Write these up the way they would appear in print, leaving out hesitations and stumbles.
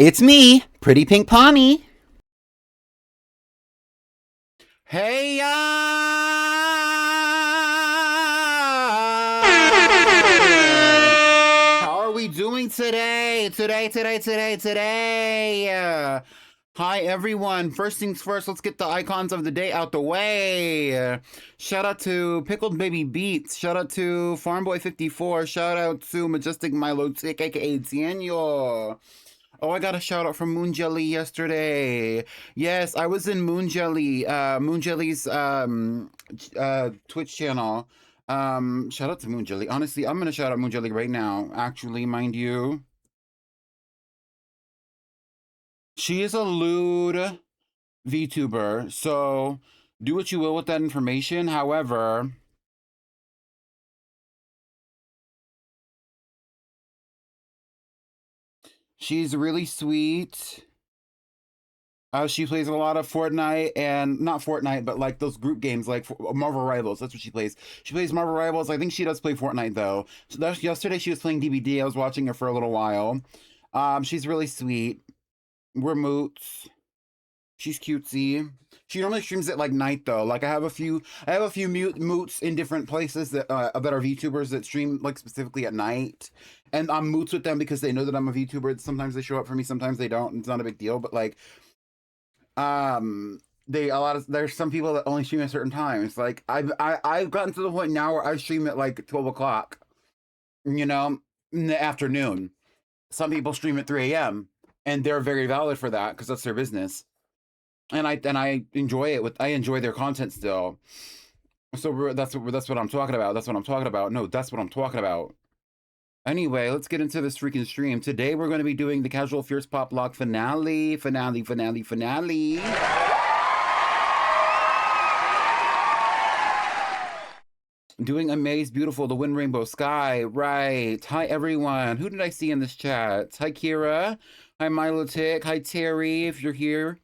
It's me, Pretty Pink Pawnee. Hey, how are we doing today? Today. Hi, everyone. First things first, let's get the icons of the day out the way. Shout out to Pickled Baby Beats. Shout out to Farmboy54. Shout out to Majestic Milo Tick, aka Daniel. Oh, I got a shout out from Moon Jelly yesterday. Yes, I was in Moon Jelly's Twitch channel. Shout out to Moon Jelly. Honestly, I'm gonna shout out Moon Jelly right now. Actually, mind you, she is a lewd VTuber, so do what you will with that information. However, she's really sweet. She plays a lot of Fortnite and not Fortnite, but like those group games like Marvel Rivals. That's what she plays. She plays Marvel Rivals. I think she does play Fortnite though. So yesterday she was playing DBD. I was watching her for a little while. She's really sweet. We're moots. She's cutesy. She normally streams at like night though. Like I have a few moots in different places that are VTubers that stream like specifically at night, and I'm moots with them because they know that I'm a VTuber. Sometimes they show up for me, sometimes they don't. It's not a big deal, but like there's some people that only stream at certain times. Like I've gotten to the point now where I stream at like 12 o'clock, you know, in the afternoon. Some people stream at 3 a.m. and they're very valid for that because that's their business. And I enjoy it. I enjoy their content still. So that's what I'm talking about. That's what I'm talking about. No, that's what I'm talking about. Anyway, let's get into this freaking stream. Today we're going to be doing the casual Fiercepoplocke finale. Doing Amaze Beautiful, the Wind Rainbow Sky. Right. Hi, everyone. Who did I see in this chat? Hi, Kira. Hi, Milo Tick. Hi, Terry, if you're here.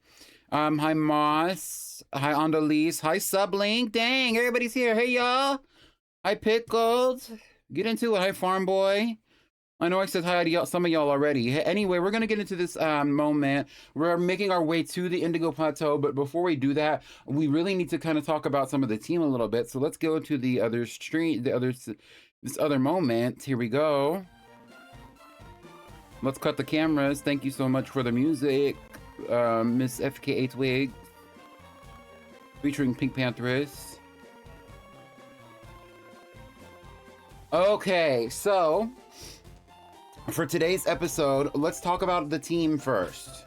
Hi, Moss. Hi, Andalise. Hi, Sublink. Dang, everybody's here. Hey, y'all. Hi, Pickled. Get into it. Hi, Farm Boy. I know I said hi to some of y'all already. Anyway, we're going to get into this moment. We're making our way to the Indigo Plateau, but before we do that, we really need to kind of talk about some of the team a little bit. So let's go into the other stream, this other moment. Here we go. Let's cut the cameras. Thank you so much for the music, Miss FKA Twig, featuring Pink Pantheress. Okay, so for today's episode, let's talk about the team first.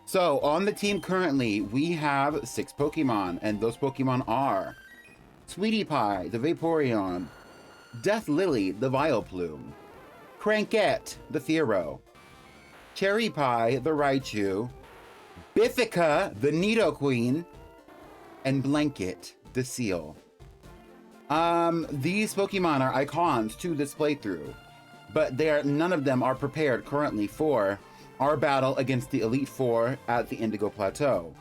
So, on the team currently, we have 6 Pokemon, and those Pokemon are Sweetie Pie, the Vaporeon, Death Lily, the Vileplume, Crankette, the Fearow, Cherry Pie, the Raichu, Biffica, the Nidoqueen, and Blanket, the Seal. These Pokemon are icons to this playthrough, but none of them are prepared currently for our battle against the Elite Four at the Indigo Plateau.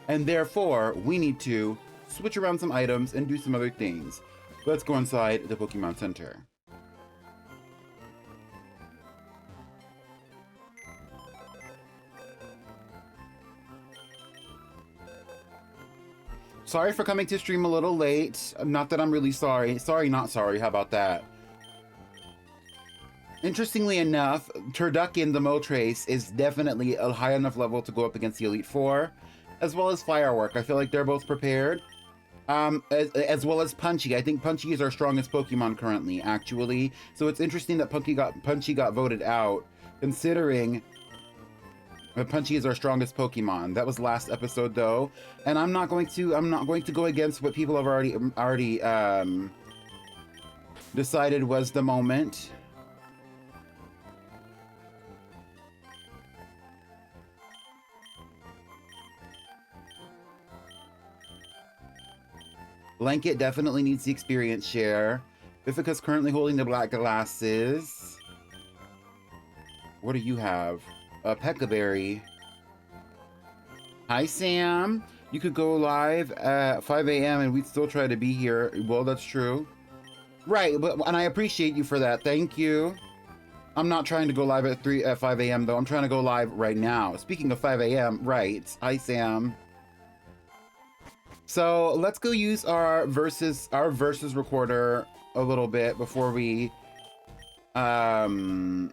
And therefore, we need to switch around some items and do some other things. Let's go inside the Pokemon Center. Sorry for coming to stream a little late. Not that I'm really sorry. Sorry, not sorry. How about that? Interestingly enough, Turducken the Moltres is definitely a high enough level to go up against the Elite Four, as well as Firework. I feel like they're both prepared. As well as Punchy. I think Punchy is our strongest Pokemon currently, actually. So it's interesting that Punchy got voted out, considering that Punchy is our strongest Pokemon. That was last episode though, and I'm not going to go against what people have already decided was the moment. Blanket definitely needs the experience share. Biffica's currently holding the black glasses. What do you have? A Pecaberry. Hi, Sam. You could go live at 5 a.m. and we'd still try to be here. Well, that's true. Right, and I appreciate you for that. Thank you. I'm not trying to go live at 5 a.m. though. I'm trying to go live right now. Speaking of 5 a.m., right. Hi, Sam. So let's go use our versus recorder a little bit before we go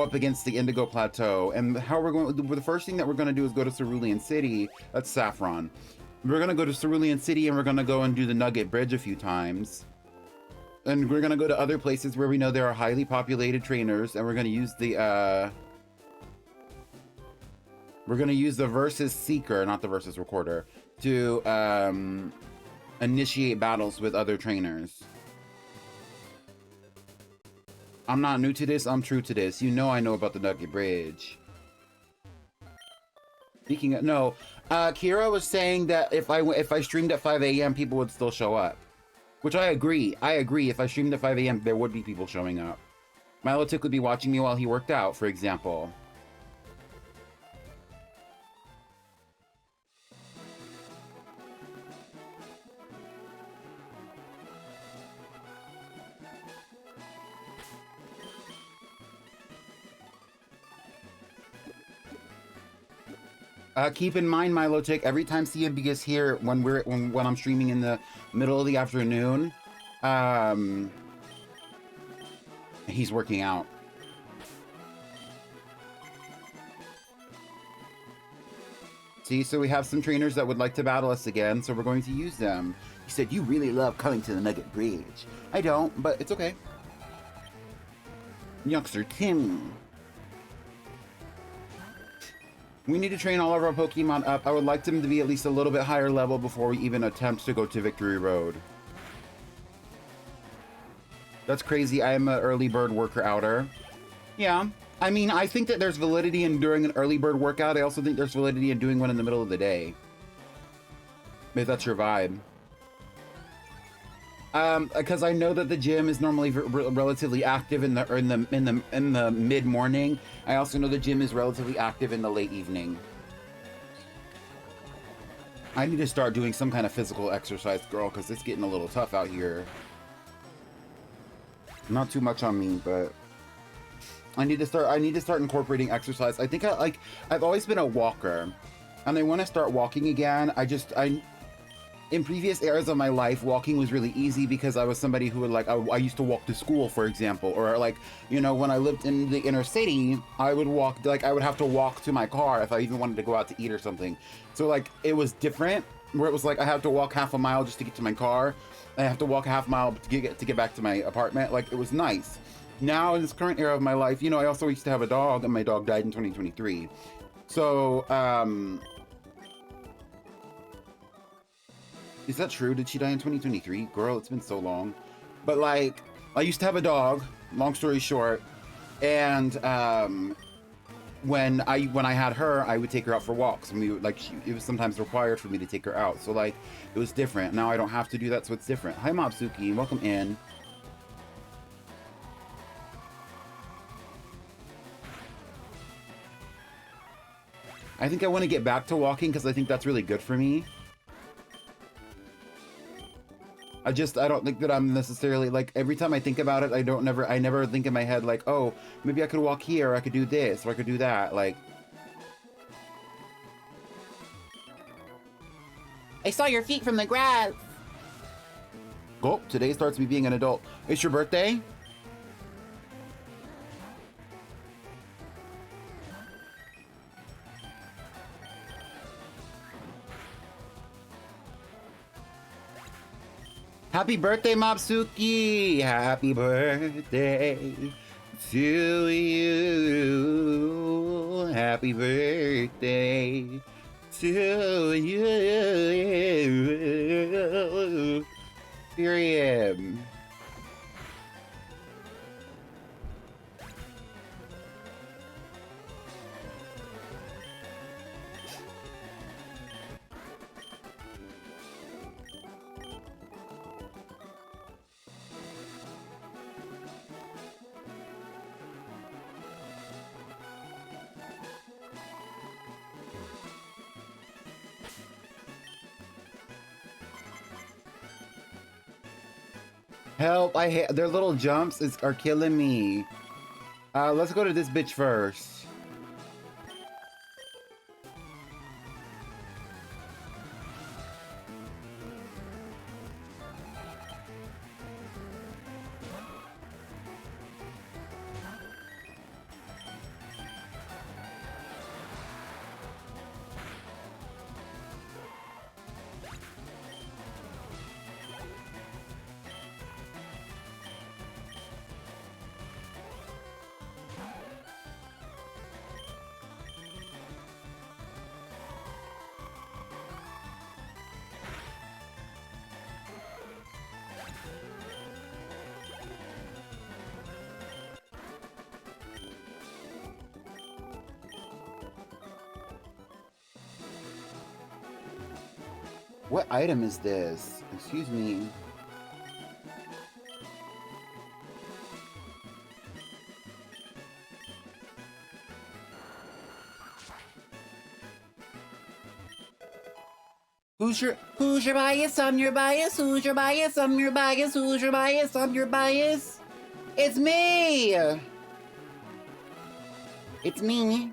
up against the Indigo Plateau. And how we're going, the first thing that we're going to do is go to Cerulean City. That's Saffron. We're going to go to Cerulean City and we're going to go and do the Nugget Bridge a few times. And we're going to go to other places where we know there are highly populated trainers, and we're going to use the Versus Seeker, not the Versus Recorder, to initiate battles with other trainers. I'm not new to this, I'm true to this. You know I know about the Nugget Bridge. Speaking of, no, Kira was saying that if I streamed at 5 a.m., people would still show up. Which I agree. I agree. If I streamed at 5 a.m., there would be people showing up. Milotic would be watching me while he worked out, for example. Keep in mind, Milotic, every time CMB is here when I'm streaming in the middle of the afternoon, he's working out. See, so we have some trainers that would like to battle us again, so we're going to use them. He said, you really love coming to the Nugget Bridge. I don't, but it's okay. Youngster Tim. We need to train all of our Pokemon up. I would like them to be at least a little bit higher level before we even attempt to go to Victory Road. That's crazy. I am an early bird worker outer. Yeah. I mean, I think that there's validity in doing an early bird workout. I also think there's validity in doing one in the middle of the day. If that's your vibe. Because I know that the gym is normally relatively active in the mid morning. I also know the gym is relatively active in the late evening. I need to start doing some kind of physical exercise, girl, because it's getting a little tough out here. Not too much on me, but I need to start incorporating exercise. I think I've always been a walker, and I want to start walking again. In previous eras of my life, walking was really easy because I was somebody who would I used to walk to school, for example, or when I lived in the inner city, I would walk, I would have to walk to my car if I even wanted to go out to eat or something. So it was different, where it was I have to walk half a mile just to get to my car. I have to walk a half mile to get back to my apartment. It was nice. Now in this current era of my life, I also used to have a dog, and my dog died in 2023. So, is that true? Did she die in 2023? Girl, it's been so long. But I used to have a dog, long story short, and when I had her, I would take her out for walks, and it was sometimes required for me to take her out. So it was different. Now I don't have to do that, so it's different. Hi Mobsuki, welcome in. I think I want to get back to walking because I think that's really good for me. I don't think that I'm necessarily every time I think about it, I never think in my head oh, maybe I could walk here, or I could do this, or I could do that. I saw your feet from the grass. Oh, today starts me being an adult. It's your birthday? Happy birthday, Mobsuki! Happy birthday to you. Happy birthday to you. Period. Help, I hate their little jumps are killing me. Let's go to this bitch first. What item is this? Excuse me. Who's your bias? I'm your bias. Who's your bias? I'm your bias. Who's your bias? I'm your bias. It's me. It's me.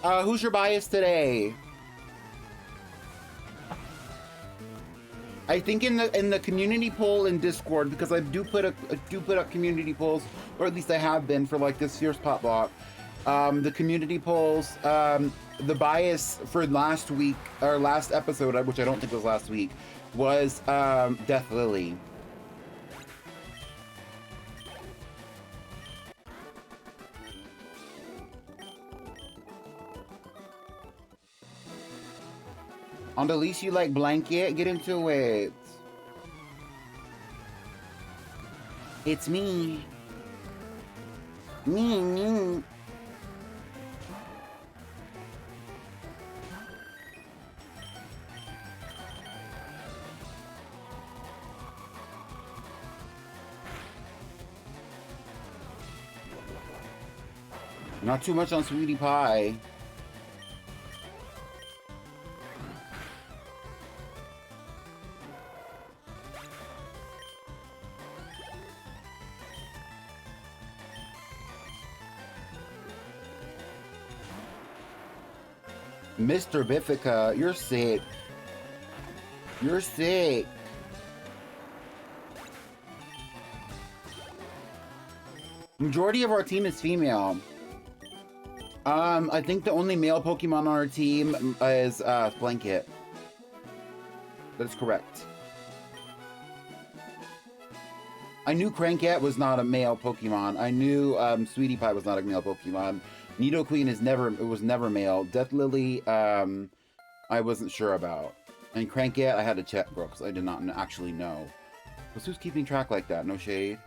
Who's your bias today? I think in the community poll in Discord, because I do put up community polls, or at least I have been for like this Fiercepoplocke. The community polls, the bias for last week or last episode, which I don't think was last week, was Death Lily. On the least you like blanket, get into it. It's me. Me. Not too much on Sweetie Pie. Mr. Bifica, you're sick. You're sick. Majority of our team is female. I think the only male Pokemon on our team is Blanket. That's correct. I knew Crankette was not a male Pokemon. I knew Sweetie Pie was not a male Pokemon. Nidoqueen was never male. Death Lily, I wasn't sure about. And Crankette, I had to check, bro, because I did not actually know. Because who's keeping track like that? No shade.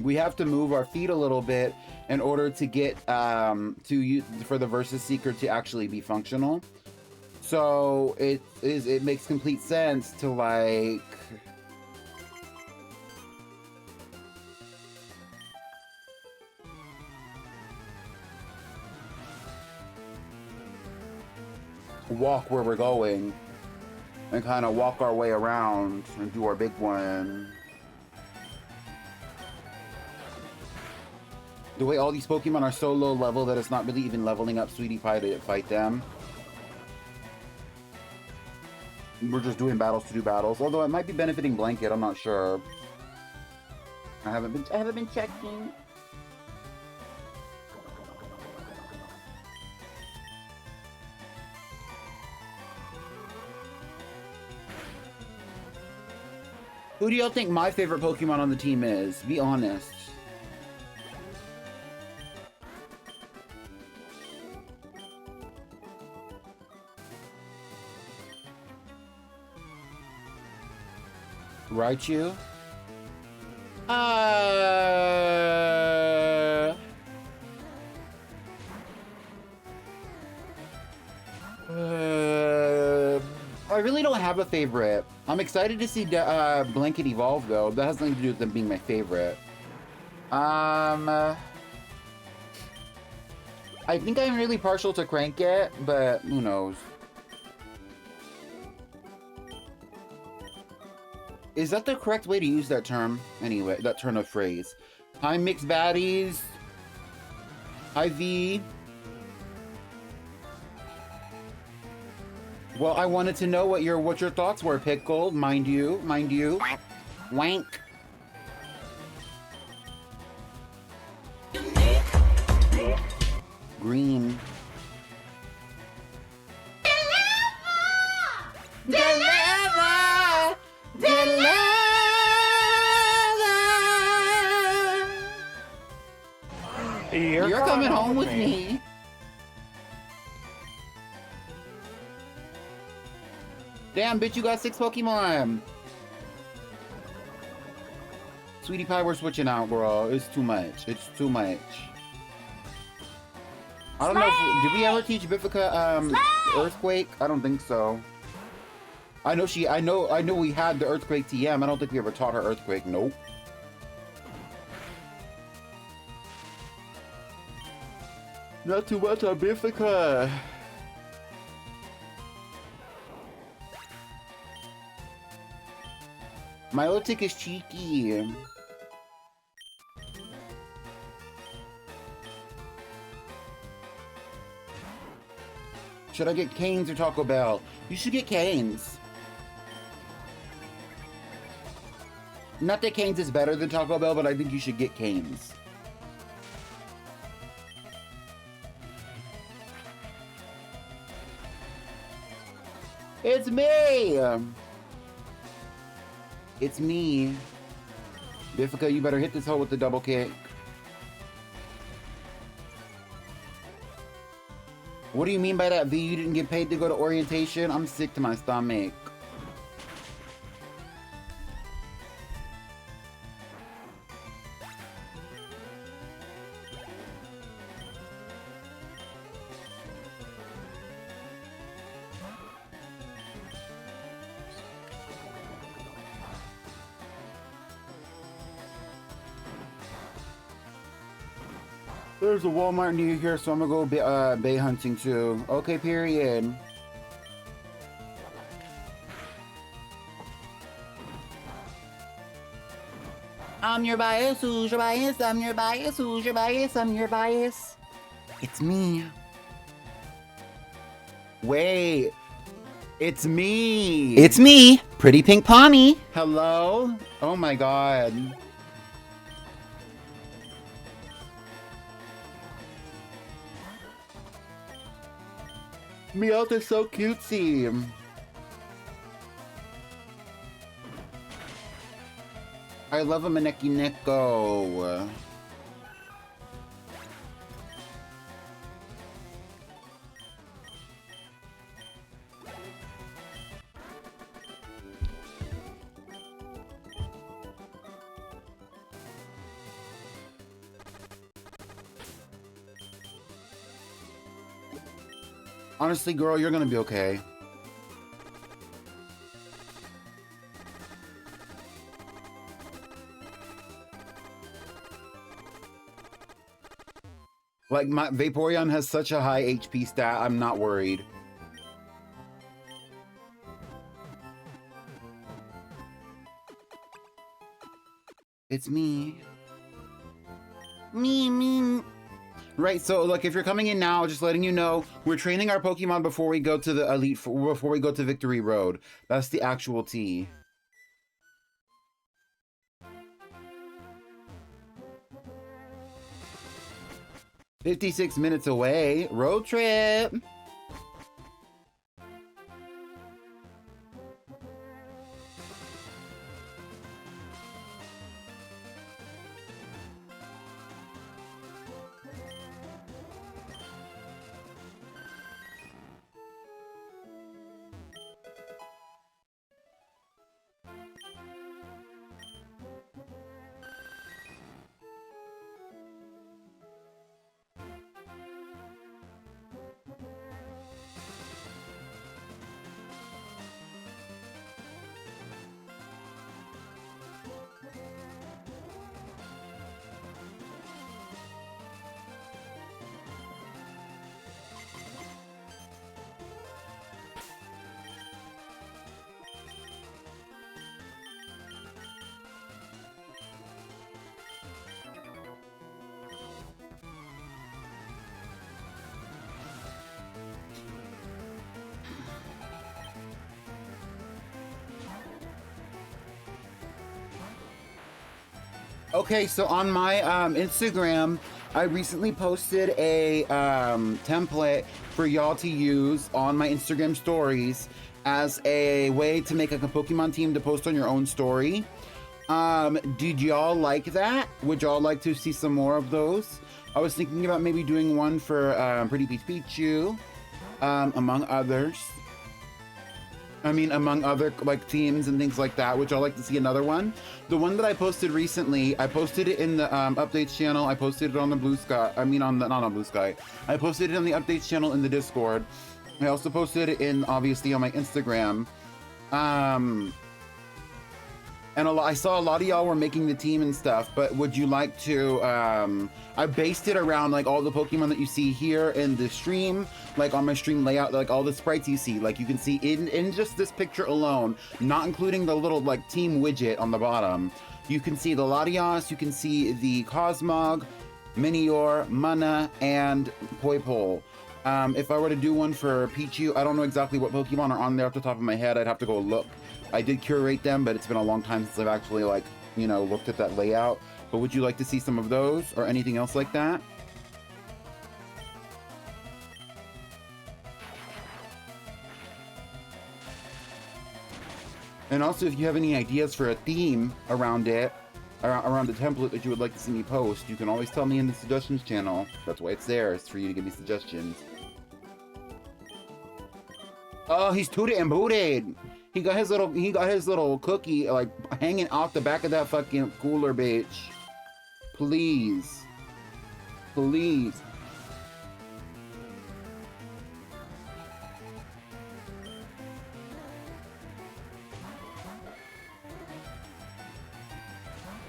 We have to move our feet a little bit in order to get for the Versus Seeker to actually be functional. So it makes complete sense to like walk where we're going and kind of walk our way around and do our big one. The way all these Pokemon are so low level that it's not really even leveling up Sweetie Pie to fight them. We're just doing battles to do battles. Although it might be benefiting Blanket, I'm not sure. I haven't been checking. Who do y'all think my favorite Pokemon on the team is? Be honest. Raichu? I really don't have a favorite. I'm excited to see Blanket evolve, though. That has nothing to do with them being my favorite. I think I'm really partial to Cranket, but who knows? Is that the correct way to use that term? Anyway, that turn of phrase. Hi, Mixed Baddies. Hi, V. Well, I wanted to know what your thoughts were, Pickle. Mind you. Wank. Green. Deliver! Deliver! You're coming home with me. Damn, bitch, you got 6 Pokemon. Sweetie Pie, we're switching out, bro. It's too much. It's too much. I don't know if, did we ever teach Bifika Earthquake? I don't think so. I know we had the Earthquake TM. I don't think we ever taught her Earthquake. Nope. Not too much on Bifika. Milotic is cheeky. Should I get Cane's or Taco Bell? You should get Cane's. Not that Cane's is better than Taco Bell, but I think you should get Cane's. It's me! It's me. Bifika, you better hit this hole with the double kick. What do you mean by that, V? You didn't get paid to go to orientation? I'm sick to my stomach. There's a Walmart near here, so I'm gonna go bay hunting too. Okay, period. I'm your bias, who's your bias? I'm your bias, who's your bias? I'm your bias. It's me. Wait. It's me. It's me, Pretty Pink Pawnee. Hello? Oh my god. Meowth so cutesy. I love a Maneki Neko. Honestly, girl, you're gonna be okay. Like, my Vaporeon has such a high HP stat, I'm not worried. It's me. Me. Right, so look, if you're coming in now, just letting you know, we're training our Pokemon before we go to the Elite, before we go to Victory Road. That's the actual T. "56 minutes away. Road trip." Okay, so on my Instagram, I recently posted a template for y'all to use on my Instagram stories as a way to make a Pokemon team to post on your own story. Did y'all like that? Would y'all like to see some more of those? I was thinking about maybe doing one for Pretty Peach Pichu, among others. I mean, among other like teams and things like that. Would y'all like to see another one? The one that I posted recently, I posted it in the updates channel. I posted it on the Blue Sky. I mean, not on Blue Sky. I posted it on the updates channel in the Discord. I also posted it in, obviously, on my Instagram. And I saw a lot of y'all were making the team and stuff, but would you like to, I based it around like all the Pokemon that you see here in the stream, like on my stream layout, like all the sprites you see, like you can see in just this picture alone, not including the little like team widget on the bottom. You can see the Latias, you can see the Cosmog, Minior, Mana, and Poipole. If I were to do one for Pichu, I don't know exactly what Pokemon are on there off the top of my head. I'd have to go look. I did curate them, but it's been a long time since I've actually, like, you know, looked at that layout. But would you like to see some of those or anything else like that? And also, if you have any ideas for a theme around it, around the template that you would like to see me post, you can always tell me in the suggestions channel. That's why it's there. It's for you to give me suggestions. Oh, he's tooted and booted. He got his little cookie like hanging off the back of that fucking cooler, bitch. Please. Please.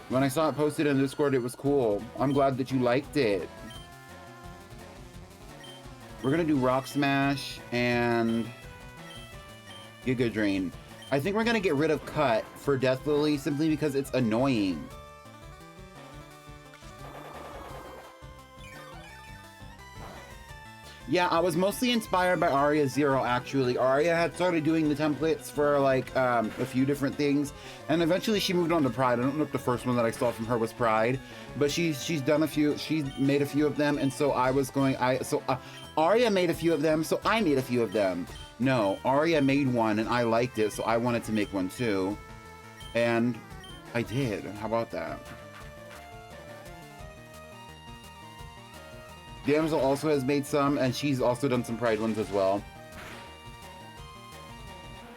When I saw it posted in Discord, it was cool. I'm glad that you liked it. We're gonna do Rock Smash and Giga Drain. I think we're gonna get rid of Cut for Death Lily simply because it's annoying. Yeah, I was mostly inspired by Aria Zero, actually. Aria had started doing the templates for, like, a few different things, and eventually she moved on to Pride. I don't know if the first one that I saw from her was Pride, but she's done a few, she's made a few of them, and so I was going, Aria made a few of them, so I made a few of them. No, Aria made one, and I liked it, so I wanted to make one too. And I did. How about that? Damsel also has made some, and she's also done some Pride ones as well.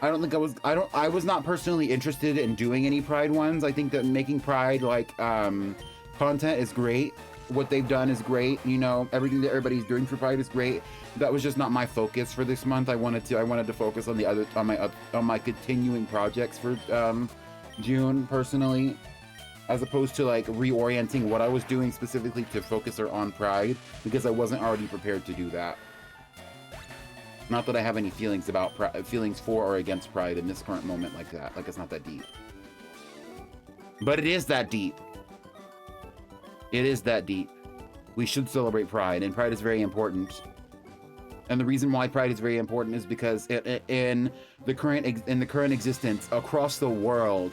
I don't think I was not personally interested in doing any Pride ones. I think that making Pride, like, content is great. What they've done is great. You know, everything that everybody's doing for Pride is great. That was just not my focus for this month. I wanted to focus on the other, on my continuing projects for, June, personally. As opposed to like reorienting what I was doing specifically to focus on Pride, because I wasn't already prepared to do that. Not that I have any feelings about feelings for or against Pride in this current moment like that. Like, it's not that deep. But it is that deep. It is that deep. We should celebrate Pride, and Pride is very important. And the reason why Pride is very important is because in the current existence across the world,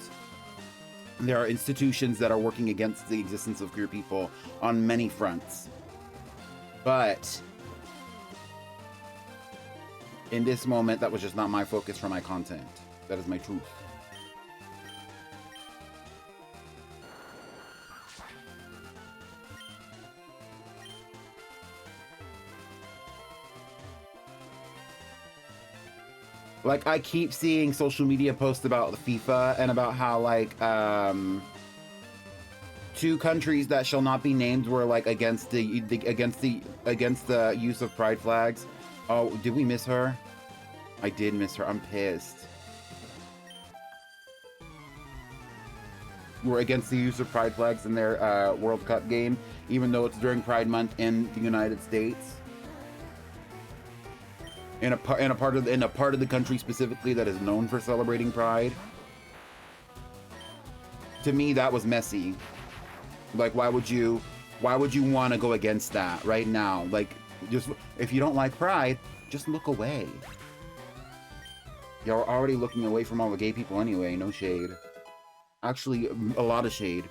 there are institutions that are working against the existence of queer people on many fronts. But in this moment, that was just not my focus for my content. That is my truth. Like, I keep seeing social media posts about the FIFA and about how, like, 2 countries that shall not be named were, like, against the use of pride flags. Oh, did we miss her? I did miss her. I'm pissed. We're against the use of pride flags in their World Cup game, even though it's during Pride Month in the United States. In a part of the country specifically that is known for celebrating Pride. To me, that was messy. Like, why would you want to go against that right now? Like, just if you don't like Pride, just look away. Y'all are already looking away from all the gay people anyway. No shade. Actually, a lot of shade.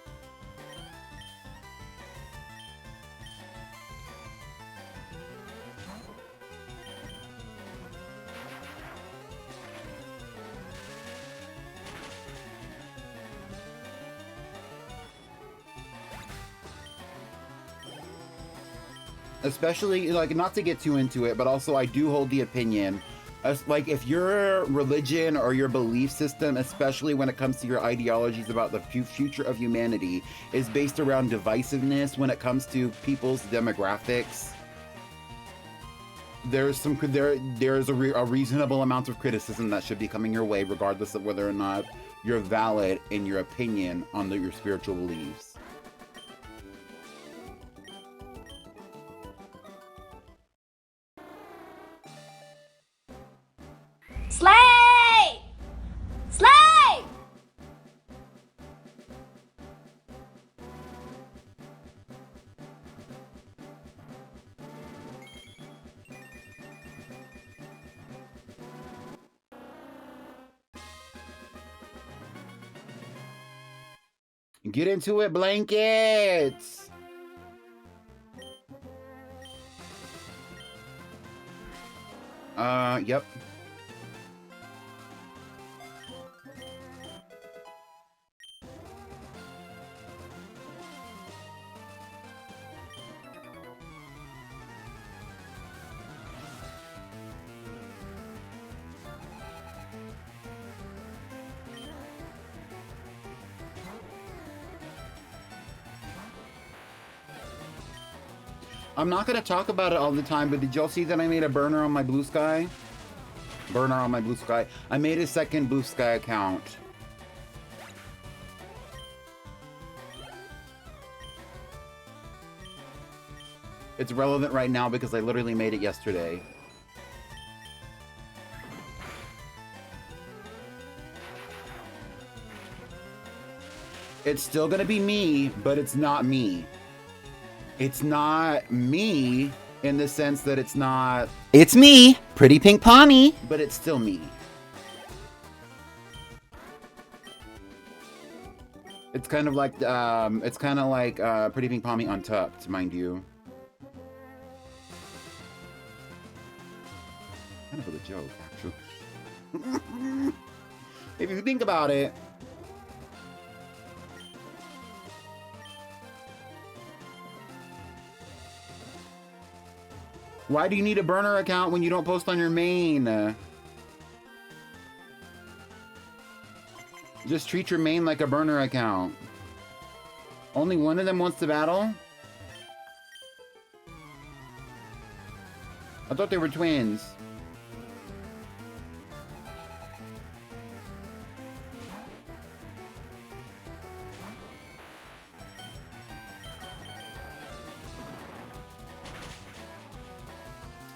Especially, like, not to get too into it, but also I do hold the opinion, like, if your religion or your belief system, especially when it comes to your ideologies about the future of humanity, is based around divisiveness when it comes to people's demographics, there's a reasonable amount of criticism that should be coming your way, regardless of whether or not you're valid in your opinion on your spiritual beliefs. Slay! Slay! Get into it, blankets! Yep. I'm not gonna talk about it all the time, but did y'all see that I made a burner on my Blue Sky? Burner on my Blue Sky. I made a second Blue Sky account. It's relevant right now because I literally made it yesterday. It's still gonna be me, but it's not me. It's not me in the sense that it's not... It's me, Pretty Pink Pommy, but it's still me. It's kind of like, Pretty Pink Pommy Untucked, mind you. Kind of a joke, actually. If you think about it. Why do you need a burner account when you don't post on your main? Just treat your main like a burner account. Only one of them wants to battle? I thought they were twins.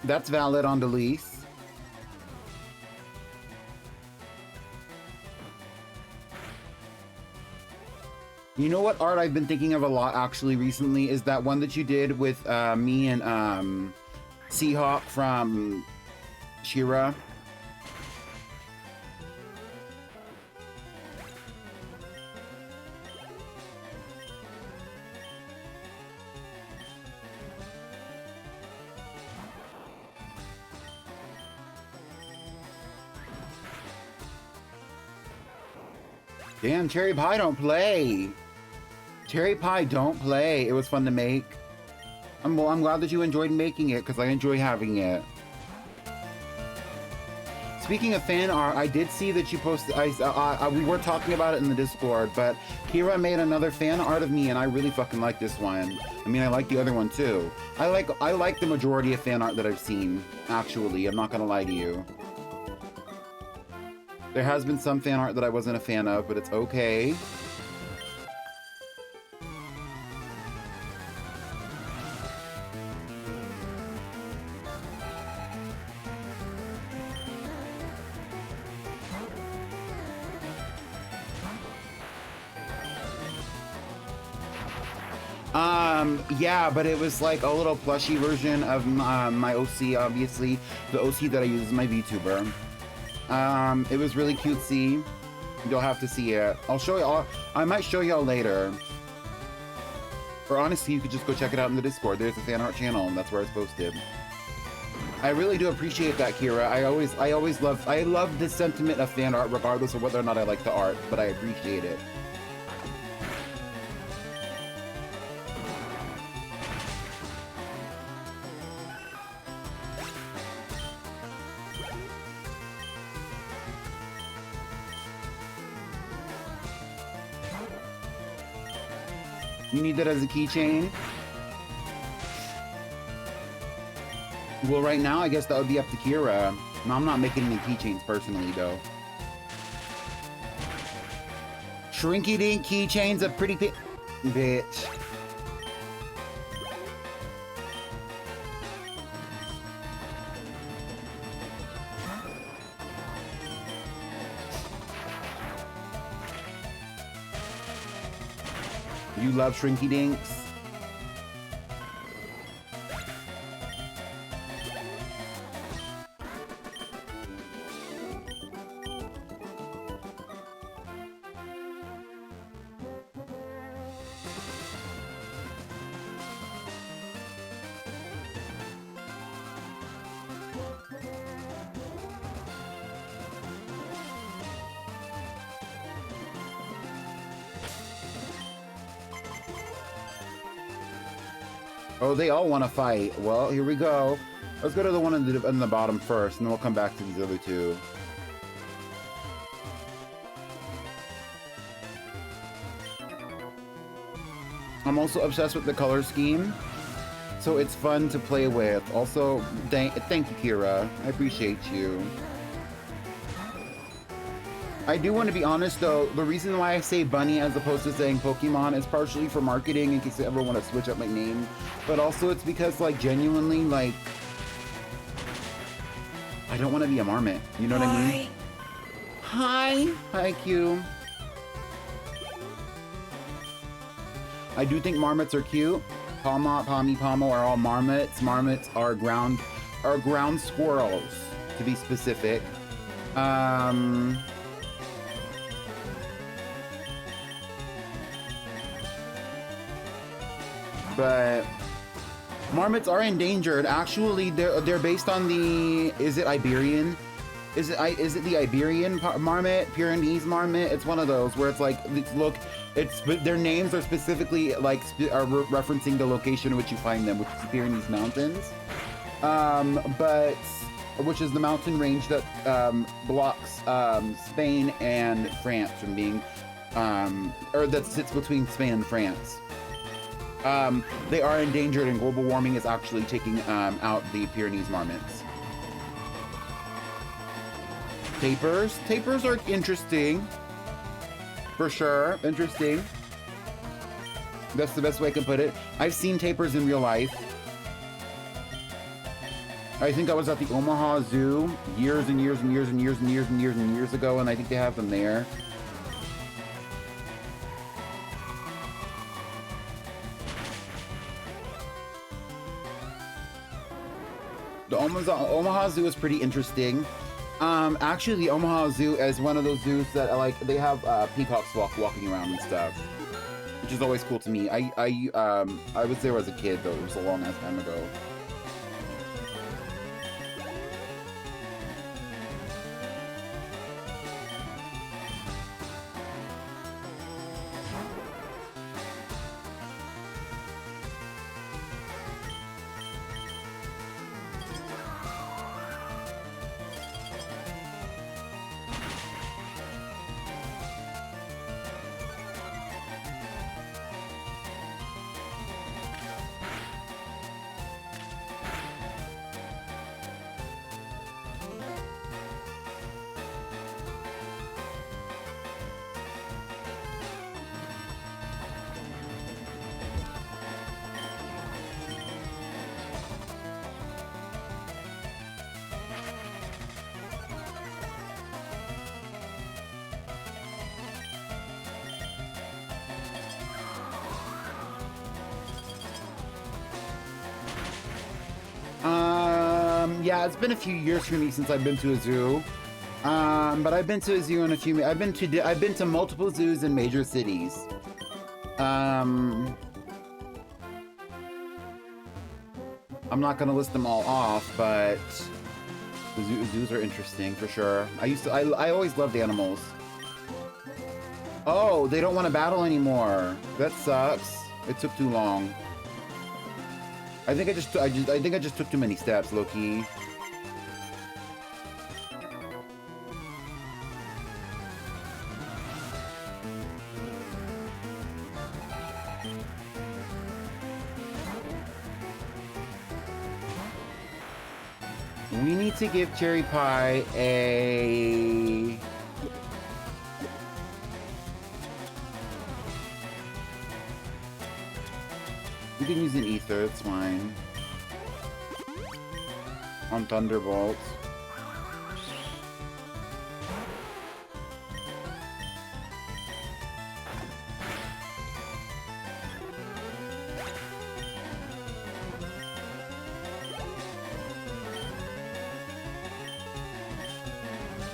That's valid on the lease. You know what art I've been thinking of a lot actually recently is that one that you did with me and Seahawk from She-Ra. Damn, Cherry Pie don't play. Cherry Pie don't play. It was fun to make. I'm glad that you enjoyed making it because I enjoy having it. Speaking of fan art, I did see that you posted. We were talking about it in the Discord, but Kira made another fan art of me, and I really fucking like this one. I mean, I like the other one too. I like the majority of fan art that I've seen. Actually, I'm not gonna lie to you. There has been some fan art that I wasn't a fan of, but it's okay. Yeah, but it was like a little plushy version of my OC, obviously. The OC that I use is my VTuber. It was really cutesy. You'll have to see it. I'll show y'all. I might show y'all later. Or honestly, you could just go check it out in the Discord. There's a fan art channel, and that's where it's posted. I really do appreciate that, Kira. I love this sentiment of fan art, regardless of whether or not I like the art, but I appreciate it. You need that as a keychain? Well, right now, I guess that would be up to Kira. No, I'm not making any keychains personally, though. Shrinky Dink keychains, a pretty bitch. You love Shrinky Dinks? Oh, they all want to fight. Well, here we go. Let's go to the one in the bottom first, and then we'll come back to these other two. I'm also obsessed with the color scheme, so it's fun to play with. Also, thank you, Kira. I appreciate you. I do want to be honest, though. The reason why I say Bunny as opposed to saying Pokemon is partially for marketing, in case I ever want to switch up my name. But also, it's because, like, genuinely, like, I don't want to be a Marmot. You know what I mean? Hi! Hi, Q. I do think Marmots are cute. Palmot, Pommy, Pomo are all Marmots. Marmots are ground squirrels, to be specific. But Marmots are endangered. Actually, they're based on the, is it Iberian? Is it the Iberian Marmot? Pyrenees Marmot? It's one of those where it's like, their names are specifically like are referencing the location in which you find them, which is the Pyrenees Mountains. But which is the mountain range that blocks Spain and France from being, or that sits between Spain and France. They are endangered, and global warming is actually taking out the Pyrenees marmots. Tapers are interesting, for sure. Interesting. That's the best way I can put it. I've seen tapers in real life. I think I was at the Omaha Zoo years and years and years and years and years and years and years ago, and I think they have them there. The Omaha Zoo is pretty interesting. Actually, the Omaha Zoo is one of those zoos that like they have peacocks walking around and stuff, which is always cool to me. I was there as a kid, though. It was a long ass time ago. Yeah, it's been a few years for me since I've been to a zoo. But I've been to a zoo in a few. I've been to multiple zoos in major cities. I'm not gonna list them all off, but the zoos are interesting for sure. I always loved animals. Oh, they don't want to battle anymore. That sucks. It took too long. I think I just took too many steps, low-key. We need to give Cherry Pie a... We can use an ether, it's fine. On Thunderbolt.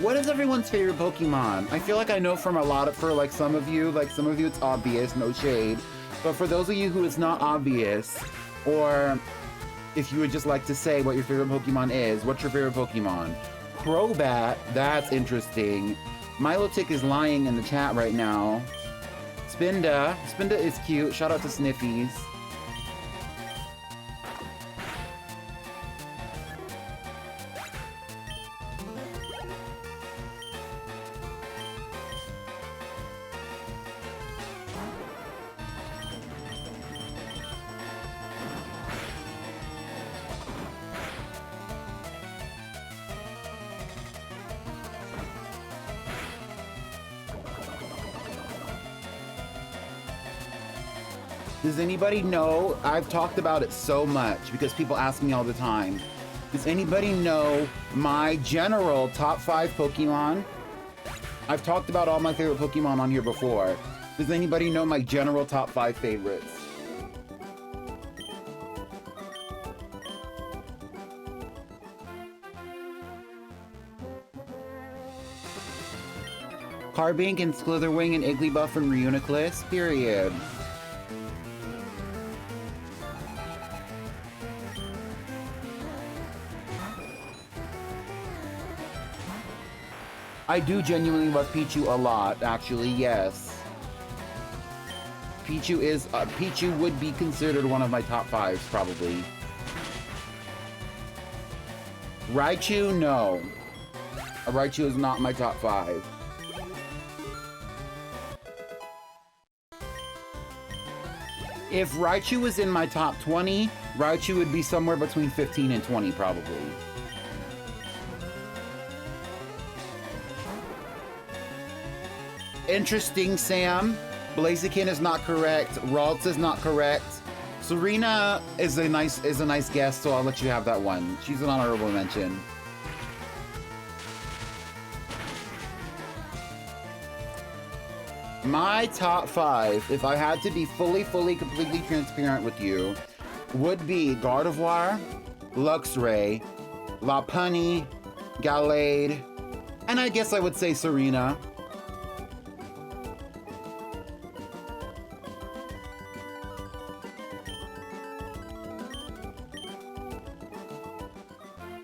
What is everyone's favorite Pokemon? I feel like I know from for some of you it's obvious, no shade. But for those of you who it's not obvious, or if you would just like to say what your favorite Pokemon is, what's your favorite Pokemon? Crobat, that's interesting. Milotic is lying in the chat right now. Spinda is cute. Shout out to Sniffies. Does anybody know? I've talked about it so much because people ask me all the time. Does anybody know my general top 5 Pokemon? I've talked about all my favorite Pokemon on here before. Does anybody know my general top 5 favorites? Carbink and Slitherwing and Igglybuff and Reuniclus, period. I do genuinely love Pichu a lot, actually, yes. Pichu would be considered one of my top 5s, probably. Raichu, no. Raichu is not my top 5. If Raichu was in my top 20, Raichu would be somewhere between 15 and 20, probably. Interesting, Sam. Blaziken is not correct. Ralts is not correct. Serena is a nice guess, so I'll let you have that one. She's an honorable mention. My top 5, if I had to be completely transparent with you, would be Gardevoir, Luxray, Lopunny, Gallade, and I guess I would say Serena.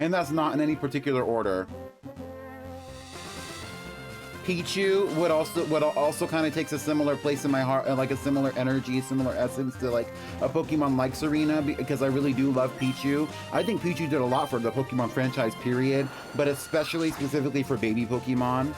And that's not in any particular order. Pichu would also kind of takes a similar place in my heart, like a similar energy, similar essence to like a Pokemon like Serena, because I really do love Pichu. I think Pichu did a lot for the Pokemon franchise, period, but especially specifically for baby Pokemon.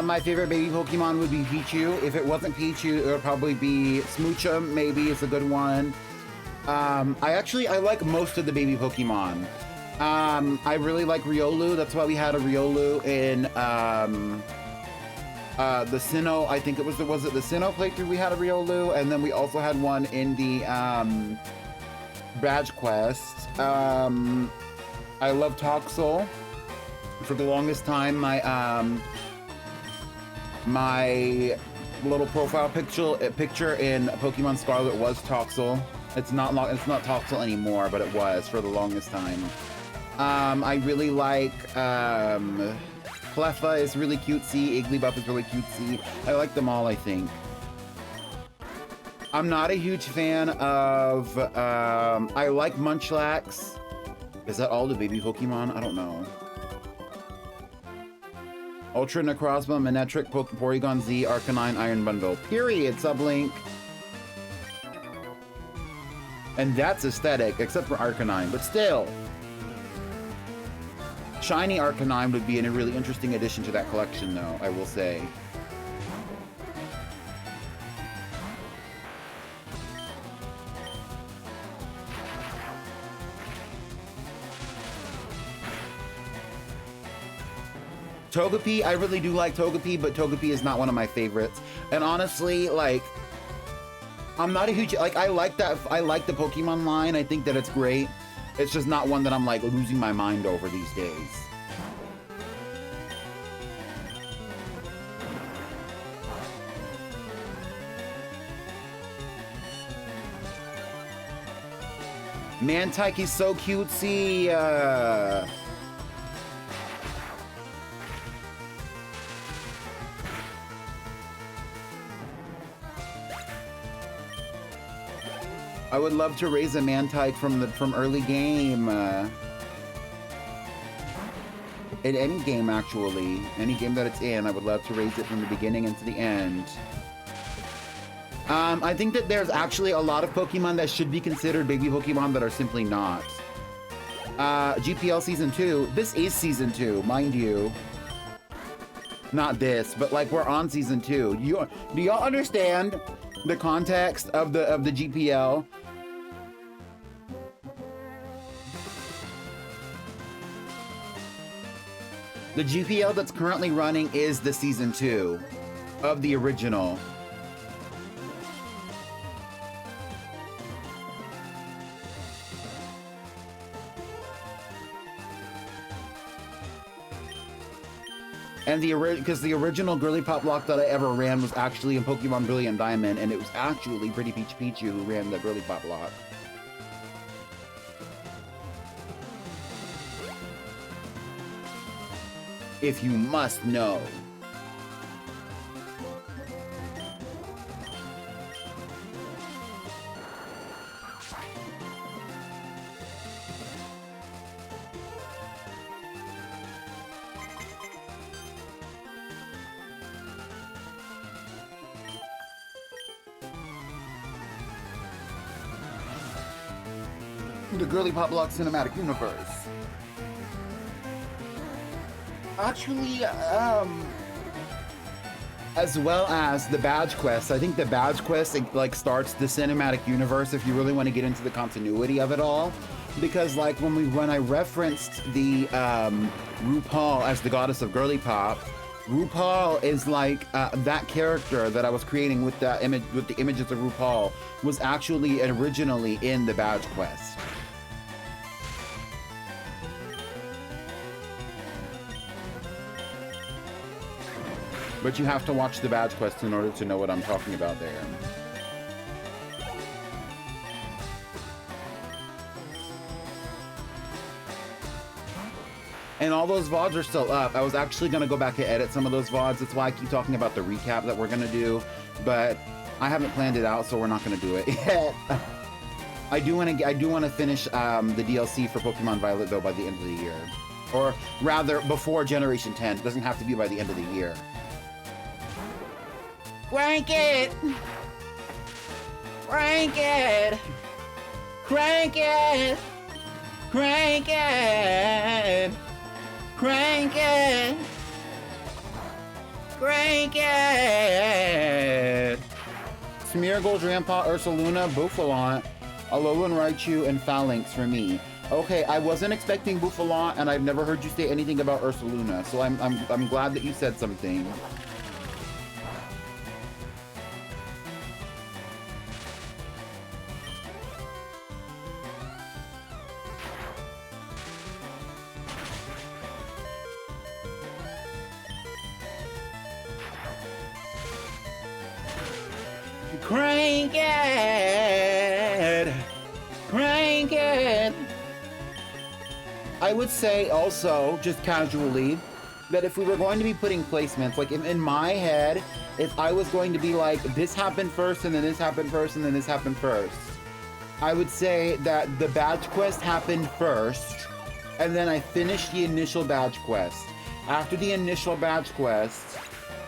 My favorite baby Pokemon would be Pichu. If it wasn't Pichu, it would probably be Smoochum, maybe. It's a good one. I like most of the baby Pokemon. I really like Riolu. That's why we had a Riolu in the Sinnoh. I think it was it the Sinnoh playthrough we had a Riolu, and then we also had one in the Badge Quest. I love Toxel. For the longest time, my little profile picture in Pokemon Scarlet was Toxel. It's not Toxel anymore, but it was for the longest time. I really like Cleffa is really cutesy. Igglybuff is really cutesy. I like them all, I think. I'm not a huge fan of I like Munchlax. Is that all the baby Pokemon? I don't know. Ultra Necrozma, Manectric, Porygon Z, Arcanine, Iron Bundle. Period, Sublink. And that's aesthetic, except for Arcanine, but still. Shiny Arcanine would be a really interesting addition to that collection, though, I will say. Togepi, I really do like Togepi, but Togepi is not one of my favorites. And honestly, like, I'm not a huge, like, I like the Pokemon line. I think that it's great. It's just not one that I'm, like, losing my mind over these days. Mantike is so cutesy. I would love to raise a Mantike from early game. In any game, actually. Any game that it's in, I would love to raise it from the beginning into the end. I think that there's actually a lot of Pokemon that should be considered baby Pokemon that are simply not. GPL Season 2. This is Season 2, mind you. Not this, but like we're on Season 2. Do y'all understand the context of the GPL? The GPL that's currently running is the Season 2 of the original. And because the original Girlypoplocke that I ever ran was actually in Pokemon Brilliant Diamond, and it was actually Pretty Peach Pichu who ran the Girlypoplocke. If you must know. The Girlypoplocke Cinematic Universe. Actually, as well as the Badge Quest. I think the Badge Quest, like, starts the cinematic universe if you really want to get into the continuity of it all. Because, like, when I referenced the RuPaul as the goddess of Girlypop, RuPaul is like that character that I was creating with the images of RuPaul was actually originally in the Badge Quest. But you have to watch the Badge Quest in order to know what I'm talking about there. And all those VODs are still up. I was actually going to go back and edit some of those VODs. That's why I keep talking about the recap that we're going to do. But I haven't planned it out, so we're not going to do it yet. I do want to finish the DLC for Pokemon Violet, though, by the end of the year. Or rather, before Generation 10. It doesn't have to be by the end of the year. Crank it! Crank it! Crank it! Crank it! Crank it! Crank it! Smeargle, Grandpa, Ursaluna, Bouffalant. Alolan Raichu and Phalanx for me. Okay, I wasn't expecting Buffalon, and I've never heard you say anything about Ursaluna, so I'm glad that you said something. Crank it! Crank it! I would say also, just casually, that if we were going to be putting placements, like in my head, if I was going to be like, this happened first, and then this happened first, and then this happened first, I would say that the badge quest happened first, and then I finished the initial badge quest. After the initial badge quest,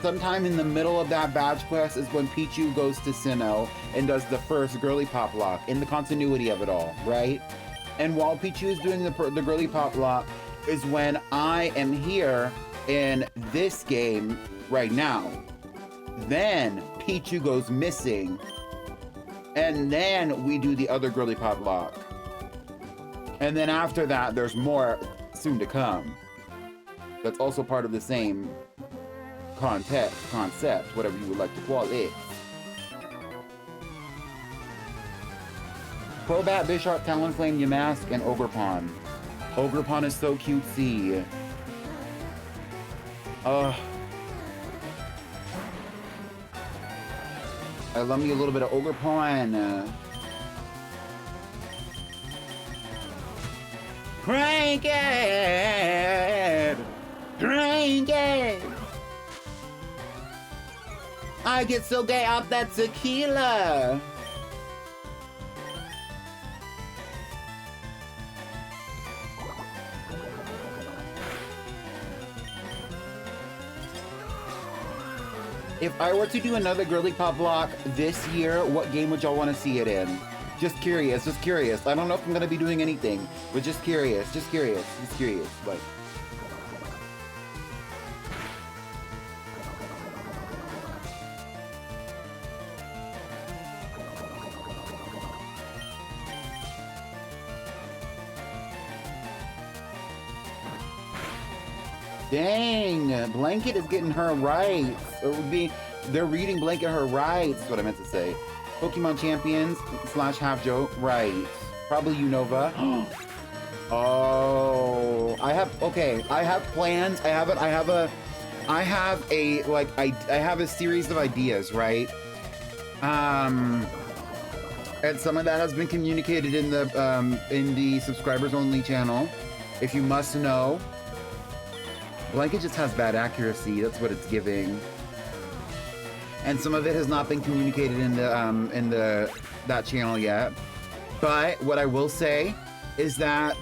sometime in the middle of that badge quest is when Pichu goes to Sinnoh and does the first Girly-Pop-Lock in the continuity of it all, right? And while Pichu is doing the Girly-Pop-Lock is when I am here in this game right now. Then Pichu goes missing, and then we do the other Girly-Pop-Lock. And then after that, there's more soon to come. That's also part of the same concept, whatever you would like to call it. Crobat, Bisharp, Talonflame, Yamask, and Ogerpon. Ogerpon is so cutesy. I love me a little bit of Ogerpon. Crank it! Crank it! I get so gay off that tequila! If I were to do another Girly-Pop-Lock this year, what game would y'all want to see it in? Just curious, just curious. I don't know if I'm going to be doing anything, but just curious, like... Dang, Blanket is getting her rights. They're reading Blanket her rights, is what I meant to say. Pokemon Champions / half joke, right. Probably Unova. Oh, I have plans. I have a series of ideas, right? And some of that has been communicated in the subscribers only channel. If you must know, Blanket just has bad accuracy. That's what it's giving. And some of it has not been communicated in that channel yet. But what I will say is that,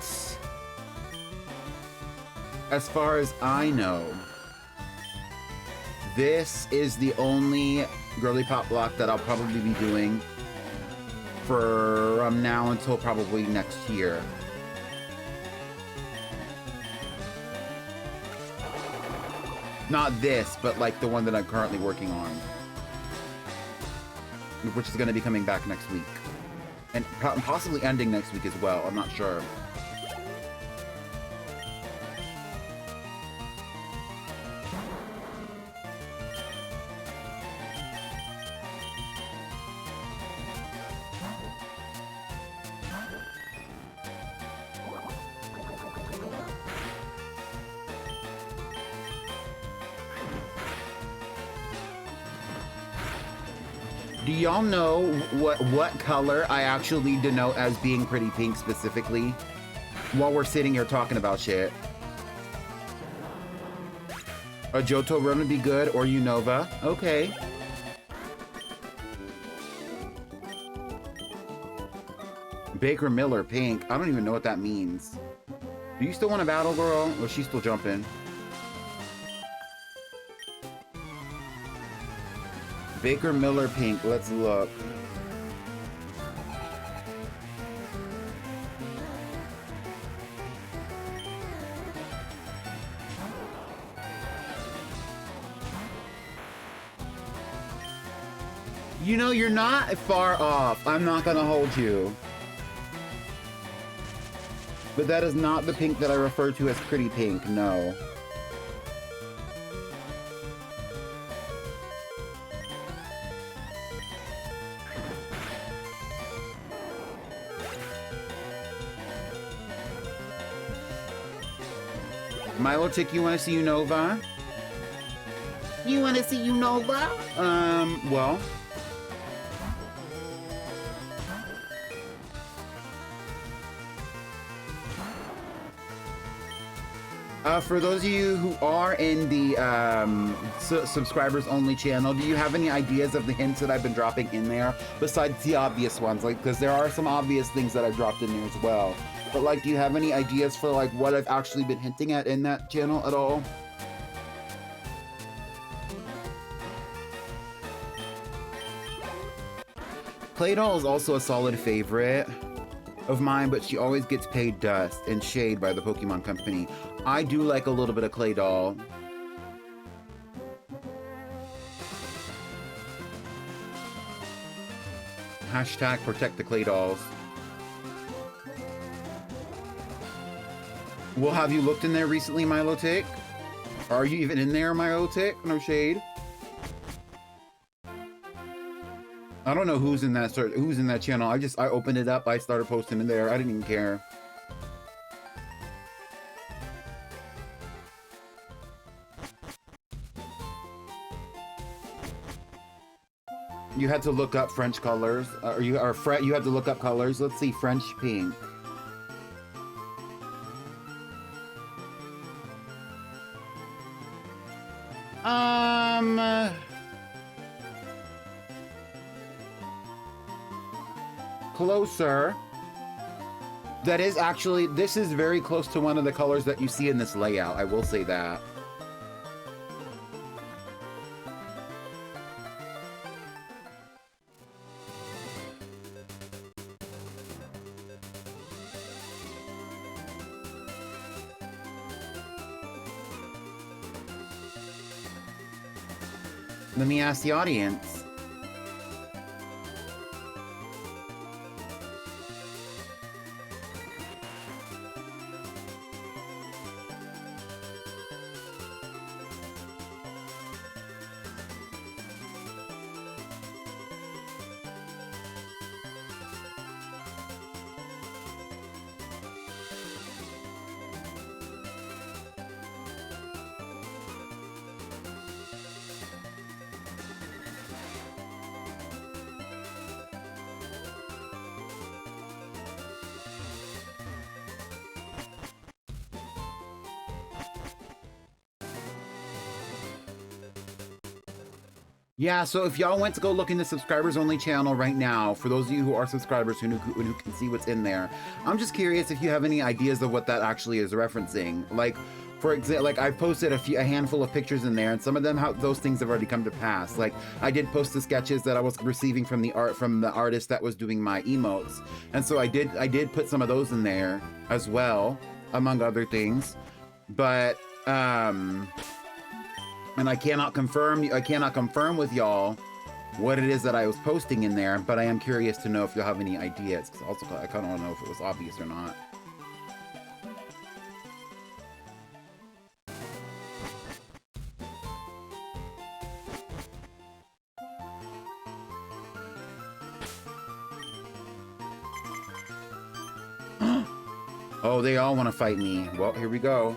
as far as I know, this is the only Girly-Pop-Lock that I'll probably be doing from now until probably next year. Not this, but like the one that I'm currently working on, which is going to be coming back next week. And possibly ending next week as well, I'm not sure. Do y'all know what color I actually denote as being pretty pink specifically? While we're sitting here talking about shit. A Johto run would be good, or Unova. Okay. Baker Miller, pink. I don't even know what that means. Do you still want to battle, girl? Or is she still jumping? Baker Miller pink, let's look. You know, you're not far off. I'm not gonna hold you. But that is not the pink that I refer to as pretty pink, no. Milo Tick, you want to see Unova? You want to see Unova? Well. For those of you who are in the subscribers only channel, do you have any ideas of the hints that I've been dropping in there besides the obvious ones? Like, because there are some obvious things that I dropped in there as well. But like, do you have any ideas for like what I've actually been hinting at in that channel at all? Playdoll is also a solid favorite of mine, but she always gets paid dust and shade by the Pokemon Company. I do like a little bit of Claydol. Hashtag protect the Claydolls. Well, have you looked in there recently, Milotic? Are you even in there, Milotic? No shade. I don't know who's in that channel. I opened it up. I started posting in there. I didn't even care. You had to look up French colors, you had to look up colors. Let's see, French pink. Closer. That is actually, this is very close to one of the colors that you see in this layout. I will say that. Let me ask the audience. Yeah, so if y'all went to go look in the subscribers only channel right now, for those of you who are subscribers who can see what's in there, I'm just curious if you have any ideas of what that actually is referencing. Like, for example, like I've posted a handful of pictures in there, and some of them, those things have already come to pass. Like I did post the sketches that I was receiving from the artist that was doing my emotes, and so I did put some of those in there as well, among other things. But and I cannot confirm with y'all what it is that I was posting in there, but I am curious to know if you'll have any ideas. 'Cause also, I kind of want to know if it was obvious or not. Oh, they all want to fight me. Well, here we go.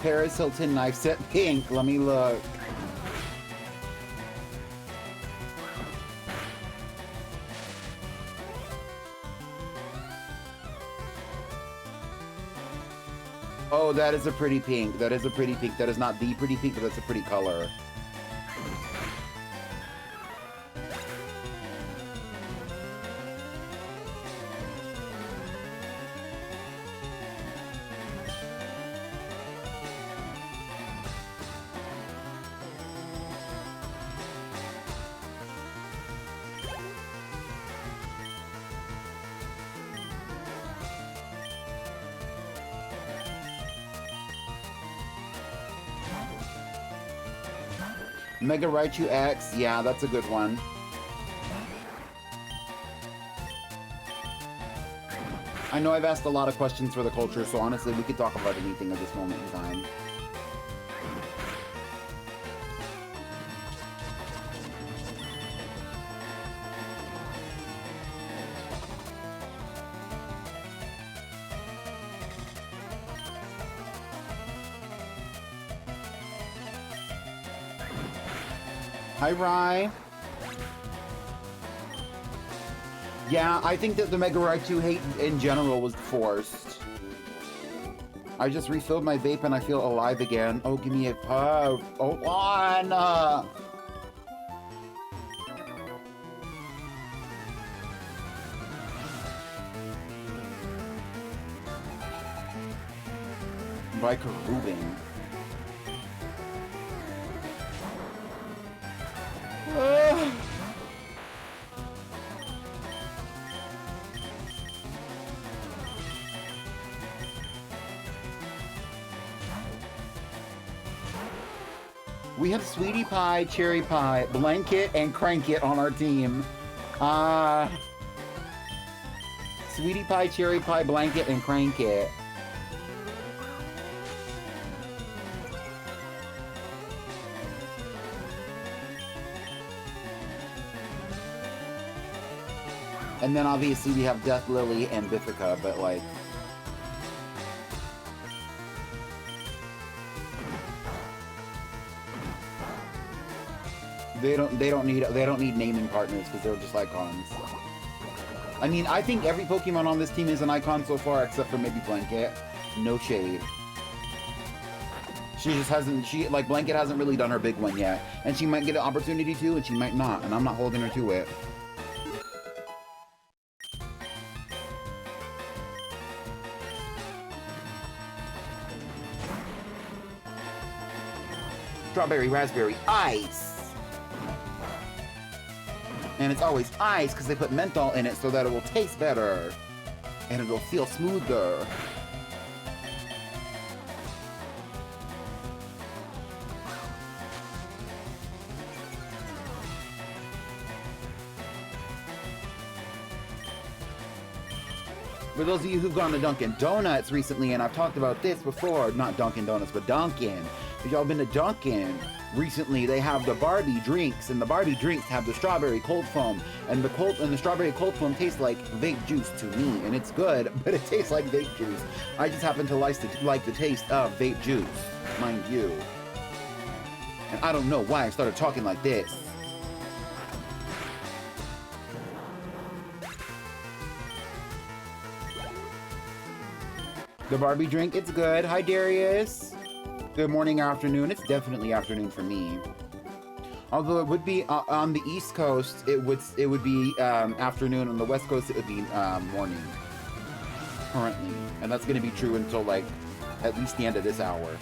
Paris Hilton knife set pink. Let me look. Oh, that is a pretty pink. That is a pretty pink. That is not the pretty pink, but that's a pretty color. Mega Raichu X, yeah, that's a good one. I know I've asked a lot of questions for the culture, so honestly, we could talk about anything at this moment in time. Hi, Rye. Yeah, I think that the Mega Raichu hate in general was forced. I just refilled my vape and I feel alive again. Oh, give me a puff. Hold on. By Rubin. We have Sweetie Pie, Cherry Pie, Blanket, and Crank It on our team. Sweetie Pie, Cherry Pie, Blanket, and Crank It. And then obviously we have Death Lily and Biffica, but like... They don't need naming partners because they're just icons. I mean, I think every Pokemon on this team is an icon so far, except for maybe Blanket. No shade. She just hasn't, Blanket hasn't really done her big one yet. And she might get an opportunity to, and she might not, and I'm not holding her to it. Strawberry, raspberry, ice! And it's always ice because they put menthol in it so that it will taste better. And it'll feel smoother. For those of you who've gone to Dunkin' Donuts recently, and I've talked about this before, not Dunkin' Donuts, but Dunkin'. If y'all been to Dunkin', recently they have the Barbie drinks, and the Barbie drinks have the strawberry cold foam, and the strawberry cold foam tastes like vape juice to me, and it's good, but it tastes like vape juice. I just happen to like the taste of vape juice, mind you. And I don't know why I started talking like this. The Barbie drink, it's good. Hi, Darius. Good morning, afternoon. It's definitely afternoon for me. Although it would be on the East Coast, it would be afternoon. On the West Coast, it would be morning. Currently, and that's going to be true until like at least the end of this hour.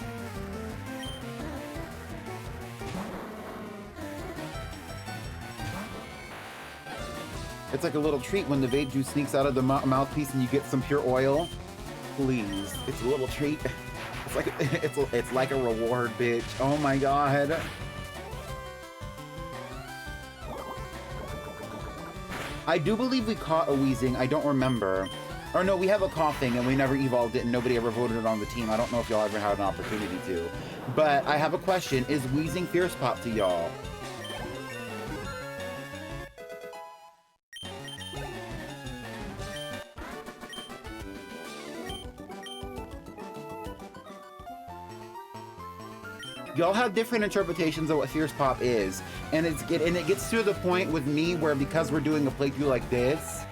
It's like a little treat when the vape juice sneaks out of the mouthpiece and you get some pure oil. Please, it's a little treat. It's like it's like a reward, bitch. Oh my god. I do believe we caught a wheezing. I don't remember. Or no, we have a coughing and we never evolved it and nobody ever voted it on the team. I don't know if y'all ever had an opportunity to. But I have a question. Is wheezing fierce pop to y'all? Y'all have different interpretations of what Fierce Pop is, and it gets to the point with me where because we're doing a playthrough like this,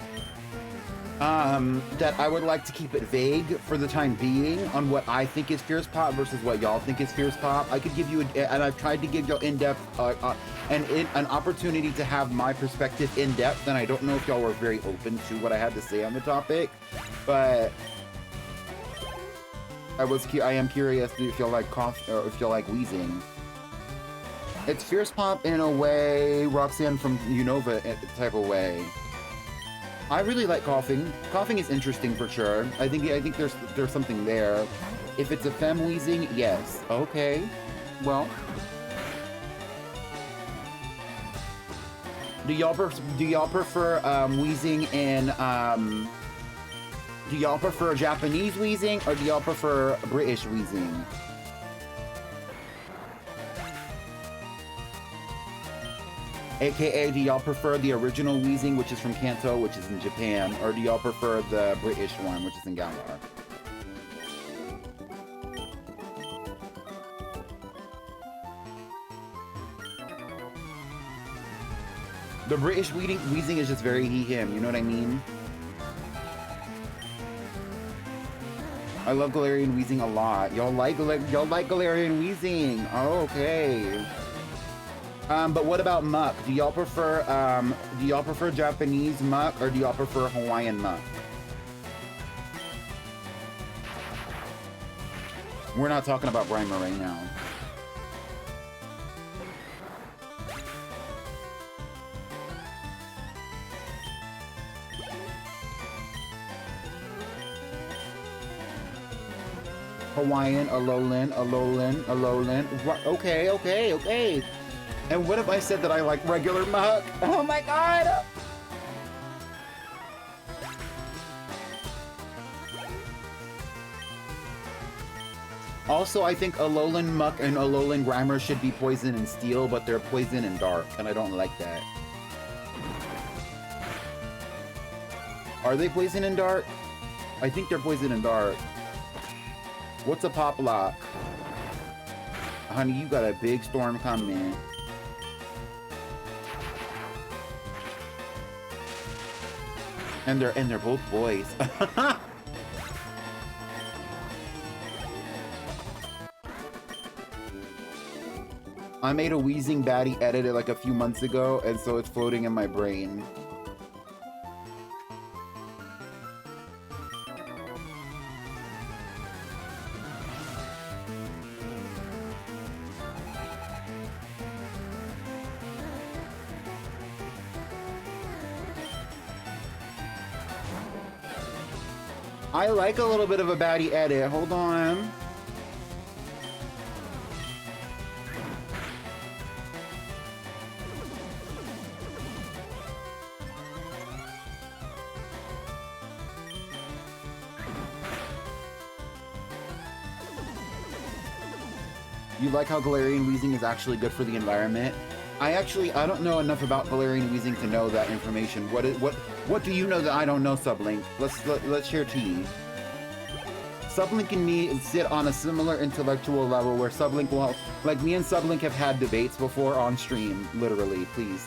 that I would like to keep it vague for the time being on what I think is Fierce Pop versus what y'all think is Fierce Pop. I could give you, and I've tried to give y'all in-depth, an opportunity to have my perspective in-depth, and I don't know if y'all were very open to what I had to say on the topic, but I am curious if you'll like cough or if you'll like wheezing. It's Fierce Pop in a way, Roxanne from Unova type of way. I really like coughing. Coughing is interesting for sure. I think there's something there. If it's a femme wheezing, yes. Okay. Well. Do y'all prefer wheezing in do y'all prefer Japanese wheezing or do y'all prefer British wheezing? AKA, do y'all prefer the original wheezing, which is from Kanto, which is in Japan, or do y'all prefer the British one, which is in Galar? The British wheezing is just very he-him, you know what I mean? I love Galarian wheezing a lot. Y'all like Galarian wheezing. Oh, okay. But what about muck? Do y'all prefer Japanese muck or do y'all prefer Hawaiian muck? We're not talking about Grimer right now. Hawaiian, Alolan. Okay. And what if I said that I like regular muck? Oh my god! Also, I think Alolan muck and Alolan Grimer should be poison and steel, but they're poison and dark, and I don't like that. Are they poison and dark? I think they're poison and dark. What's a Poplock? Honey, you got a big storm coming. And they're both boys. I made a wheezing baddie edit like a few months ago, and so it's floating in my brain. I like a little bit of a baddie edit. Hold on. You like how Galarian wheezing is actually good for the environment? I don't know enough about Galarian wheezing to know that information. What do you know that I don't know, Sublink? Let's share tea. Sublink and me sit on a similar intellectual level where Sublink will, like me and Sublink have had debates before on stream, literally, please.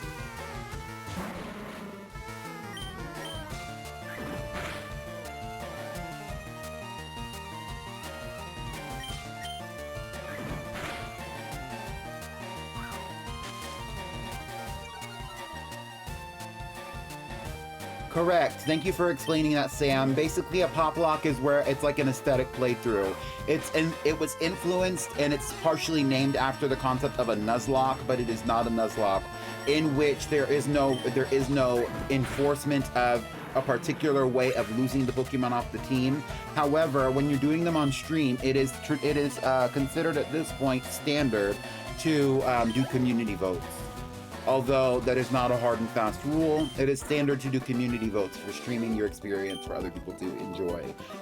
Correct. Thank you for explaining that, Sam. Basically, a Poplock is where it's like an aesthetic playthrough. It was influenced and it's partially named after the concept of a Nuzlocke, but it is not a Nuzlocke, in which there is no enforcement of a particular way of losing the Pokemon off the team. However, when you're doing them on stream, it is considered at this point standard to do community votes. Although that is not a hard and fast rule, it is standard to do community votes for streaming your experience for other people to enjoy.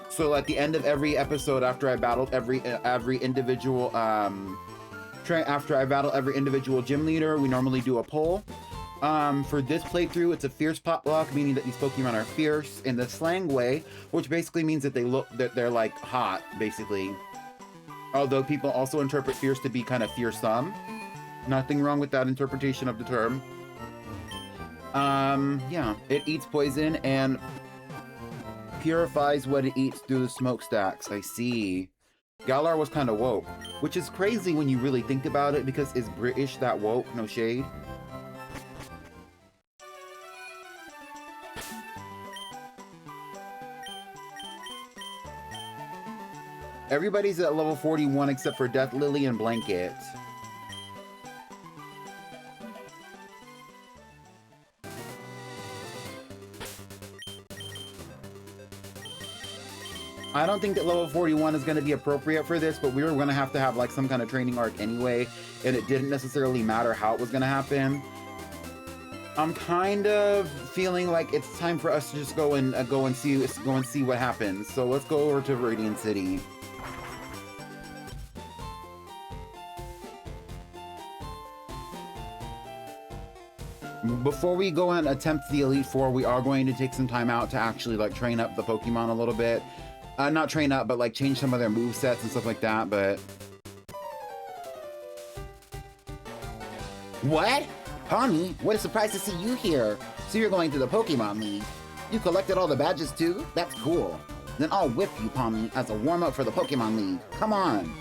So at the end of every episode, after I battled every individual gym leader, we normally do a poll. For this playthrough, it's a Fiercepoplocke, meaning that these Pokemon are fierce in the slang way, which basically means that they're like hot, basically. Although people also interpret fierce to be kind of fearsome. Nothing wrong with that interpretation of the term. Yeah, it eats poison and purifies what it eats through the smokestacks. I see. Galar was kind of woke, which is crazy when you really think about it, because is British that woke? No shade. Everybody's at level 41 except for Death Lily and Blanket. I don't think that level 41 is going to be appropriate for this, but we were going to have like some kind of training arc anyway, and it didn't necessarily matter how it was going to happen. I'm kind of feeling like it's time for us to just go and see what happens. So let's go over to Viridian City. Before we go and attempt the Elite Four, we are going to take some time out to actually like train up the Pokemon a little bit. Not train up, but like change some of their movesets and stuff like that. But what? Pawmi, what a surprise to see you here. So you're going to the Pokemon League. You collected all the badges too? That's cool. Then I'll whip you, Pawmi, as a warm-up for the Pokemon League. Come on.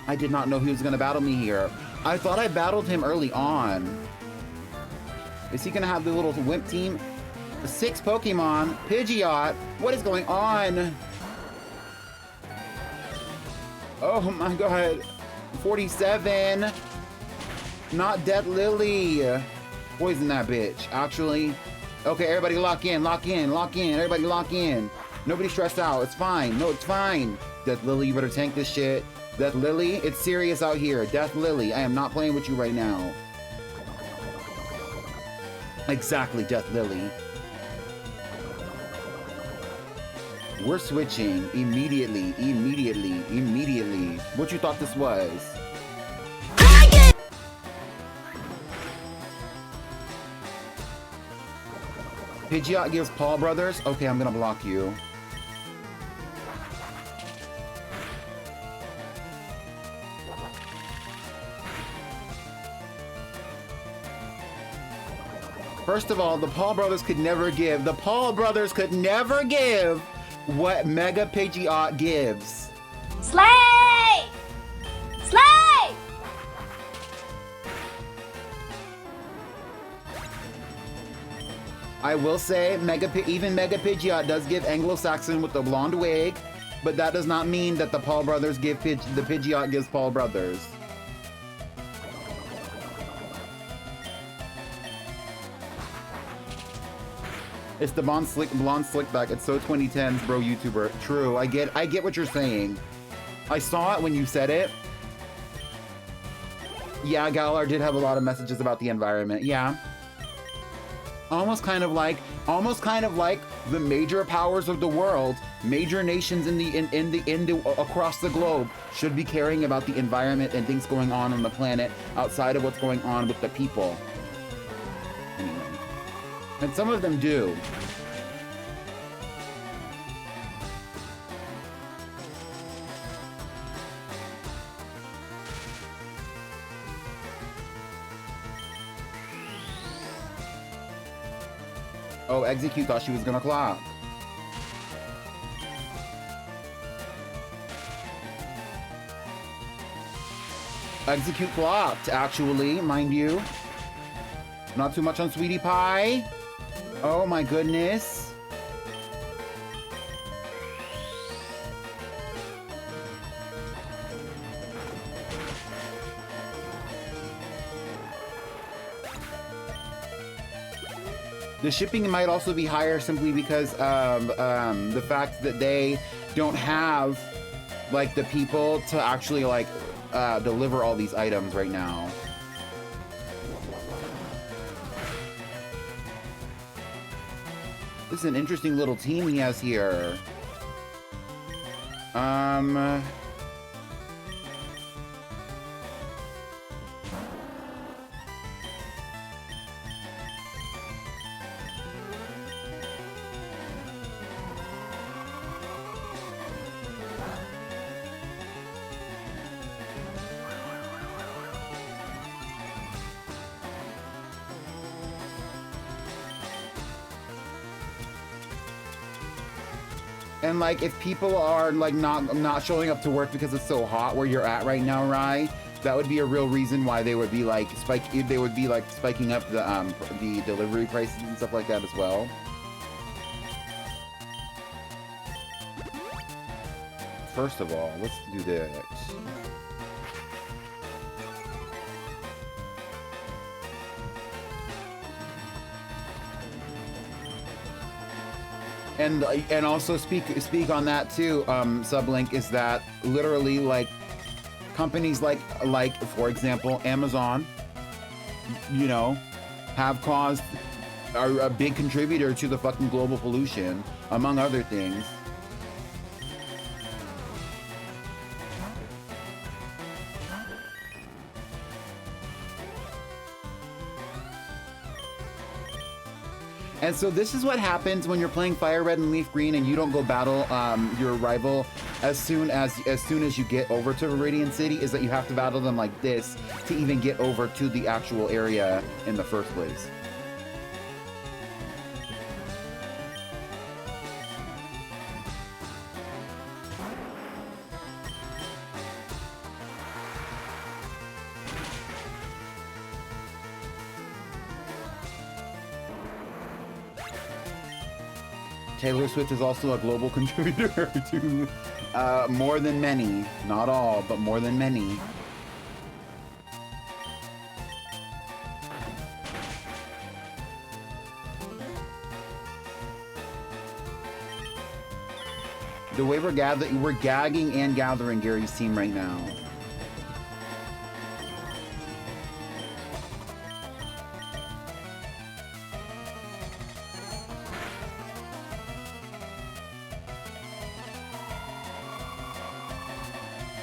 I did not know he was going to battle me here. I thought I battled him early on. Is he going to have the little wimp team? 6 Pokemon. Pidgeot. What is going on? Oh my god. 47. Not Death Lily. Poison that bitch, actually. Okay, everybody lock in, lock in, lock in. Everybody lock in. Nobody stressed out. It's fine. No, it's fine. Death Lily, you better tank this shit. Death Lily, it's serious out here. Death Lily, I am not playing with you right now. Exactly, Death Lily. We're switching immediately, immediately, immediately. What you thought this was? Pidgeot gives Paul Brothers? Okay, I'm gonna block you. First of all, the Paul Brothers could never give what Mega Pidgeot gives. Slay! Slay! I will say, even Mega Pidgeot does give Anglo-Saxon with the blonde wig, but that does not mean that the Paul Brothers give the Pidgeot gives Paul Brothers. It's the blonde slickback. It's so 2010s, bro, YouTuber. True, I get what you're saying. I saw it when you said it. Yeah, Galar did have a lot of messages about the environment. Yeah. Almost kind of like the major powers of the world, major nations across the globe should be caring about the environment and things going on the planet outside of what's going on with the people. Anyway. And some of them do. Oh, Execute thought she was gonna clock. Execute blocked, actually, mind you. Not too much on Sweetie Pie. Oh my goodness. The shipping might also be higher simply because of the fact that they don't have like the people to actually like deliver all these items right now. This is an interesting little team he has here. And like, if people are like not showing up to work because it's so hot where you're at right now, Rai, that would be a real reason why they would be like spiking up the delivery prices and stuff like that as well. First of all, let's do this. And also speak on that too, Sublink, is that literally like companies like for example Amazon, you know, have caused are a big contributor to the fucking global pollution, among other things. And so this is what happens when you're playing Fire Red and Leaf Green and you don't go battle your rival as soon as you get over to Viridian City, is that you have to battle them like this to even get over to the actual area in the first place. Taylor Swift is also a global contributor to more than many, not all, but more than many. The way we're gagging and gathering Gary's team right now.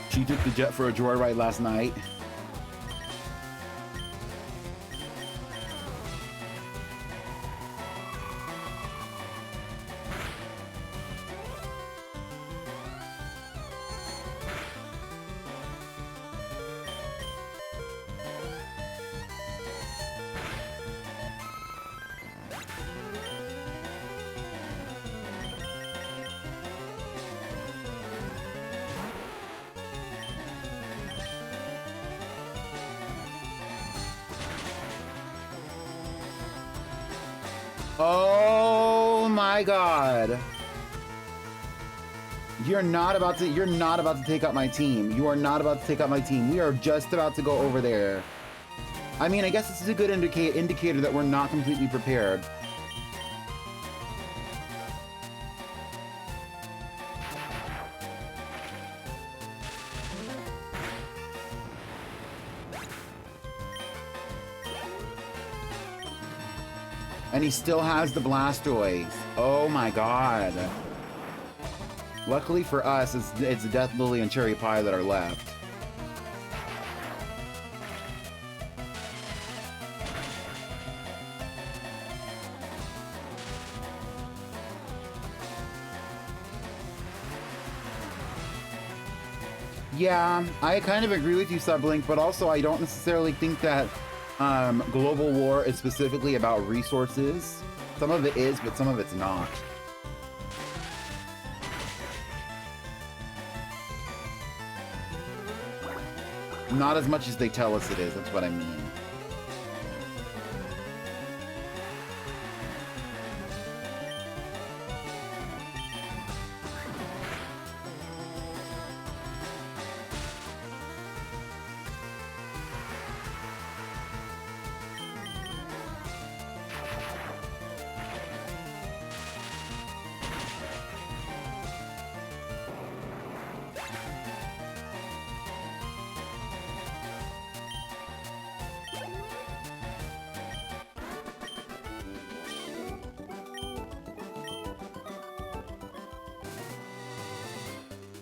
She took the jet for a joyride last night. Oh my god. You're not about to take out my team. You are not about to take out my team. We are just about to go over there. I mean, I guess this is a good indicator that we're not completely prepared. And he still has the Blastoise. Oh my god. Luckily for us, it's Death Lily and Cherry Pie that are left. Yeah, I kind of agree with you, Sublink, but also I don't necessarily think that global war is specifically about resources. Some of it is, but some of it's not. Not as much as they tell us it is, that's what I mean.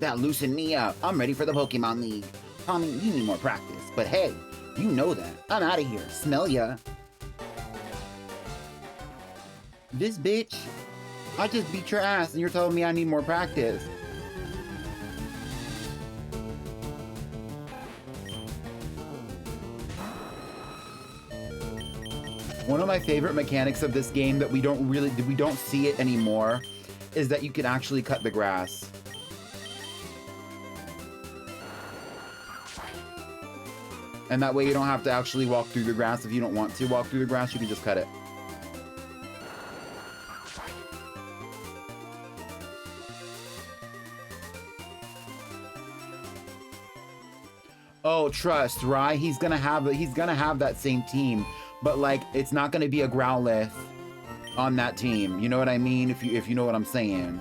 That loosened me up. I'm ready for the Pokemon League. Tommy, you need more practice. But hey, you know that. I'm out of here. Smell ya. This bitch. I just beat your ass and you're telling me I need more practice. One of my favorite mechanics of this game that we don't see it anymore is that you can actually cut the grass. And that way you don't have to actually walk through the grass. If you don't want to walk through the grass, you can just cut it. Oh, trust, right? He's gonna have that same team, but like it's not gonna be a Growlithe on that team. You know what I mean? If you know what I'm saying.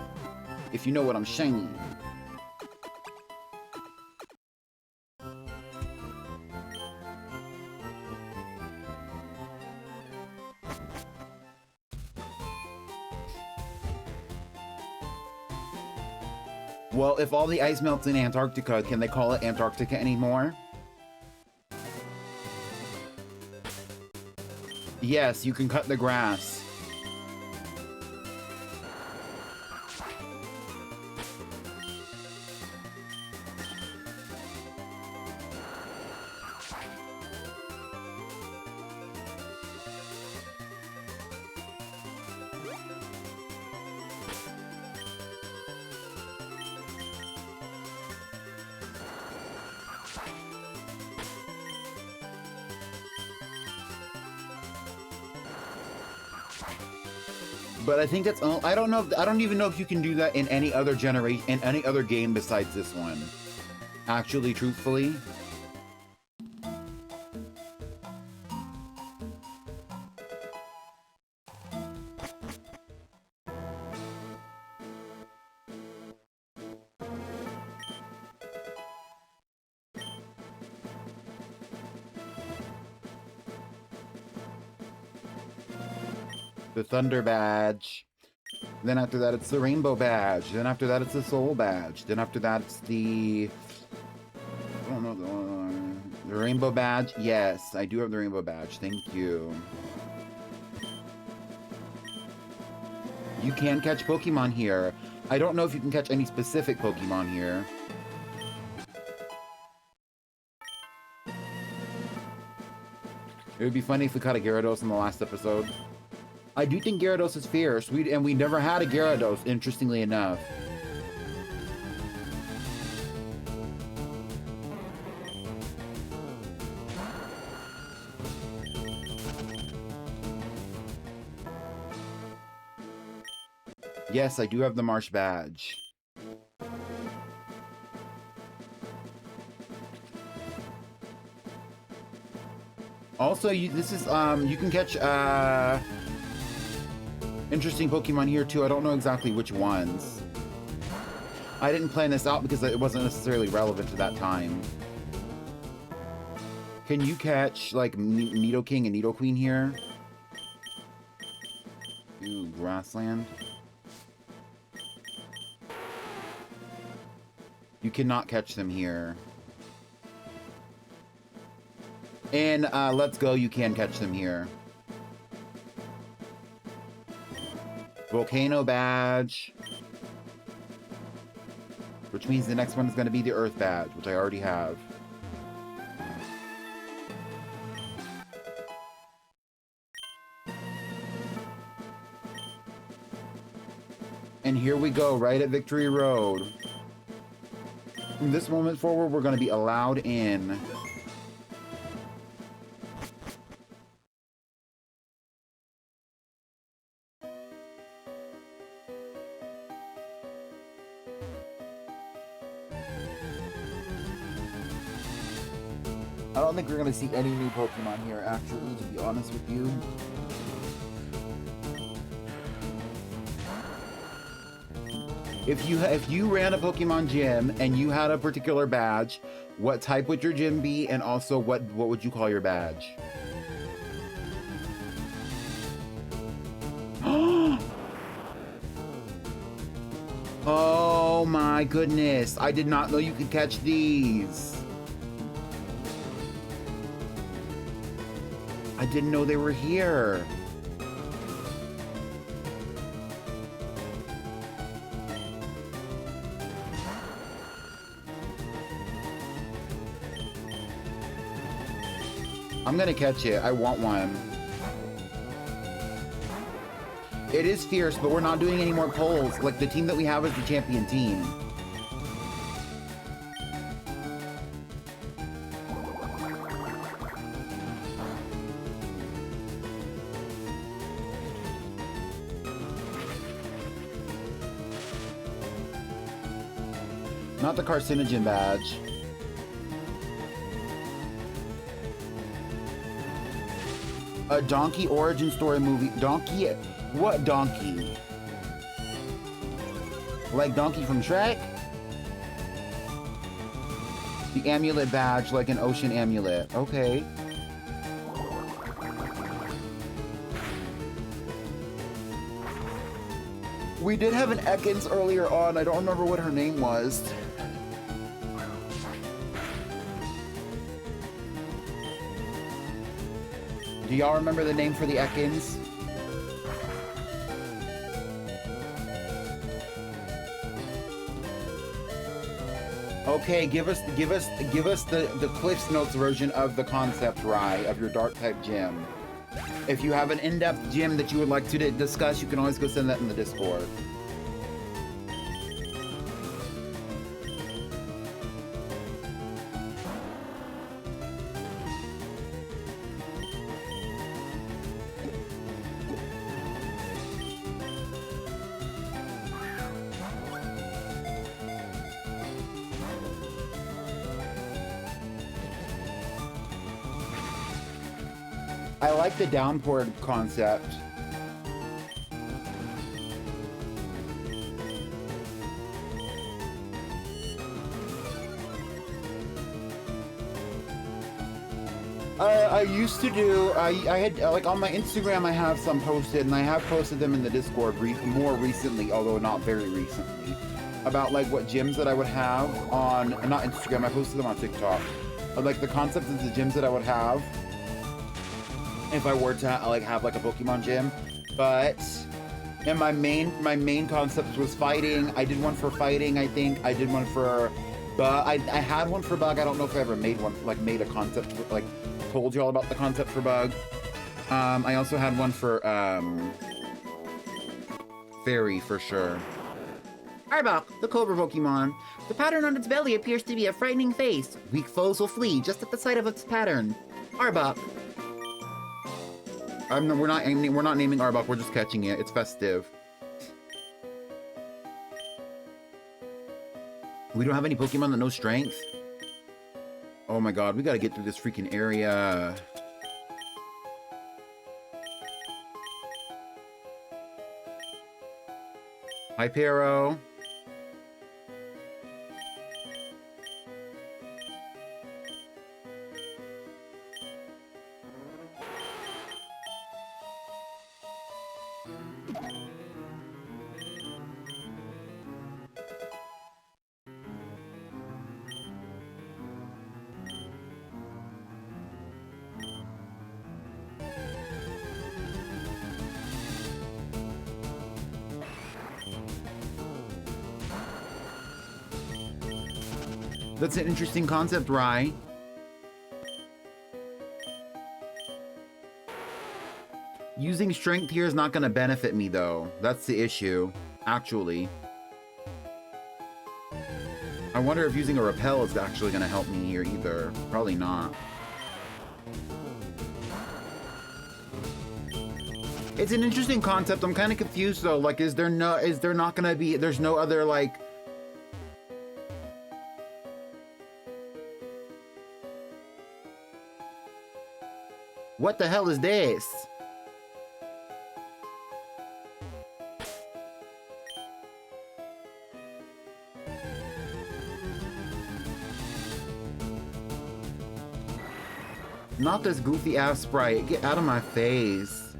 If you know what I'm saying. Well, if all the ice melts in Antarctica, can they call it Antarctica anymore? Yes, you can cut the grass. But I think that's, I don't know, I don't even know if you can do that in any other generation, in any other game besides this one. Actually, truthfully. The Thunder Badge. Then after that, it's the Rainbow Badge. Then after that, it's the Soul Badge. Then after that, it's the... I don't know, the Rainbow Badge. Yes, I do have the Rainbow Badge. Thank you. You can catch Pokemon here. I don't know if you can catch any specific Pokemon here. It would be funny if we caught a Gyarados in the last episode. I do think Gyarados is fierce, and we never had a Gyarados, interestingly enough. Yes, I do have the Marsh Badge. Also, this is, you can catch, interesting Pokemon here too. I don't know exactly which ones. I didn't plan this out because it wasn't necessarily relevant to that time. Can you catch, like, Nidoking and Nidoqueen here? Ooh, Grassland. You cannot catch them here. And Let's Go, you can catch them here. Volcano Badge. Which means the next one is going to be the Earth Badge, which I already have. And here we go, right at Victory Road. From this moment forward, we're going to be allowed in. I don't think we're going to see any new Pokemon here, actually, to be honest with you. If you ran a Pokemon gym and you had a particular badge, what type would your gym be, and also what would you call your badge? Oh my goodness, I did not know you could catch these. I didn't know they were here. I'm gonna catch it. I want one. It is fierce, but we're not doing any more polls. Like, the team that we have is the champion team. Not the carcinogen badge. A donkey origin story movie. Donkey? What donkey? Like Donkey from Shrek? The amulet badge, like an ocean amulet. Okay. We did have an Ekans earlier on. I don't remember what her name was. Do y'all remember the name for the Ekans? Okay, give us the Cliff's Notes version of the concept, Rye, of your dark type gym. If you have an in-depth gym that you would like to discuss, you can always go send that in the Discord. I like the downpour concept. I used to do, I had, like on my Instagram I have some posted, and I have posted them in the Discord more recently, although not very recently, about like what gyms that I would have on, not Instagram, I posted them on TikTok, like the concept of the gyms that I would have if I were to like have like a Pokemon gym. But and my main concept was fighting. I did one for fighting, I think. I did one for Bug. I had one for Bug. I don't know if I ever made one, like made a concept for, like told you all about the concept for Bug. I also had one for Fairy for sure. Arbok, the Cobra Pokemon. The pattern on its belly appears to be a frightening face. Weak foes will flee just at the sight of its pattern. Arbok. We're not naming Arbok, we're just catching it. It's festive. We don't have any Pokemon that know strength? Oh my god, we gotta get through this freaking area. Hi, Pero. That's an interesting concept, Rye. Using strength here is not going to benefit me, though. That's the issue, actually. I wonder if using a repel is actually going to help me here either. Probably not. It's an interesting concept. I'm kind of confused, though. Like, is there not going to be... There's no other, like... What the hell is this? Not this goofy ass sprite. Get out of my face.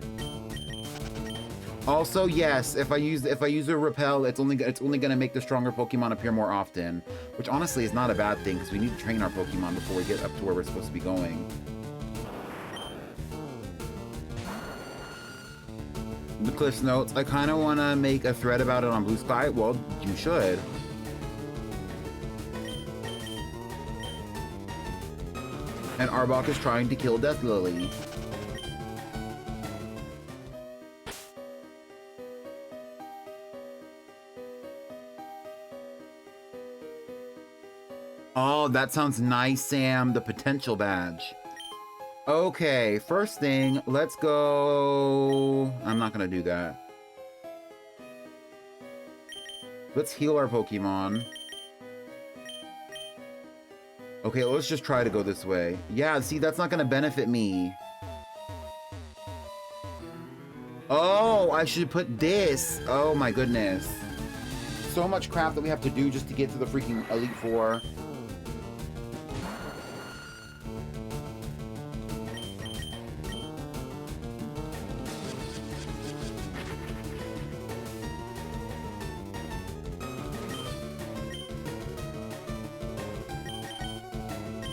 Also, yes, if I use a repel, it's only gonna make the stronger Pokemon appear more often, which honestly is not a bad thing because we need to train our Pokemon before we get up to where we're supposed to be going. The Cliff's Notes. I kind of want to make a thread about it on Blue Sky. Well, you should. And Arbok is trying to kill Death Lily. Oh, that sounds nice, Sam. The potential badge. Okay, first thing, let's go... I'm not gonna do that. Let's heal our Pokemon. Okay, let's just try to go this way. Yeah, see, that's not gonna benefit me. Oh, I should put this. Oh my goodness. So much crap that we have to do just to get to the freaking Elite Four.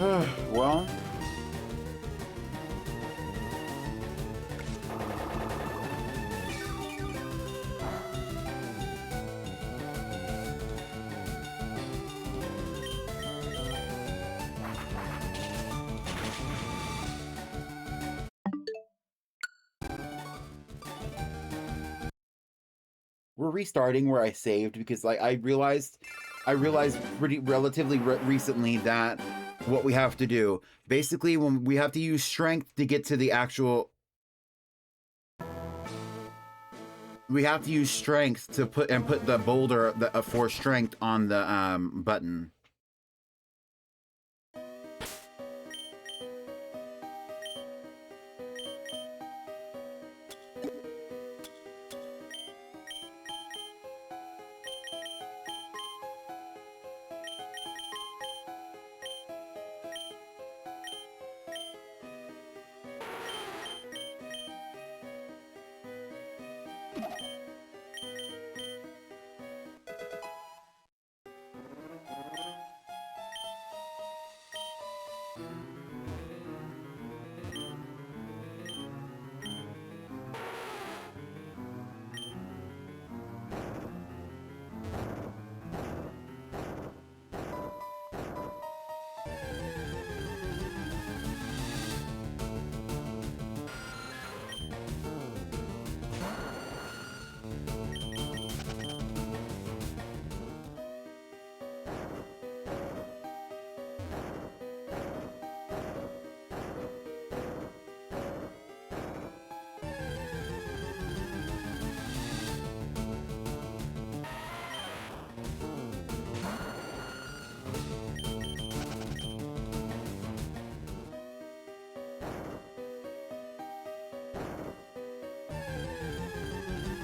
Well. We're restarting where I saved because like I realized pretty relatively recently that what we have to do basically when we have to use strength to get to the actual we have to use strength to put the boulder for strength on the button.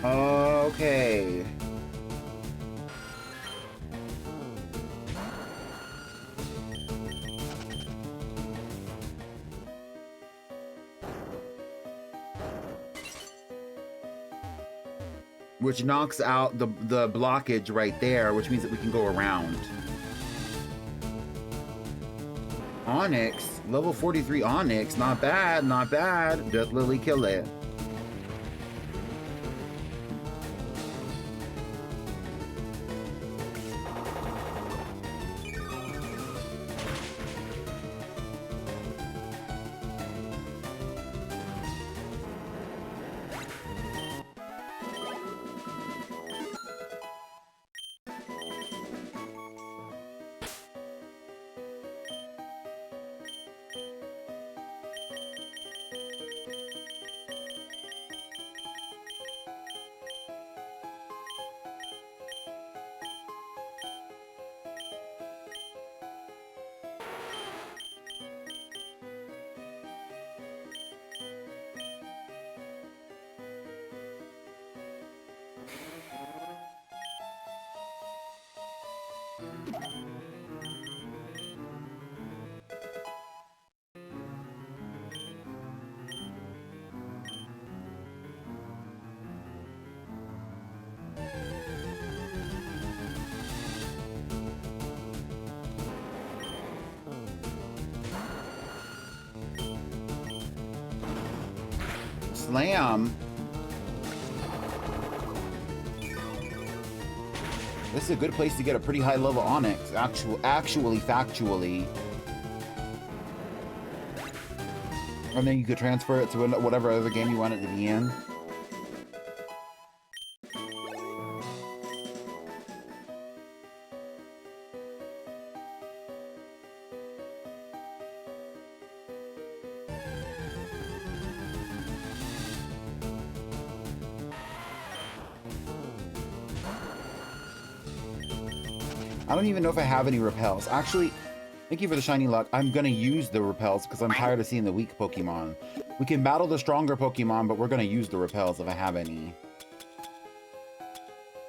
Okay. Which knocks out the blockage right there, which means that we can go around. Onyx, level 43 Onyx, not bad, not bad. Just Lily kill it. Slam. This is a good place to get a pretty high level Onyx, actually, factually. And then you could transfer it to whatever other game you want it to be in. I don't even know if I have any repels. Actually, thank you for the shiny luck. I'm gonna use the repels because I'm tired of seeing the weak Pokemon. We can battle the stronger Pokemon, but we're gonna use the repels if I have any.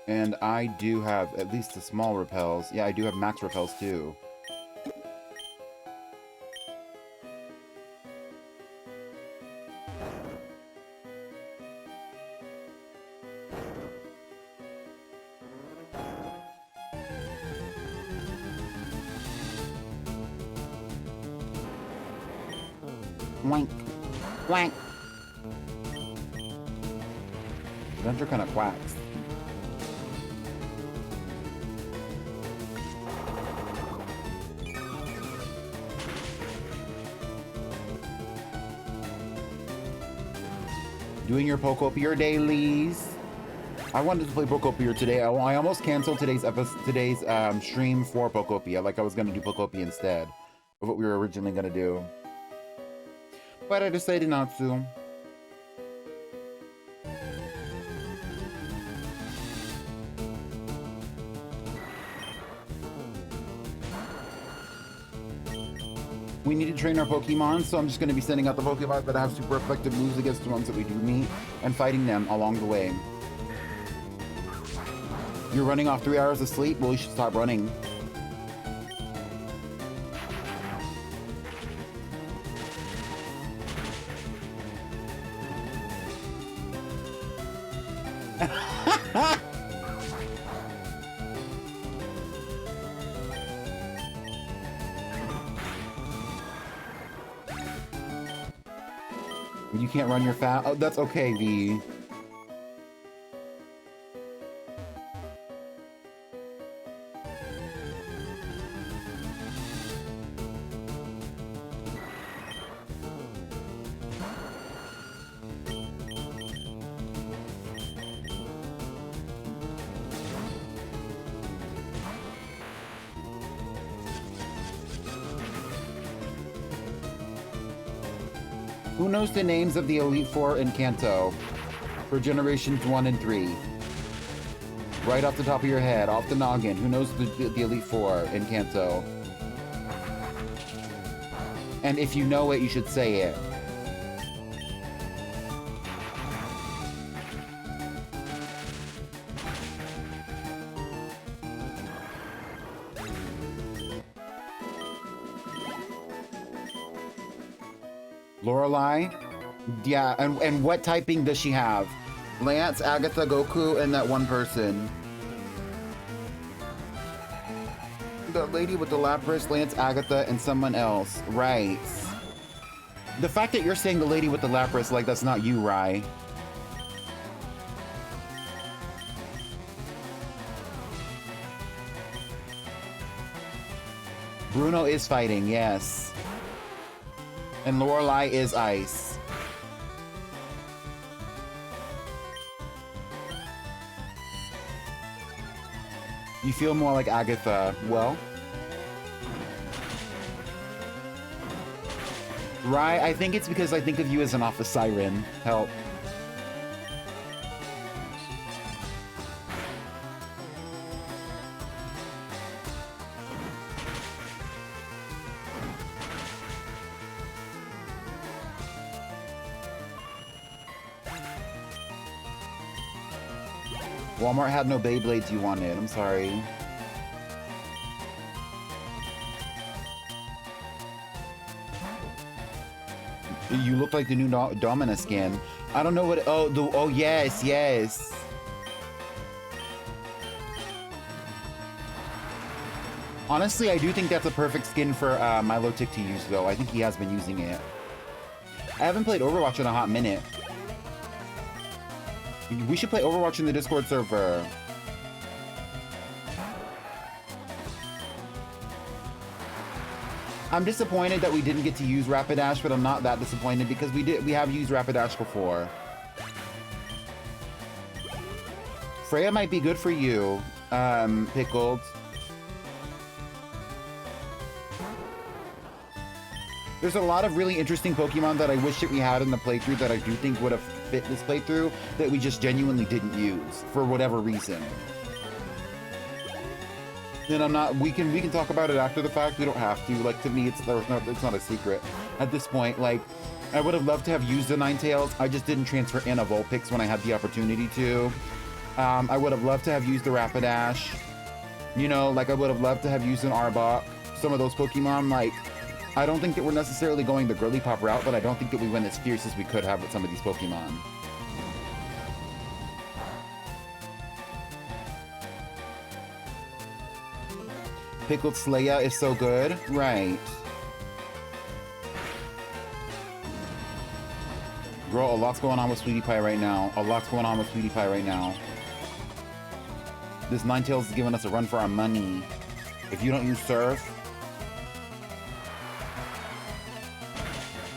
And I do have at least the small repels. Yeah, I do have max repels too. Wank. Wank. Adventure kind of quacks. Doing your Pocopier dailies. I wanted to play Pocopia today. I almost canceled today's stream for Pocopia. Like I was gonna do Pocopia instead of what we were originally gonna do. But I decided not to. We need to train our Pokemon, so I'm just going to be sending out the Pokemon that have super effective moves against the ones that we do meet, and fighting them along the way. You're running off 3 hours of sleep? Well, you should stop running. You can't run your fast. Oh, that's okay, V. Who knows the names of the Elite Four in Kanto for generations 1 and 3? Right off the top of your head, off the noggin, who knows the Elite Four in Kanto? And if you know it, you should say it. Lorelei? Yeah, and what typing does she have? Lance, Agatha, Goku, and that one person. The lady with the Lapras, Lance, Agatha, and someone else. Right. The fact that you're saying the lady with the Lapras like that's not you, Rai. Bruno is fighting, yes. And Lorelei is ice. You feel more like Agatha. Well. Rai, I think it's because I think of you as an office siren. Help. Walmart had no Beyblades you wanted. I'm sorry. You look like the new Domina skin. I don't know what. Oh, yes, yes. Honestly, I do think that's a perfect skin for Milotic to use, though. I think he has been using it. I haven't played Overwatch in a hot minute. We should play Overwatch in the Discord server. I'm disappointed that we didn't get to use Rapidash, but I'm not that disappointed because we have used Rapidash before. Freya might be good for you, Pickled. There's a lot of really interesting Pokemon that I wish that we had in the playthrough that I do think would have fit this playthrough that we just genuinely didn't use for whatever reason. And I'm not. We can talk about it after the fact. We don't have to. Like, to me, it's not a secret at this point. Like, I would have loved to have used the Ninetales. I just didn't transfer in a Vulpix when I had the opportunity to. I would have loved to have used the Rapidash. You know, like I would have loved to have used an Arbok. Some of those Pokemon, like. I don't think that we're necessarily going the girly pop route, but I don't think that we went as fierce as we could have with some of these Pokemon. Pickled Slaya is so good. Right. Girl, a lot's going on with Sweetie Pie right now. A lot's going on with Sweetie Pie right now. This Ninetales is giving us a run for our money. If you don't use Surf.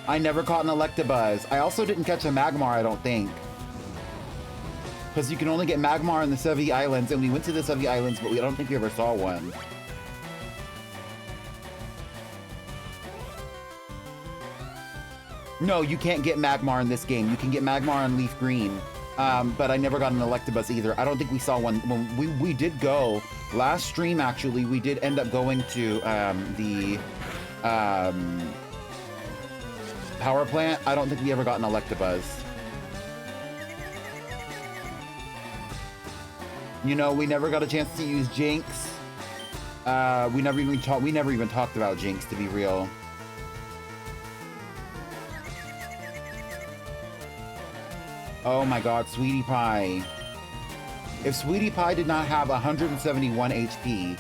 I never caught an Electabuzz. I also didn't catch a Magmar, I don't think. Because you can only get Magmar in the Sevi Islands, and we went to the Sevi Islands, but I don't think we ever saw one. No, you can't get Magmar in this game. You can get Magmar on Leaf Green. But I never got an Electabuzz either. I don't think we saw one. When we did go, last stream actually, we did end up going to the power plant. I don't think we ever got an Electabuzz. You know, we never got a chance to use Jinx. We never even talked about Jinx, to be real. Oh my god, Sweetie Pie. If Sweetie Pie did not have 171 HP,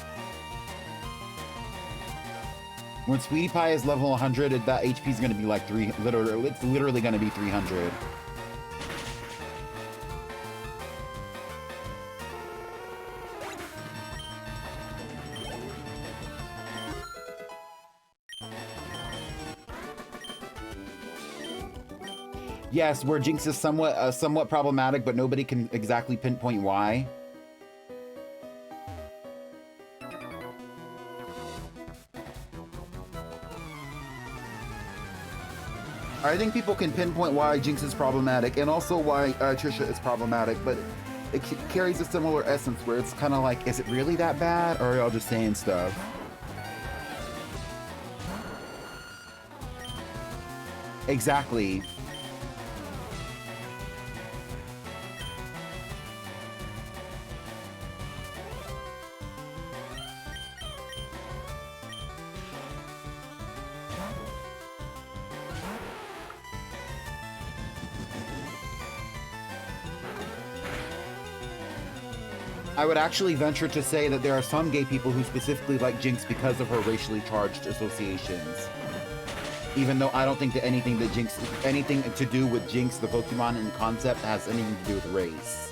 when Sweetie Pie is level 100, that HP is going to be like it's literally going to be 300. Yes, where Jinx is somewhat problematic, but nobody can exactly pinpoint why. I think people can pinpoint why Jinx is problematic, and also why Trisha is problematic, but it carries a similar essence where it's kind of like, is it really that bad, or are y'all just saying stuff? Exactly. I would actually venture to say that there are some gay people who specifically like Jinx because of her racially charged associations. Even though I don't think that anything to do with Jinx, the Pokemon and concept, has anything to do with race.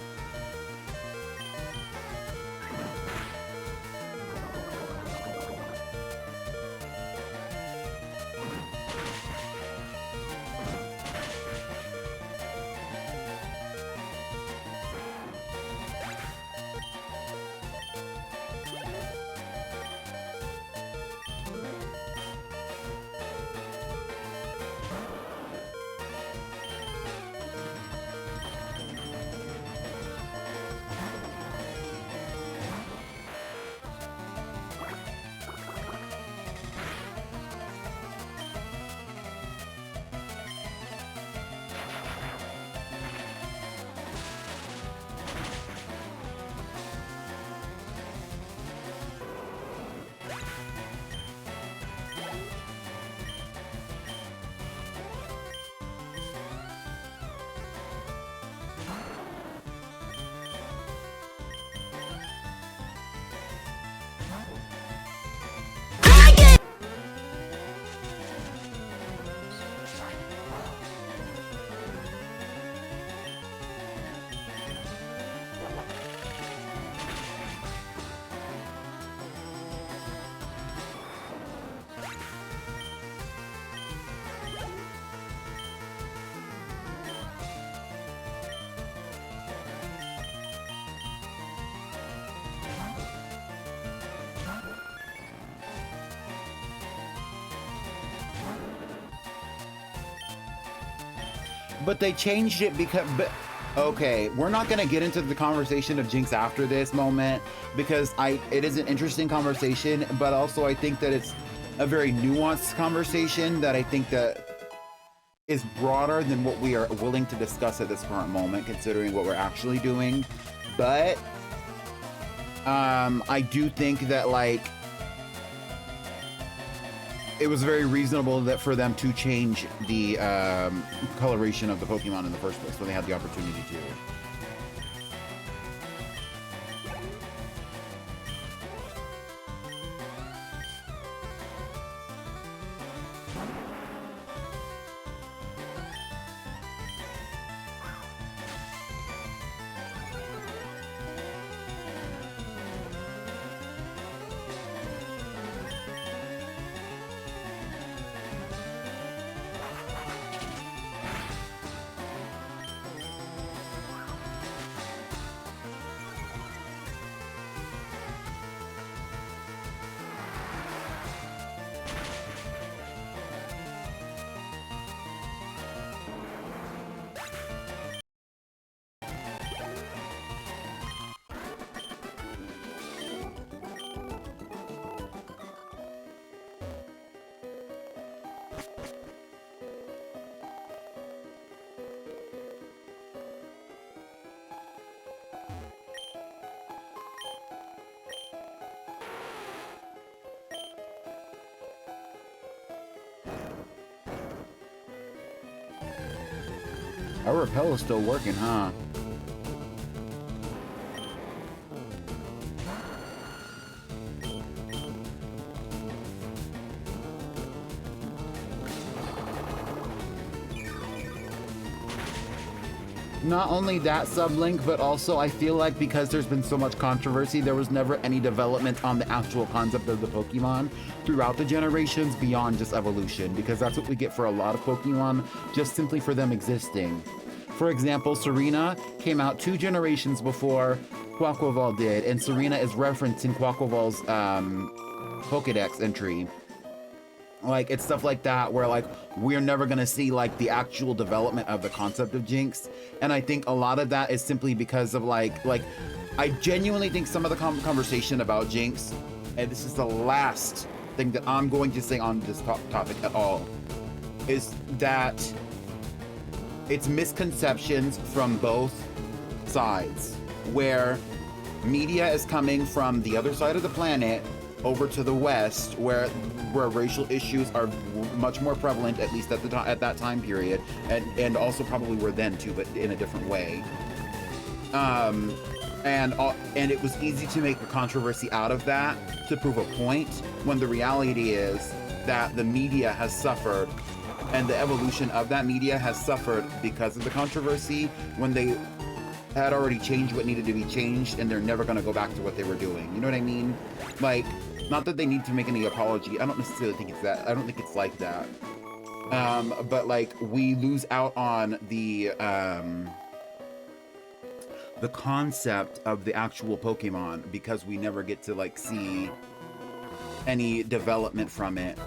But they changed it because... Okay, we're not going to get into the conversation of Jinx after this moment because it is an interesting conversation, but also I think that it's a very nuanced conversation that I think that is broader than what we are willing to discuss at this current moment, considering what we're actually doing. But I do think that, like, it was very reasonable that for them to change the coloration of the Pokemon in the first place when they had the opportunity to. Our repel is still working, huh? Not only that, Sublink, but also I feel like because there's been so much controversy, there was never any development on the actual concept of the Pokemon throughout the generations beyond just evolution, because that's what we get for a lot of Pokemon, just simply for them existing. For example, Serena came out 2 generations before Quaquaval did, and Serena is referenced in Quaquaval's Pokedex entry. Like, it's stuff like that where, like, we're never gonna see, like, the actual development of the concept of Jinx. And I think a lot of that is simply because of, like, I genuinely think some of the conversation about Jinx, and this is the last thing that I'm going to say on this topic at all, is that it's misconceptions from both sides, where media is coming from the other side of the planet over to the West, where racial issues are much more prevalent, at least at that time period, and also probably were then too, but in a different way. And it was easy to make a controversy out of that to prove a point, when the reality is that the media has suffered, and the evolution of that media has suffered because of the controversy, when they had already changed what needed to be changed, and they're never going to go back to what they were doing. You know what I mean? Like, not that they need to make any apology. I don't necessarily think it's that. I don't think it's like that. But like, we lose out on the concept of the actual Pokemon because we never get to like see any development from it.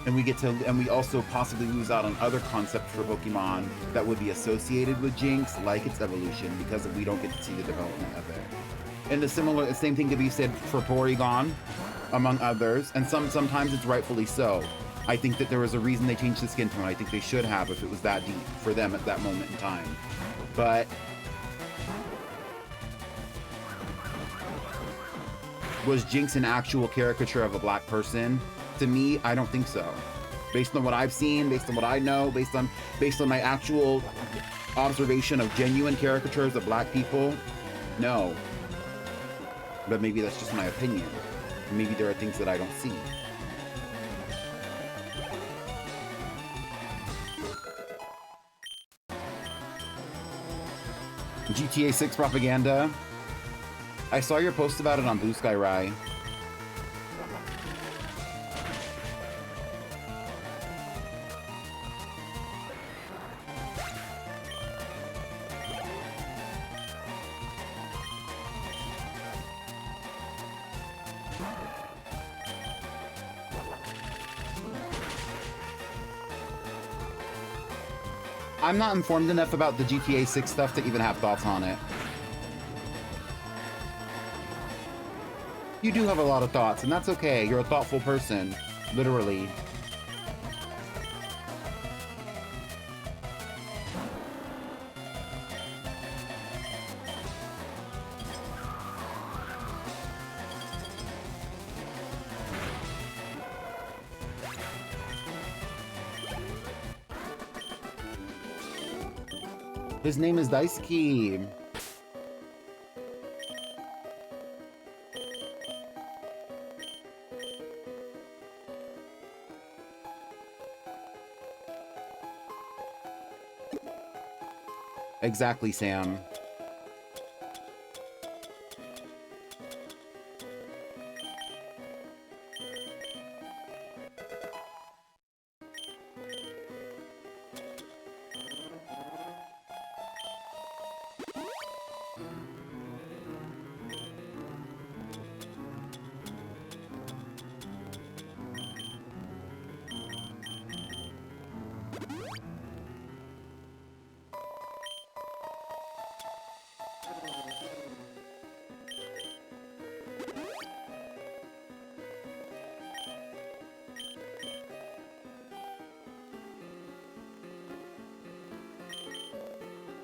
And we also possibly lose out on other concepts for Pokemon that would be associated with Jinx, like its evolution, because we don't get to see the development of it. And the same thing could be said for Porygon, among others, and sometimes it's rightfully so. I think that there was a reason they changed the skin tone. I think they should have if it was that deep for them at that moment in time. But was Jinx an actual caricature of a black person? To me, I don't think so. Based on what I've seen, based on what I know, based on my actual observation of genuine caricatures of black people, no. But maybe that's just my opinion. Maybe there are things that I don't see. GTA 6 propaganda. I saw your post about it on Blue Sky Rye. I'm not informed enough about the GTA 6 stuff to even have thoughts on it. You do have a lot of thoughts, and that's okay. You're a thoughtful person, literally. His name is Daisuke. Exactly, Sam.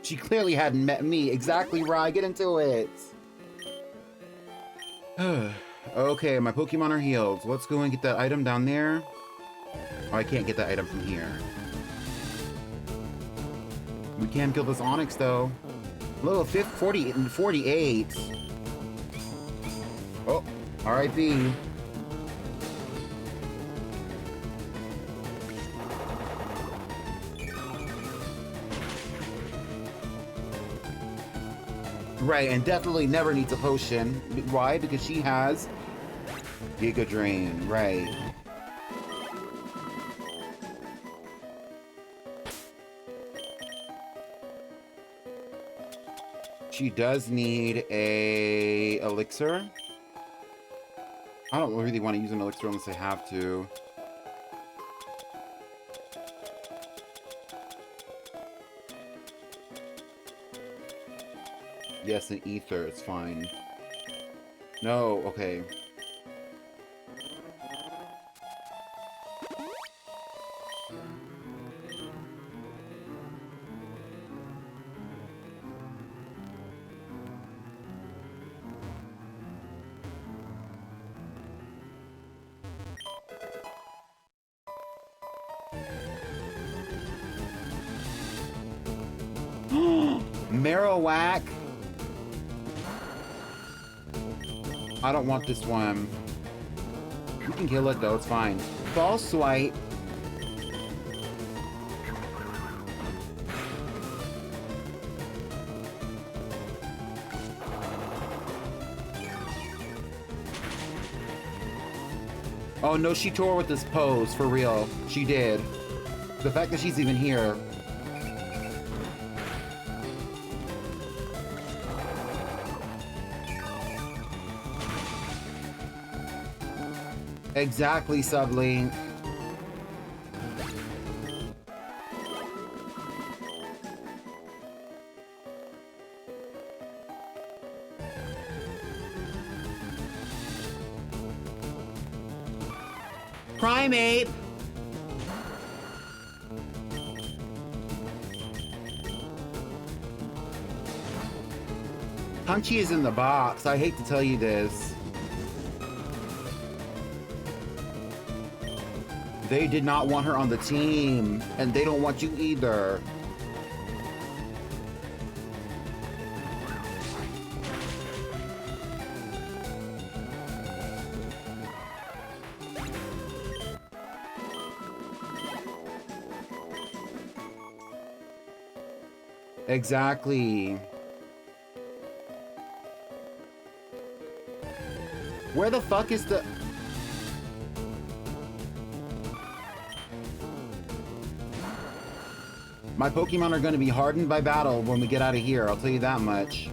She clearly hadn't met me. Exactly, Rye. Get into it. Okay, my Pokemon are healed. Let's go and get that item down there. Oh, I can't get that item from here. We Can't kill this Onyx though. Level 48. Oh, R.I.P. Right, and definitely never needs a potion. Why? Because she has Giga Drain, right. She does need a elixir. I don't really want to use an elixir unless I have to. Yes, an ether, it's fine. No, okay. Marowak. I don't want this one. You can kill it though, it's fine. False Swipe. Oh no, she tore with this pose, for real. She did. The fact that she's even here. Exactly, Sublink. Primate! Punchy is in the box. I hate to tell you this. They did not want her on the team, and they don't want you either. Exactly. Where the fuck is the... My Pokemon are going to be hardened by battle when we get out of here, I'll tell you that much.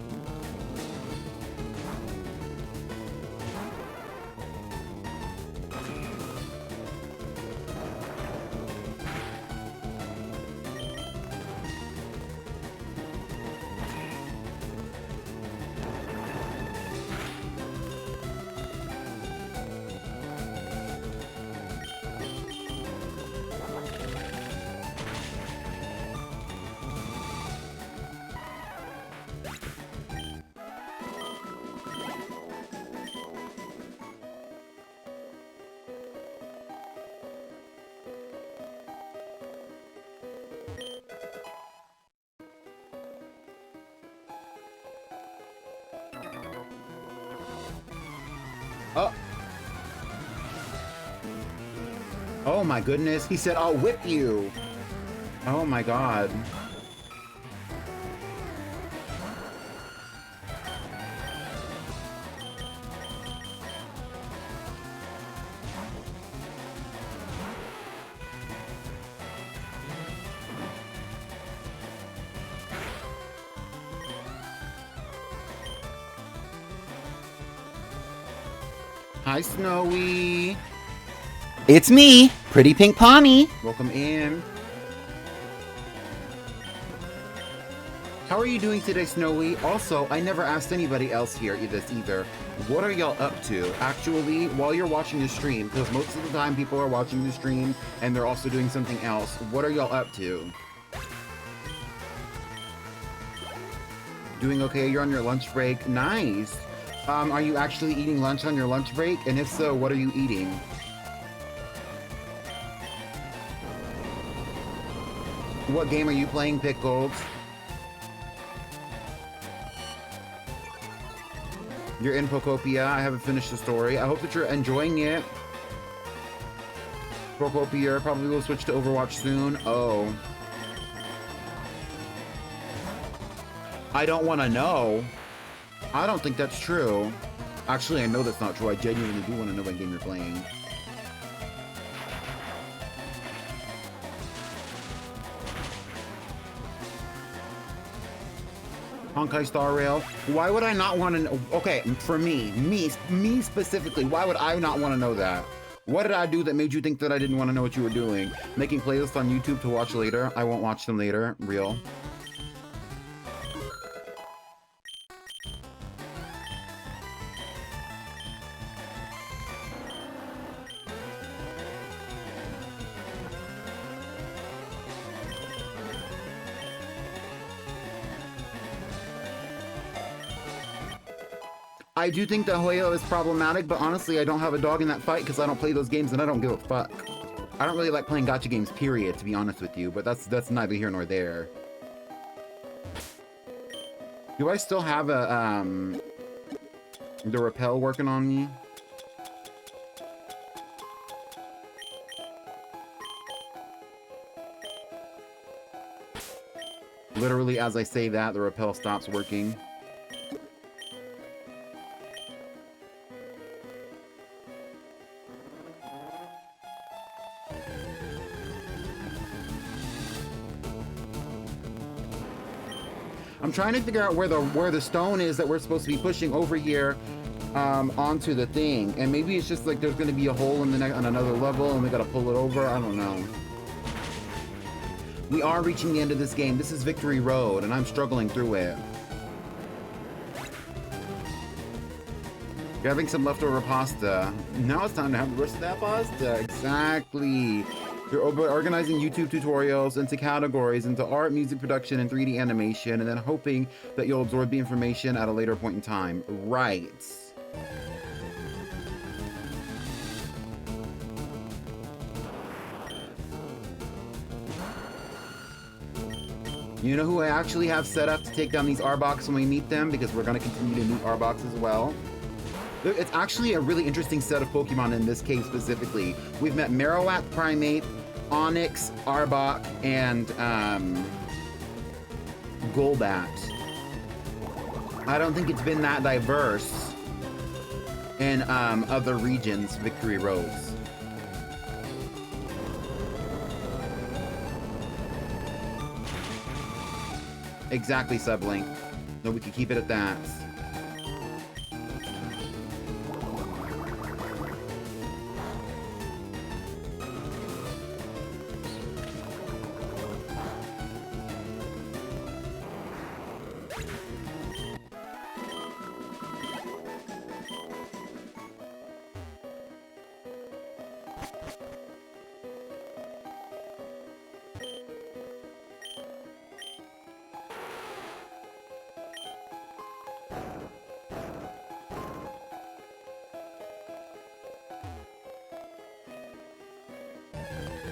Oh. Oh my goodness. He said, I'll whip you. Oh my god. Hi, Snowy. It's me, Pretty Pink Pawnee. Welcome in. How are you doing today, Snowy? Also, I never asked anybody else here this either. What are y'all up to, actually, while you're watching the stream? Because most of the time people are watching the stream and they're also doing something else. What are y'all up to? Doing okay? You're on your lunch break? Nice. Are you actually eating lunch on your lunch break? And if so, what are you eating? What game are you playing, Pickled? You're in Pokopia. I haven't finished the story. I hope that you're enjoying it. Pokopia probably will switch to Overwatch soon. Oh. I don't want to know. I don't think that's true. Actually, I know that's not true. I genuinely do want to know what game you're playing. Honkai Star Rail. Why would I not want to know? Okay, for me specifically, why would I not want to know that? What did I do that made you think that I didn't want to know what you were doing? Making playlists on YouTube to watch later? I won't watch them later. Real. I do think that Hoyo is problematic, but honestly, I don't have a dog in that fight because I don't play those games and I don't give a fuck. I don't really like playing gacha games, period, to be honest with you, but that's neither here nor there. Do I still have a, the repel working on me? Literally, as I say that, the repel stops working. I'm trying to figure out where the stone is that we're supposed to be pushing over here onto the thing, and maybe it's just like there's going to be a hole in the on another level, and we got to pull it over. I don't know. We are reaching the end of this game. This is Victory Road, and I'm struggling through it. You're having some leftover pasta. Now it's time to have the rest of that pasta. Exactly. You're organizing YouTube tutorials into categories, into art, music production, and 3D animation, and then hoping that you'll absorb the information at a later point in time. Right. You know who I actually have set up to take down these Arboks when we meet them? Because we're going to continue to meet Arboks as well. It's actually a really interesting set of Pokemon in this case specifically. We've met Marowak, Primate, Onyx, Arbok, and Golbat. I don't think it's been that diverse in other regions, Victory Roads. Exactly, Sublink. No, we could keep it at that.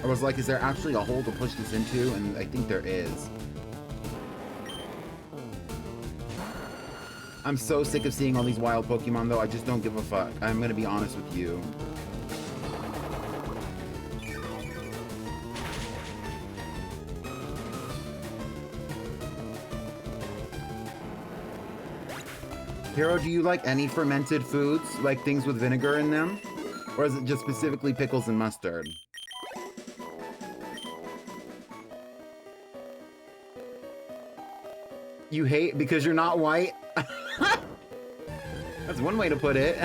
I was like, is there actually a hole to push this into? And I think there is. I'm so sick of seeing all these wild Pokemon, though. I just don't give a fuck. I'm gonna be honest with you. Hero, do you like any fermented foods? Like things with vinegar in them? Or is it just specifically pickles and mustard? You hate because you're not white? That's one way to put it.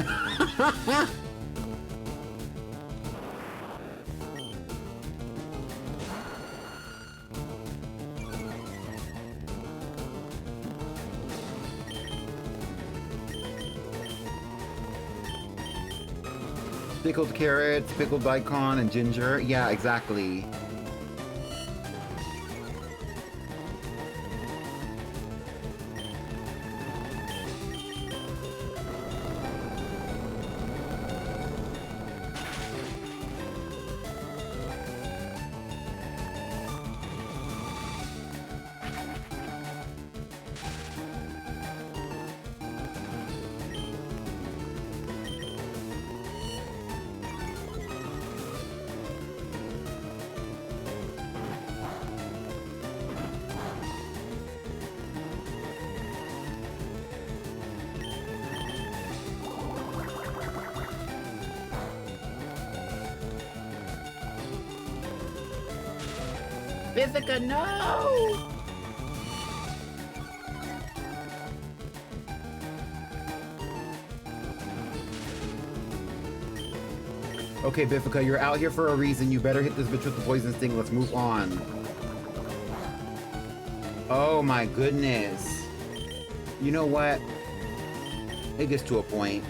Pickled carrots, pickled daikon, and ginger. Yeah, exactly. Bithica, no! Okay, Bithica, you're out here for a reason. You better hit this bitch with the poison sting. Let's move on. Oh my goodness. You know what? It gets to a point.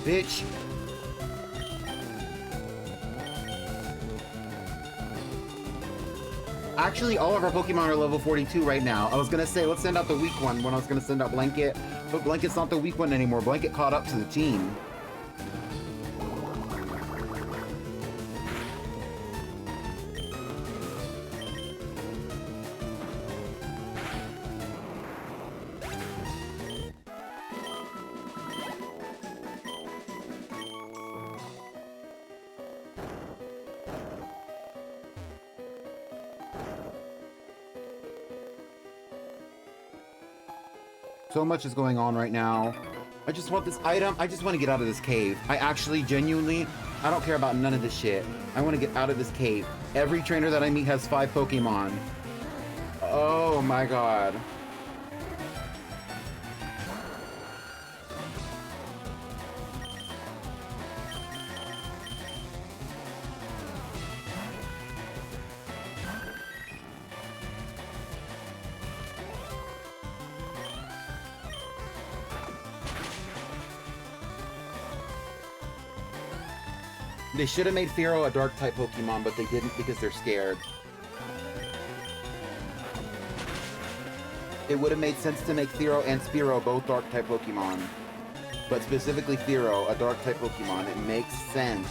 Bitch. Actually, all of our Pokemon are level 42 right now. I was gonna say, let's send out the weak one when I was gonna send out Blanket, but Blanket's not the weak one anymore. Blanket caught up to the team. So much is going on right now. I just want this item. I just want to get out of this cave. I actually, genuinely, I don't care about none of this shit. I want to get out of this cave. Every trainer that I meet has 5 Pokemon. Oh my god. They should have made Fearow a Dark-type Pokemon, but they didn't because they're scared. It would have made sense to make Fearow and Spearow both Dark-type Pokemon. But specifically Fearow, a Dark-type Pokemon. It makes sense.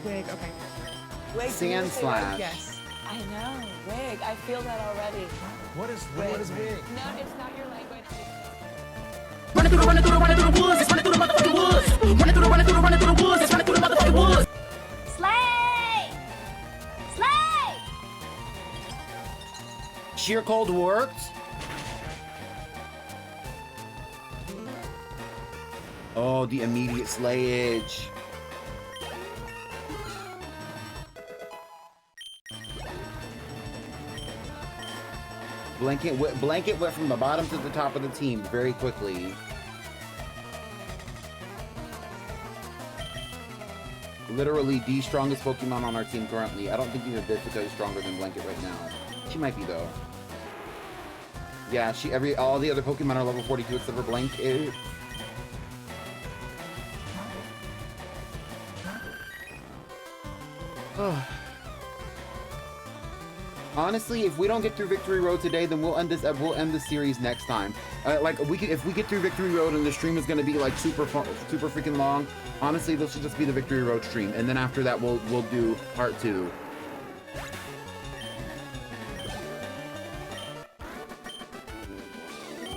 Wig, okay. Wig, Sand Slash. Yes. I know, Wig. I feel that already. What is Wig. wig? No, it's not your language. Running through the woods, it's running through the motherfucking woods. Running through the woods, it's running through the motherfucking woods. Slay! Slay! Sheer Cold worked. Oh, the immediate slayage. Blanket went from the bottom to the top of the team very quickly. Literally the strongest Pokemon on our team currently. I don't think even Bithica is stronger than Blanket right now. She might be though. Yeah, all the other Pokemon are level 42 except for Blanket. Honestly, if we don't get through Victory Road today, then we'll end the series next time. Like if we get through Victory Road and the stream is gonna be like super freaking long. Honestly, this should just be the Victory Road stream, and then after that we'll do part 2.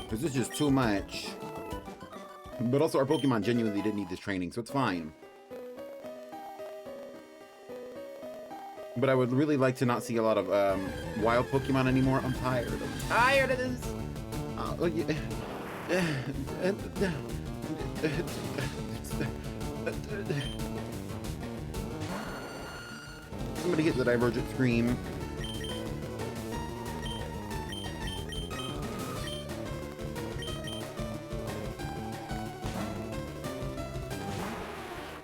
Cause this is just too much. But also our Pokemon genuinely did need this training, so it's fine. But I would really like to not see a lot of wild Pokemon anymore. I'm tired. I'm tired of this. Somebody hit the Divergent Scream.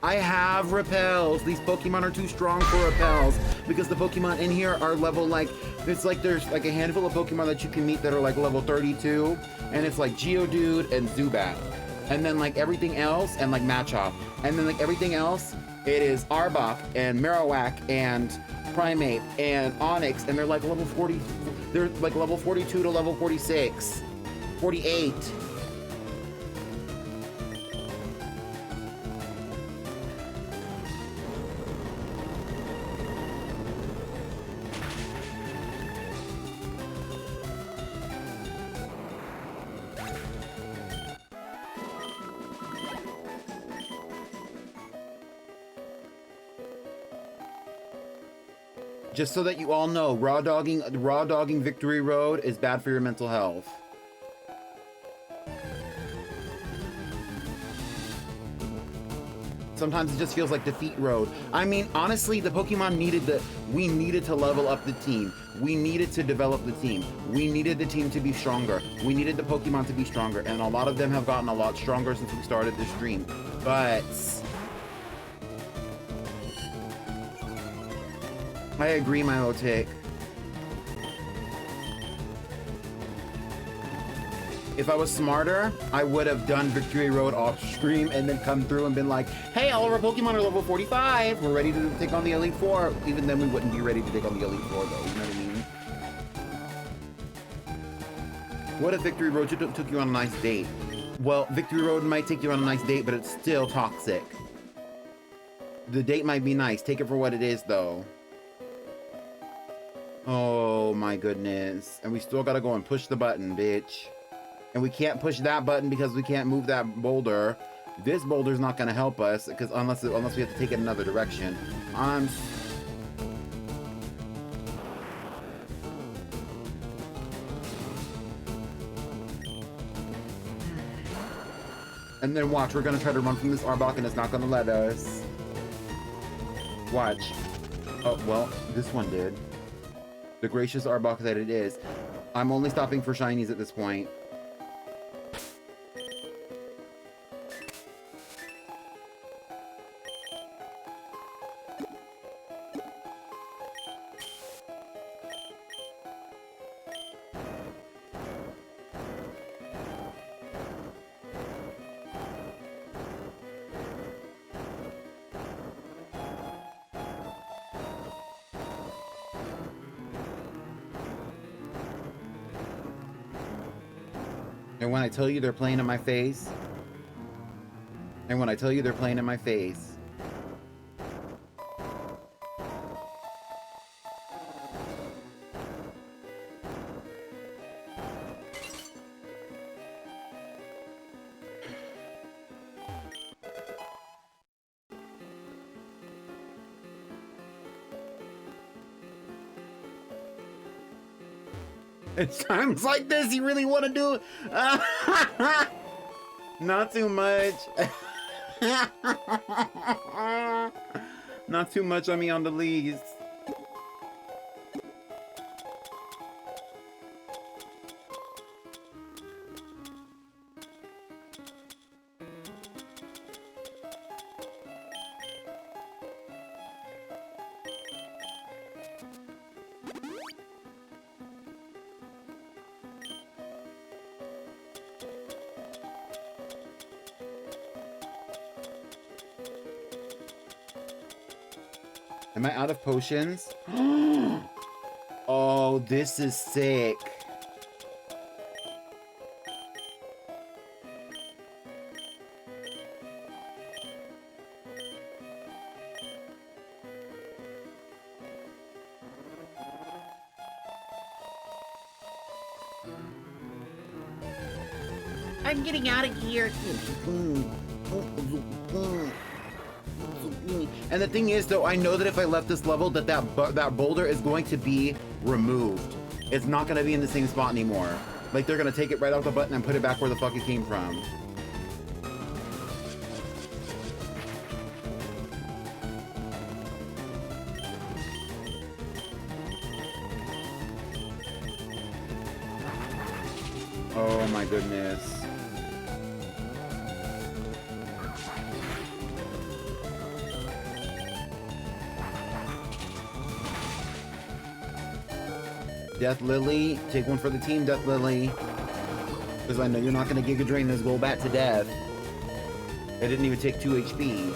I have repels. These Pokemon are too strong for repels because the Pokemon in here are level like, it's like there's like a handful of Pokemon that you can meet that are like level 32, and it's like Geodude and Zubat, and then like everything else, and like Machop, and then like everything else, it is Arbok and Marowak and Primeape and Onix, and they're like level 40, they're like level 42 to level 46, 48. Just so that you all know, raw dogging Victory Road is bad for your mental health. Sometimes it just feels like defeat road. I mean, honestly, the Pokemon we needed to level up the team. We needed to develop the team. We needed the team to be stronger. We needed the Pokemon to be stronger, and a lot of them have gotten a lot stronger since we started this stream. But I agree, Milotic. If I was smarter, I would have done Victory Road off stream and then come through and been like, hey, all of our Pokemon are level 45. We're ready to take on the Elite Four. Even then, we wouldn't be ready to take on the Elite Four, though. You know what I mean? What if Victory Road took you on a nice date? Well, Victory Road might take you on a nice date, but it's still toxic. The date might be nice. Take it for what it is, though. Oh my goodness. And we still gotta go and push the button, bitch. And we can't push that button because we can't move that boulder. This boulder's not gonna help us because unless we have to take it another direction. And then watch, we're gonna try to run from this Arbok and it's not gonna let us. Watch. Oh, well, this one did. The gracious Arbok that it is. I'm only stopping for shinies at this point. And when I tell you they're playing in my face, it's times like this you really want to do it. Not too much. Not too much on me on the leaves. Am I out of potions? Oh, this is sick. I'm getting out of here. And the thing is, though, I know that if I left this level, that boulder is going to be removed. It's not going to be in the same spot anymore. Like, they're going to take it right off the button and put it back where the fuck it came from. Oh my goodness. Death Lily, take one for the team, Death Lily. Because I know you're not going to Giga Drain this Golbat to death. It didn't even take 2 HP.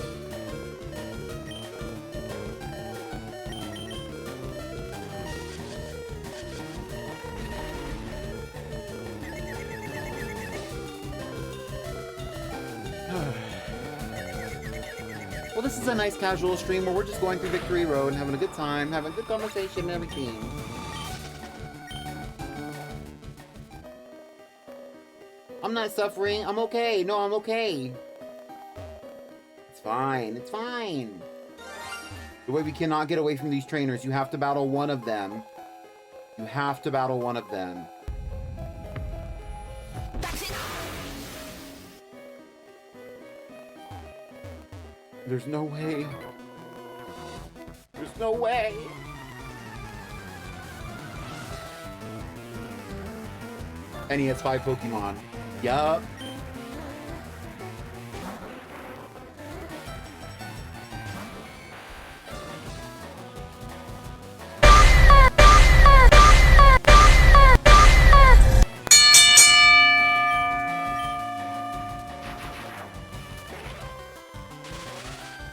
Well, this is a nice casual stream where we're just going through Victory Road and having a good time, having a good conversation and everything. I'm not suffering. I'm okay. No, I'm okay. It's fine. It's fine. The way we cannot get away from these trainers, you have to battle one of them. You have to battle one of them. There's no way. There's no way. And he has 5 Pokemon. Yup.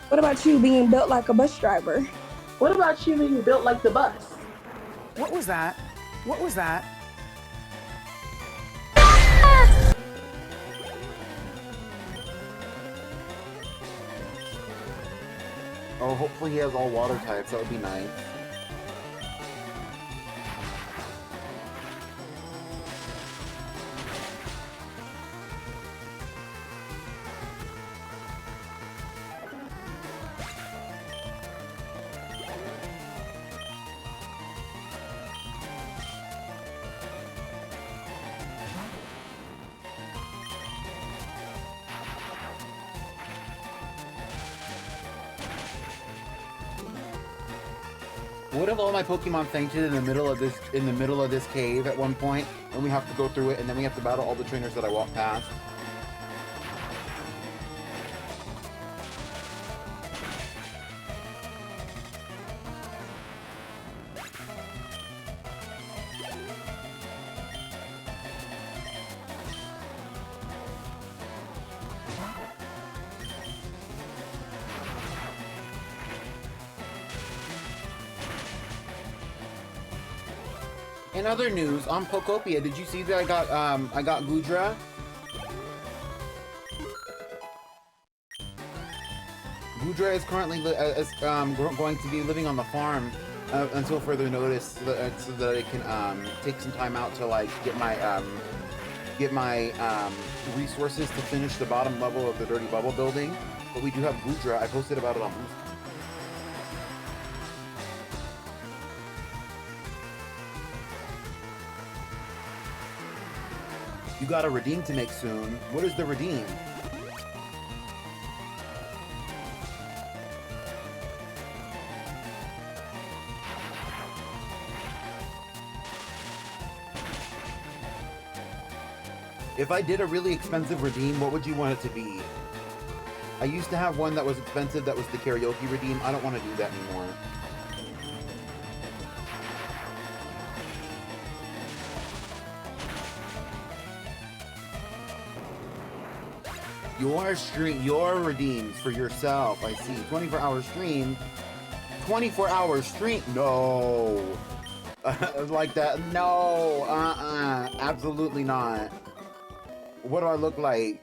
What about you being built like a bus driver? What about you being built like the bus? What was that? What was that? Oh, hopefully he has all water types. That would be nice. What if all my Pokemon fainted in the middle of this cave at one point, and we have to go through it, and then we have to battle all the trainers that I walk past? In other news, on Pokopia, did you see that I got Gudra? Gudra is currently going to be living on the farm until further notice, so that I can take some time out to like get my resources to finish the bottom level of the Dirty Bubble building. But we do have Gudra. I posted about it on Boost. You got a redeem to make soon. What is the redeem? If I did a really expensive redeem, what would you want it to be? I used to have one that was expensive, that was the karaoke redeem. I don't want to do that anymore. Your redeems for yourself. I see. 24-hour stream. 24-hour stream. No. Like that. No, absolutely not. What do I look like?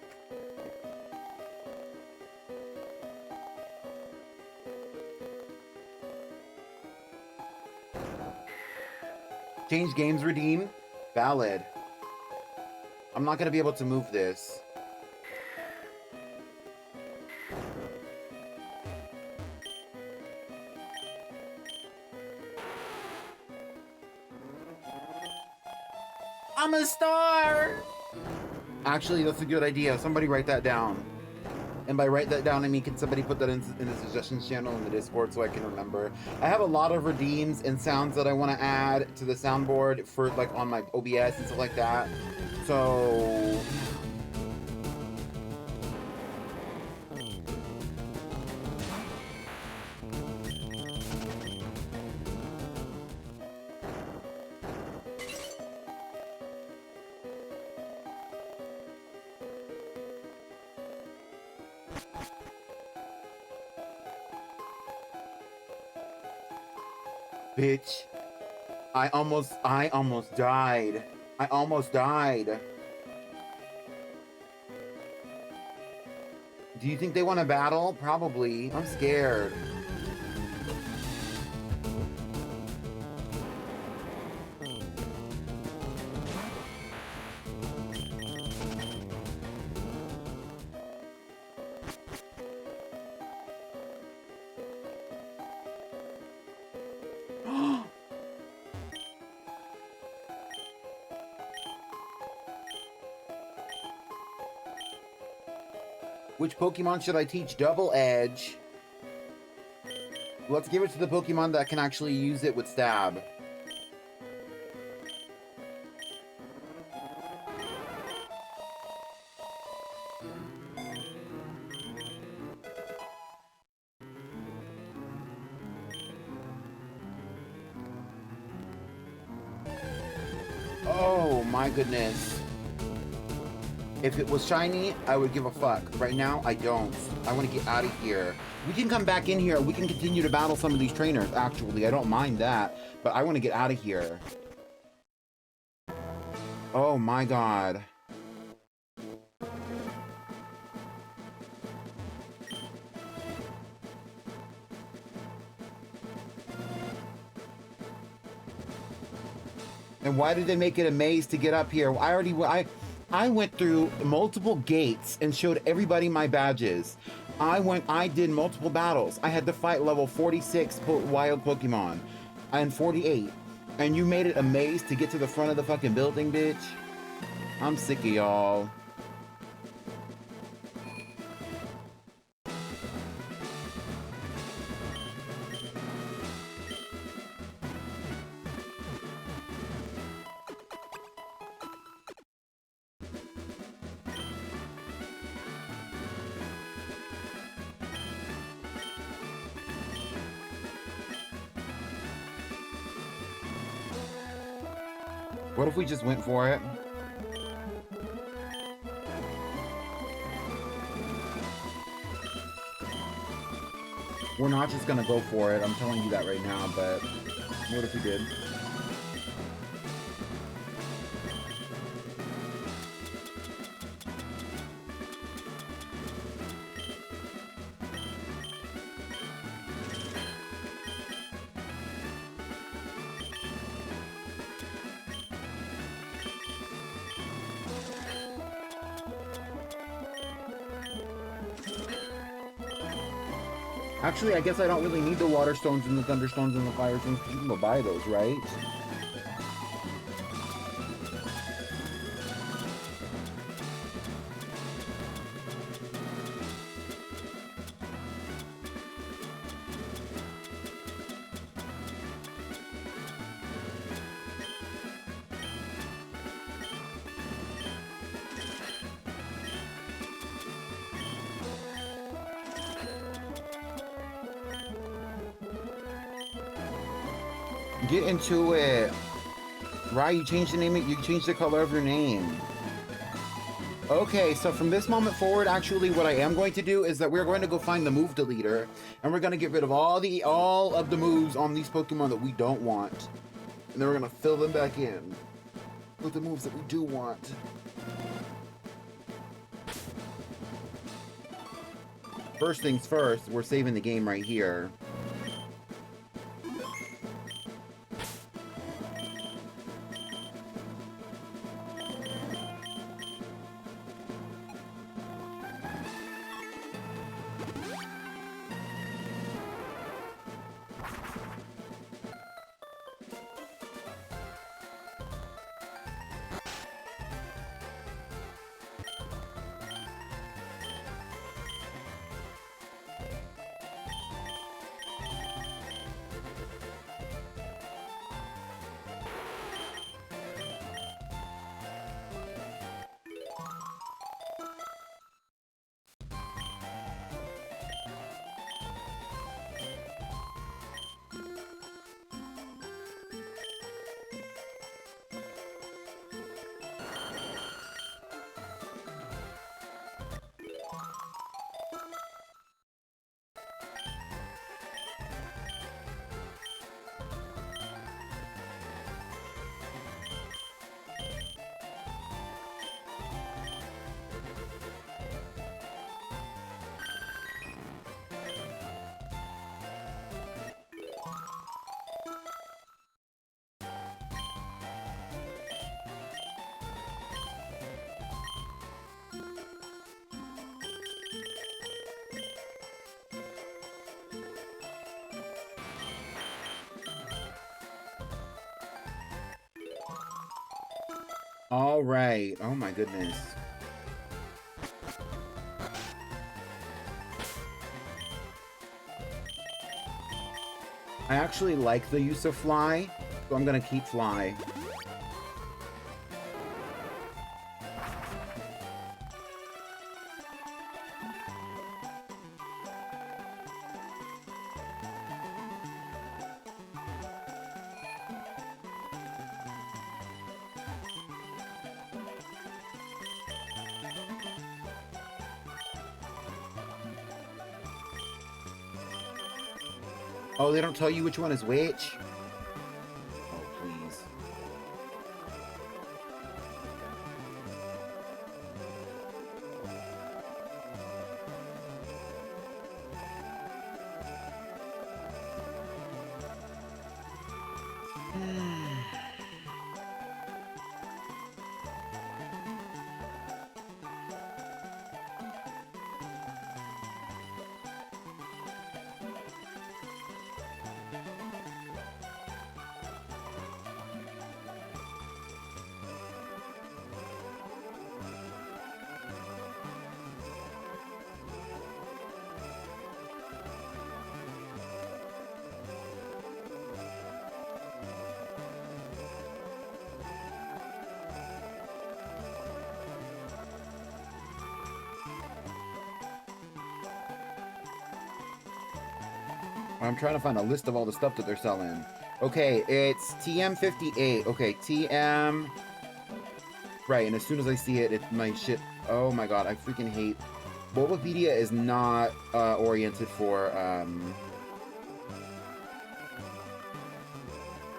Change games redeem? Valid. I'm not gonna be able to move this. I'm a star! Actually, that's a good idea. Somebody write that down. And by write that down, I mean, can somebody put that in the suggestions channel in the Discord so I can remember? I have a lot of redeems and sounds that I want to add to the soundboard for, like, on my OBS and stuff like that. So... Bitch. I almost died. I almost died. Do you think they want to battle? Probably. I'm scared. Which Pokemon should I teach Double Edge? Let's give it to the Pokemon that can actually use it with Stab. Oh my goodness. If it was shiny, I would give a fuck. Right now, I don't. I want to get out of here. We can come back in here. We can continue to battle some of these trainers, actually. I don't mind that. But I want to get out of here. Oh my god. And why did they make it a maze to get up here? I went through multiple gates and showed everybody my badges. I did multiple battles. I had to fight level 46 wild Pokemon and 48. And you made it a maze to get to the front of the fucking building, bitch. I'm sick of y'all. What if we just went for it? We're not just gonna go for it, I'm telling you that right now, but what if we did? Actually, I guess I don't really need the water stones and the thunder stones and the fire stones because you can go buy those, right? Get into it. Right, you changed the name, you changed the color of your name. Okay, so from this moment forward, actually what I am going to do is that we're going to go find the move deleter, and we're going to get rid of all of the moves on these Pokemon that we don't want. And then we're gonna fill them back in with the moves that we do want. First things first, we're saving the game right here. All right. Oh my goodness. I actually like the use of fly, so I'm gonna keep fly. Oh, they don't tell you which one is which? Oh, please. I'm trying to find a list of all the stuff that they're selling. Okay, it's TM58. Okay, TM. Right, and as soon as I see it, it's my shit. Oh my god, I freaking hate. Bulbapedia is not oriented for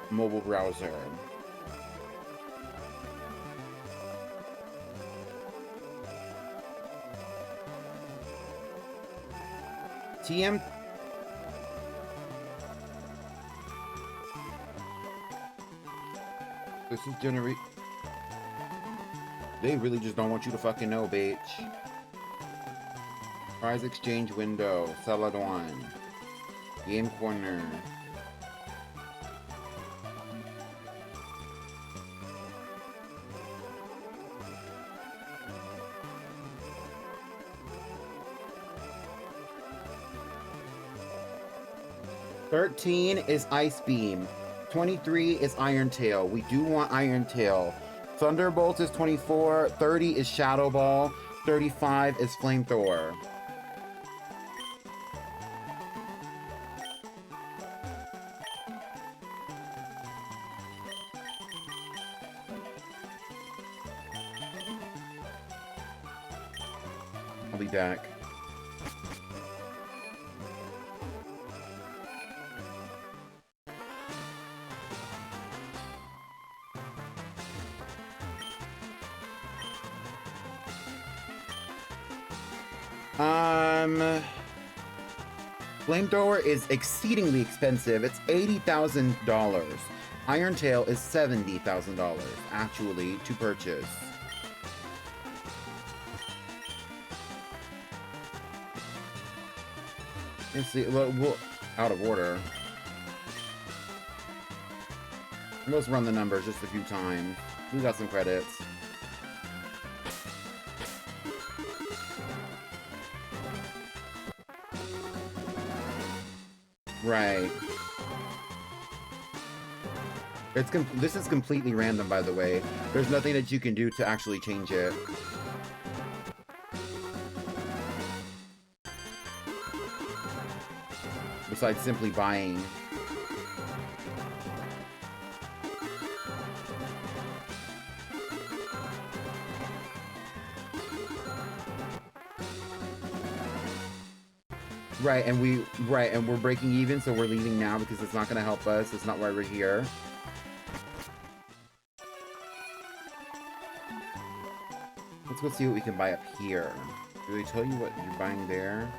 mobile browser. TM. This is generate. They really just don't want you to fucking know, bitch. Prize exchange window. Celadon. Game corner. $13 is Ice Beam. 23 is Iron Tail. We do want Iron Tail. Thunderbolt is 24. 30 is Shadow Ball. 35 is Flamethrower. I'll be back. Flamethrower is exceedingly expensive. It's $80,000. Iron Tail is $70,000 actually to purchase. Let's see. Well, out of order. Let's run the numbers just a few times. We got some credits. Right. This is completely random, by the way. There's nothing that you can do to actually change it. Besides simply buying. Right, and we're breaking even, so we're leaving now because it's not gonna help us. It's not why we're here. Let's go see what we can buy up here. Do they tell you what you're buying there?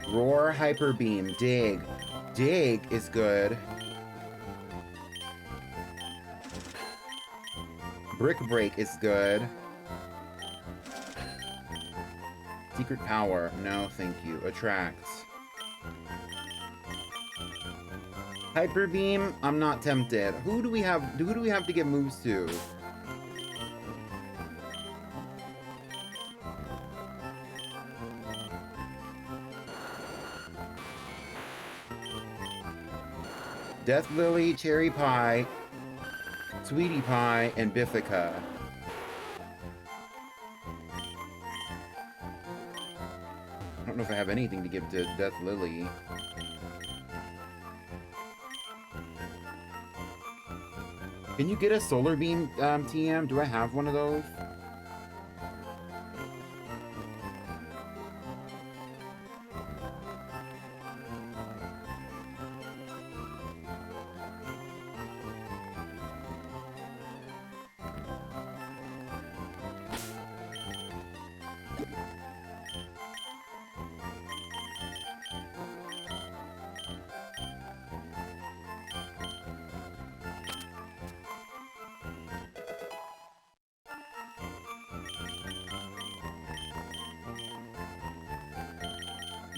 Roar, Hyper Beam, Dig. Dig is good. Brick Break is good. Secret Power, no thank you. Attract. Hyper Beam, I'm not tempted. Who do we have to get moves to? Death Lily, Cherry Pie, Sweetie Pie, and Biffica. I don't know if I have anything to give to Death Lily. Can you get a Solar Beam, TM? Do I have one of those?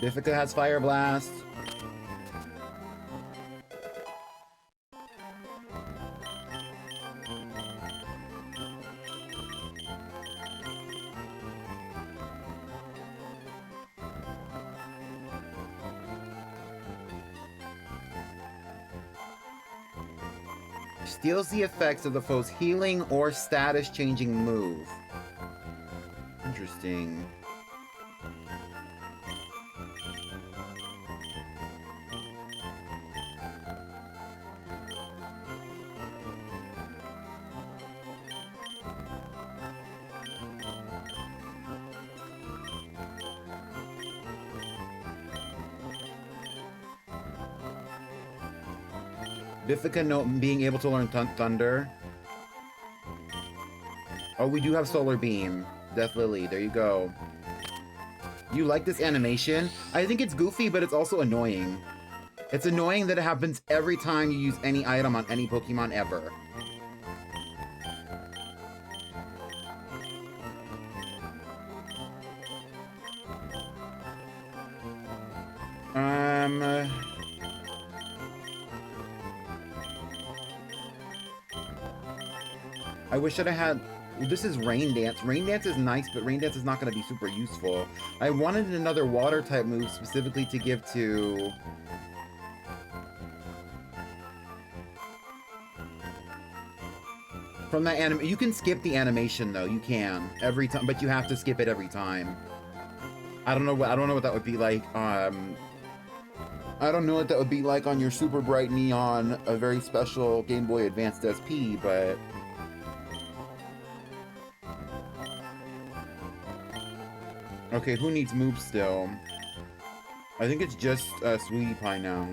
Biffica has Fire Blast. Steals the effects of the foe's healing or status changing move. Interesting. Biffica being able to learn Thunder. Oh, we do have Solar Beam. Death Lily, there you go. You like this animation? I think it's goofy, but it's also annoying. It's annoying that it happens every time you use any item on any Pokemon ever. I wish that I had... This is Rain Dance. Rain Dance is nice, but Rain Dance is not going to be super useful. I wanted another Water-type move specifically to give to... From that anime... You can skip the animation, though. You can. Every time, but you have to skip it every time. I don't know what that would be like. I don't know what that would be like on your super bright neon, a very special Game Boy Advanced SP, but... Okay, who needs moves still? I think it's just Sweetie Pie now.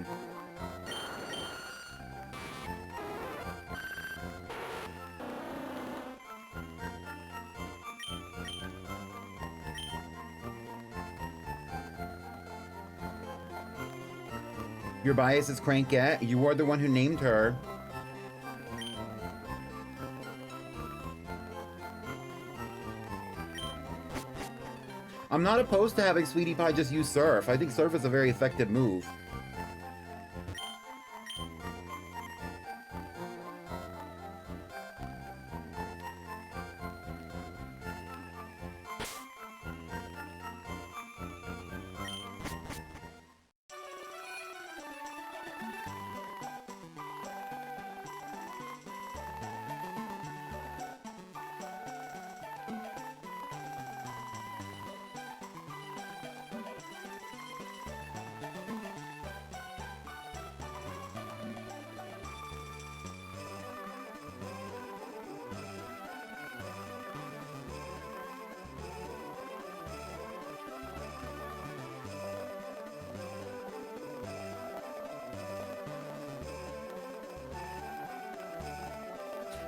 Your bias is Crankette. You are the one who named her. I'm not opposed to having Sweetie Pie just use Surf. I think Surf is a very effective move.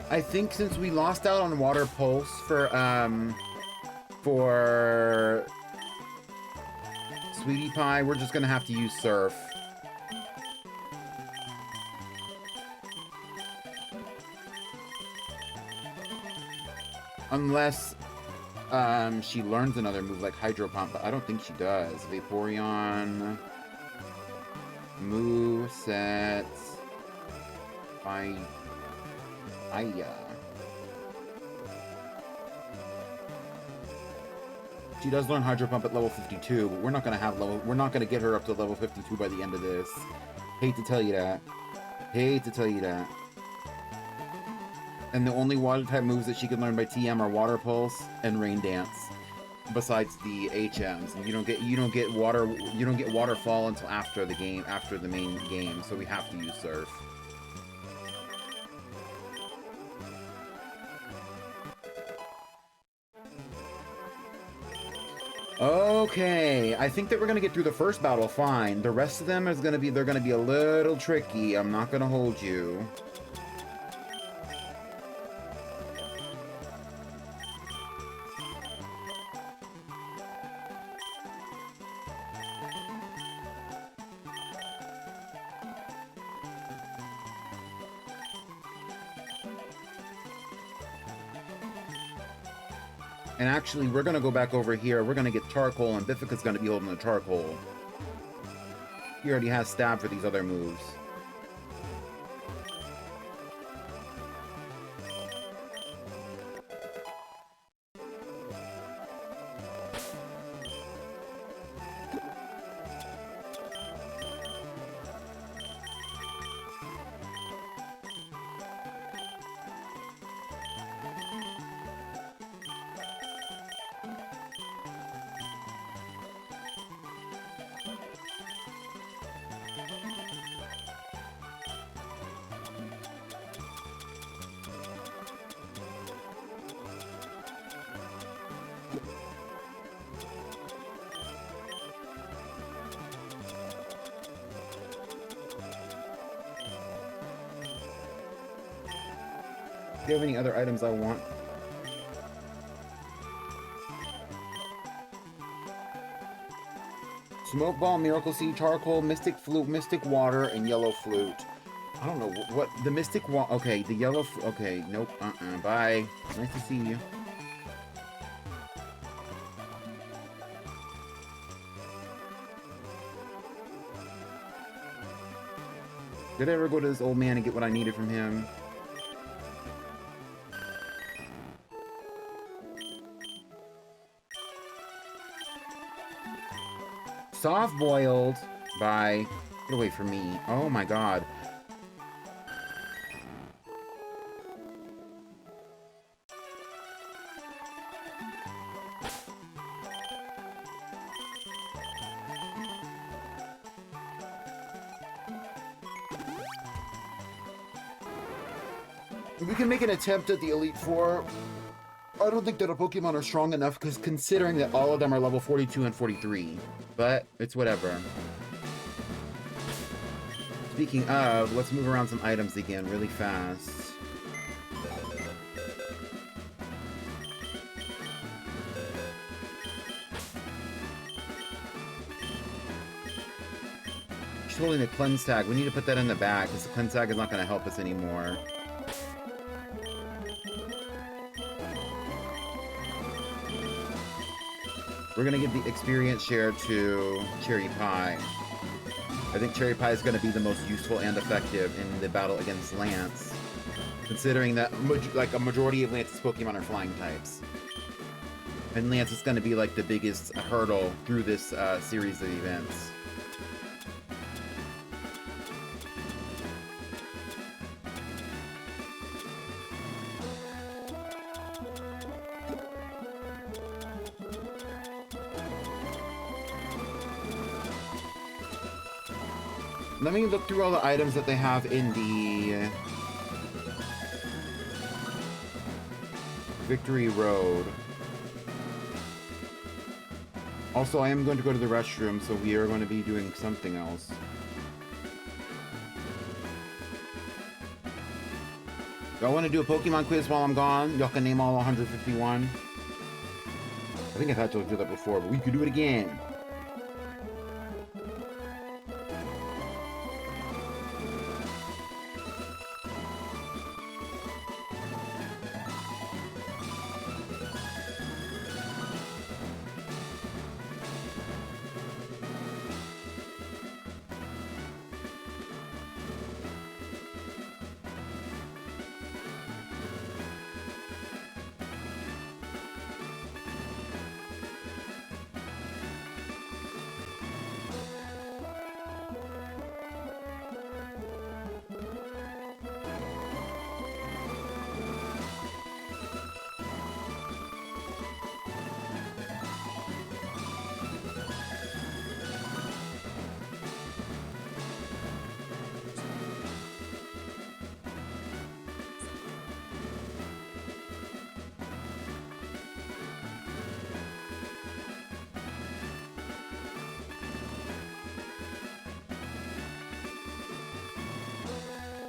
I think since we lost out on Water Pulse for Sweetie Pie, we're just gonna have to use Surf. Unless she learns another move like Hydro Pump, but I don't think she does. Vaporeon, move sets, she does learn Hydro Pump at level 52, but we're not gonna get her up to level 52 by the end of this. Hate to tell you that. Hate to tell you that. And the only water type moves that she can learn by TM are Water Pulse and Rain Dance. Besides the HMs, and you don't get Waterfall until after the main game, so we have to use Surf. Okay, I think that we're gonna get through the first battle fine. The rest of them they're gonna be a little tricky. I'm not gonna hold you. And actually, we're gonna go back over here. We're gonna get Charcoal, and Biffica's gonna be holding the Charcoal. He already has Stab for these other moves. Do you have any other items I want? Smoke Ball, Miracle Seed, Charcoal, Mystic Flute, Mystic Water, and Yellow Flute. I don't know what the Mystic Water. Okay, the Yellow. Okay, nope. Bye. Nice to see you. Did I ever go to this old man and get what I needed from him? Soft boiled by... Get away from me. Oh my god. We can make an attempt at the Elite Four. I don't think that our Pokemon are strong enough, because considering that all of them are level 42 and 43. But it's whatever. speaking of, let's move around some items again really fast. She's holding the cleanse tag. We need to put that in the back because the cleanse tag is not going to help us anymore. We're going to give the experience share to Cherry Pie. I think Cherry Pie is going to be the most useful and effective in the battle against Lance, considering that like a majority of Lance's Pokemon are flying types. And Lance is going to be like the biggest hurdle through this series of events. Let me look through all the items that they have in the Victory Road. Also, I am going to go to the restroom, so we are going to be doing something else. Y'all want to do a Pokemon quiz while I'm gone? Y'all can name all 151. I think I've had to do that before, but we could do it again.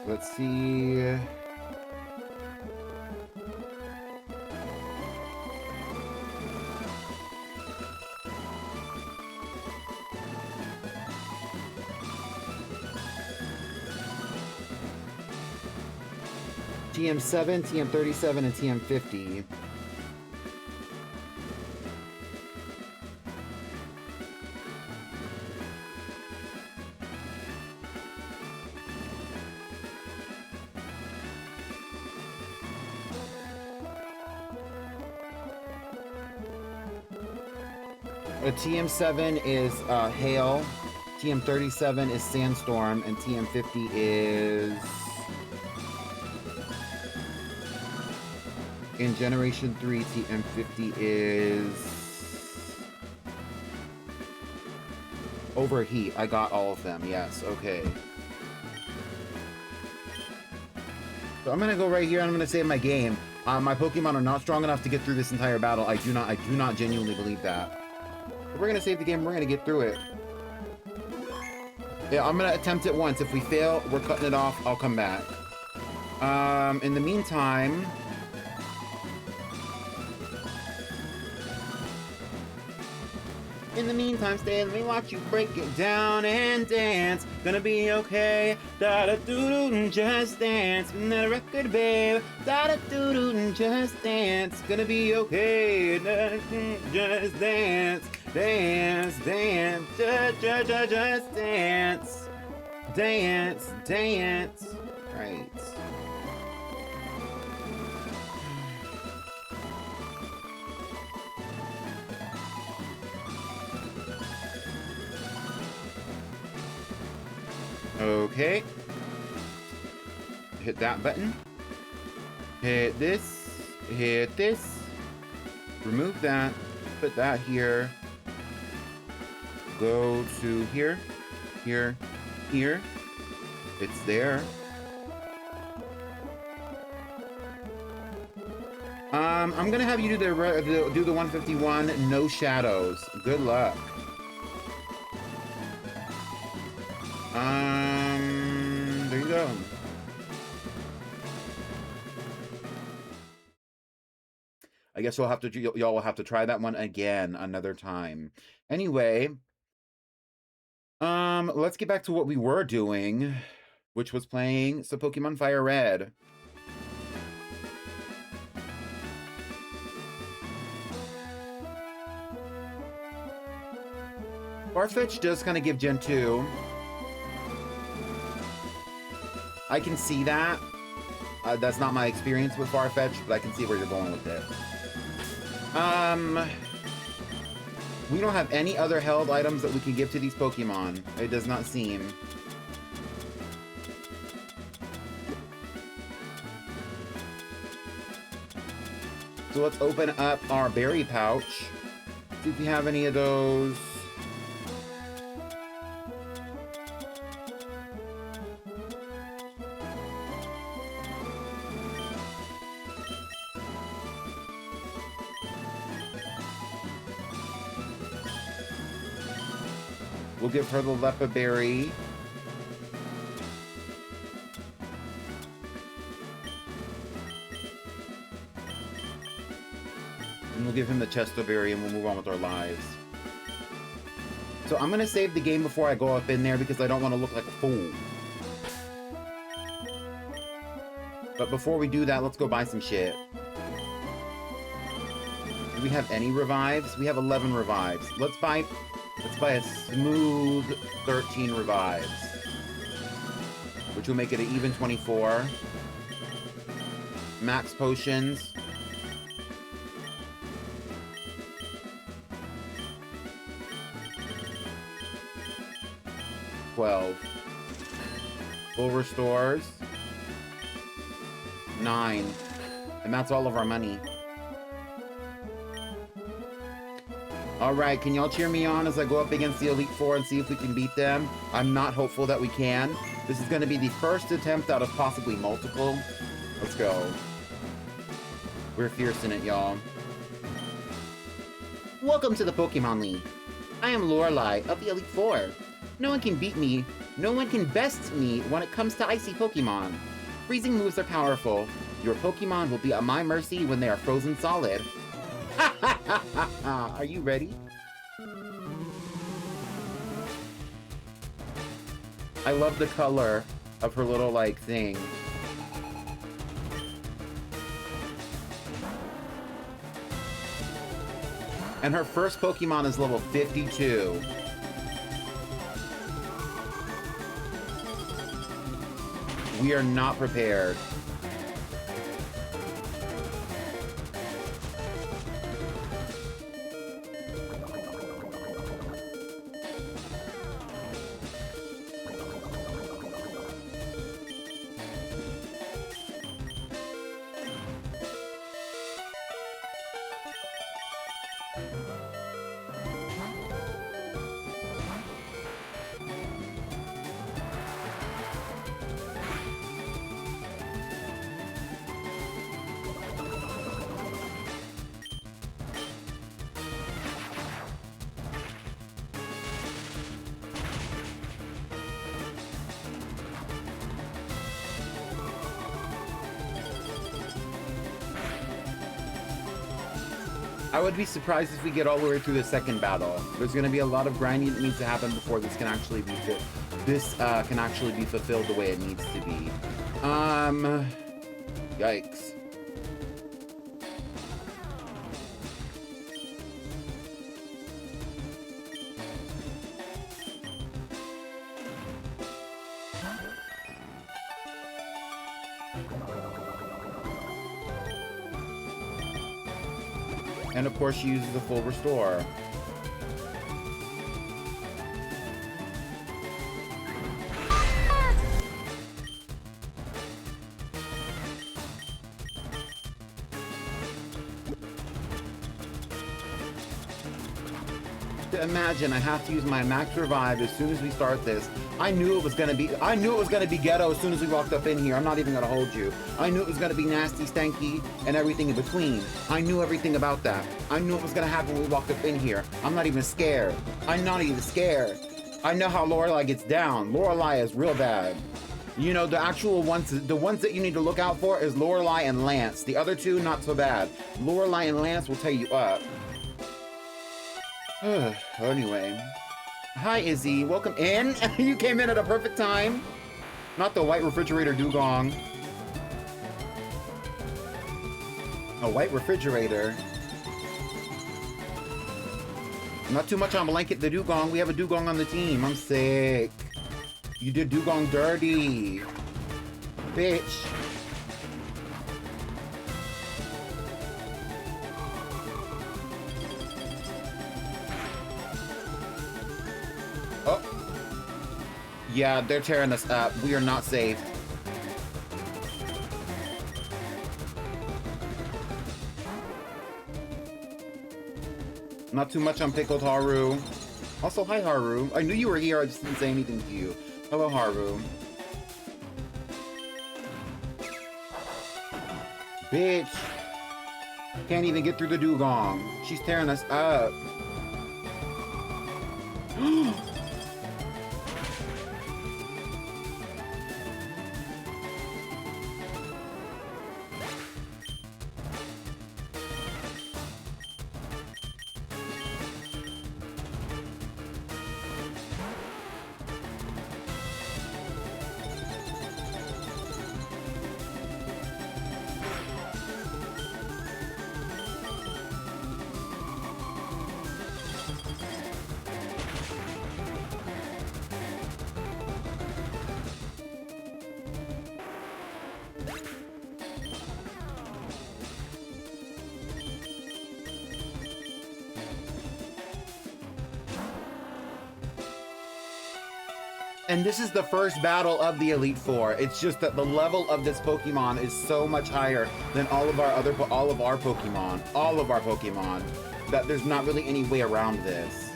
Let's see. TM7, TM37, and TM50. TM7 is Hail, TM37 is Sandstorm, and TM50 is... In Generation 3, TM50 is... Overheat. I got all of them, yes, okay. So I'm gonna go right here and I'm gonna save my game. My Pokemon are not strong enough to get through this entire battle. I do not genuinely believe that. We're gonna save the game, we're gonna get through it. Yeah, I'm gonna attempt it once. If we fail, we're cutting it off. I'll come back. In the meantime... stay and let me watch you break it down and dance. Gonna be okay. Da da doo doo, just dance. From that record, babe. Da da doo doo, just dance. Gonna be okay. Da, just dance. Dance, dance, just dance. Dance, dance. Right. Okay. Hit that button. Hit this. Hit this. Remove that. Put that here. Go to here. Here. Here. It's there. I'm gonna have you do the 151 no shadows. Good luck. I guess y'all will have to try that one again another time. Anyway, let's get back to what we were doing, which was playing some Pokemon Fire Red. Farfetch does kind of give Gen 2. I can see that. That's not my experience with Farfetch, but I can see where you're going with it. We don't have any other held items that we can give to these Pokemon. It does not seem. So let's open up our berry pouch. See if we have any of those. We'll give her the Lepa Berry. And we'll give him the Chesto Berry and we'll move on with our lives. So I'm going to save the game before I go up in there because I don't want to look like a fool. But before we do that, let's go buy some shit. Do we have any revives? We have 11 revives. Let's buy a smooth 13 revives, which will make it an even 24. Max potions. $12. Full restores. 9. And that's all of our money. Alright, can y'all cheer me on as I go up against the Elite Four and see if we can beat them? I'm not hopeful that we can. This is going to be the first attempt out of possibly multiple. Let's go. We're fierce in it, y'all. Welcome to the Pokemon League. I am Lorelei of the Elite Four. No one can beat me. No one can best me when it comes to icy Pokemon. Freezing moves are powerful. Your Pokemon will be at my mercy when they are frozen solid. Are you ready? I love the color of her little, like, thing. And her first Pokemon is level 52. We are not prepared. I would be surprised if we get all the way through the second battle. There's going to be a lot of grinding that needs to happen before this can actually be fulfilled the way it needs to be. Yikes. And of course she uses a full restore. Imagine I have to use my max revive as soon as we start this. I knew it was gonna be ghetto as soon as we walked up in here. I'm not even gonna hold you. I knew it was gonna be nasty, stanky, and everything in between. I knew everything about that. I knew it was gonna happen when we walked up in here. I'm not even scared. I'm not even scared. I know how Lorelei gets down. Lorelei is real bad. You know, the actual ones, the ones that you need to look out for is Lorelai and Lance. The other two, not so bad. Lorelai and Lance will tear you up. Anyway. Hi, Izzy. Welcome in. You came in at a perfect time. Not the white refrigerator dugong. A white refrigerator. Not too much on Blanket the Dugong. We have a Dugong on the team. I'm sick. You did Dugong dirty. Bitch. Oh. Yeah, they're tearing us up. We are not safe. Not too much on Pickled Haru. Also, hi Haru. I knew you were here, I just didn't say anything to you. Hello, Haru. Bitch. Can't even get through the dugong. She's tearing us up. And this is the first battle of the Elite Four. It's just that the level of this Pokemon is so much higher than all of our Pokemon, that there's not really any way around this.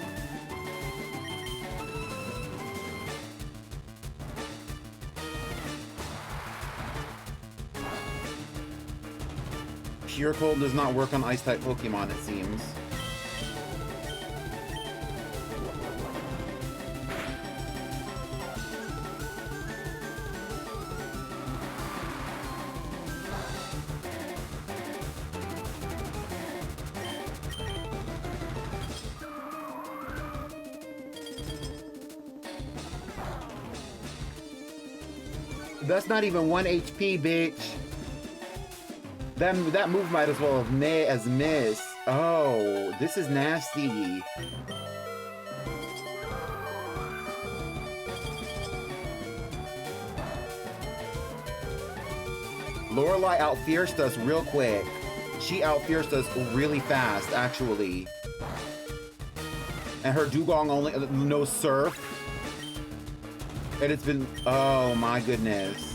Pure Cold does not work on Ice-type Pokemon, it seems. That's not even 1 HP, bitch. That move might as well have missed. Oh, this is nasty. Lorelai out-fierced us real quick. She out-fierced us really fast, actually. And her Dugong only no surf. And it's been, oh my goodness.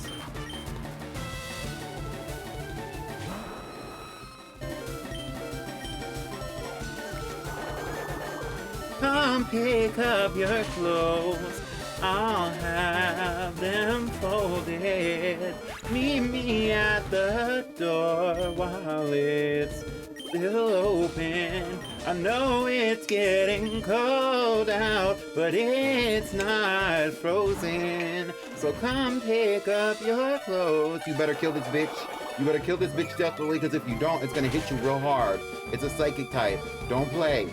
Come pick up your clothes, I'll have them folded. Meet me at the door while it's still open. I know it's getting cold out, but it's not frozen. So come pick up your clothes. You better kill this bitch. You better kill this bitch deathfully, because if you don't, it's gonna hit you real hard. It's a psychic type. Don't play.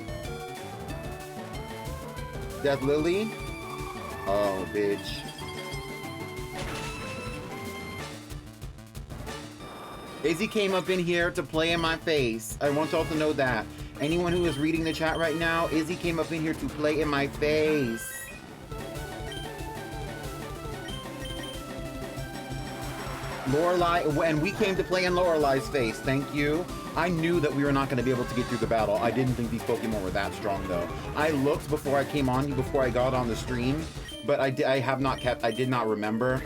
Death Lily? Oh, bitch. Izzy came up in here to play in my face. I want y'all to know that. Anyone who is reading the chat right now, Izzy came up in here to play in my face. Lorelai, and we came to play in Lorelai's face, thank you. I knew that we were not going to be able to get through the battle. I didn't think these Pokemon were that strong, though. I looked before I came on, before I got on the stream, but I did not remember.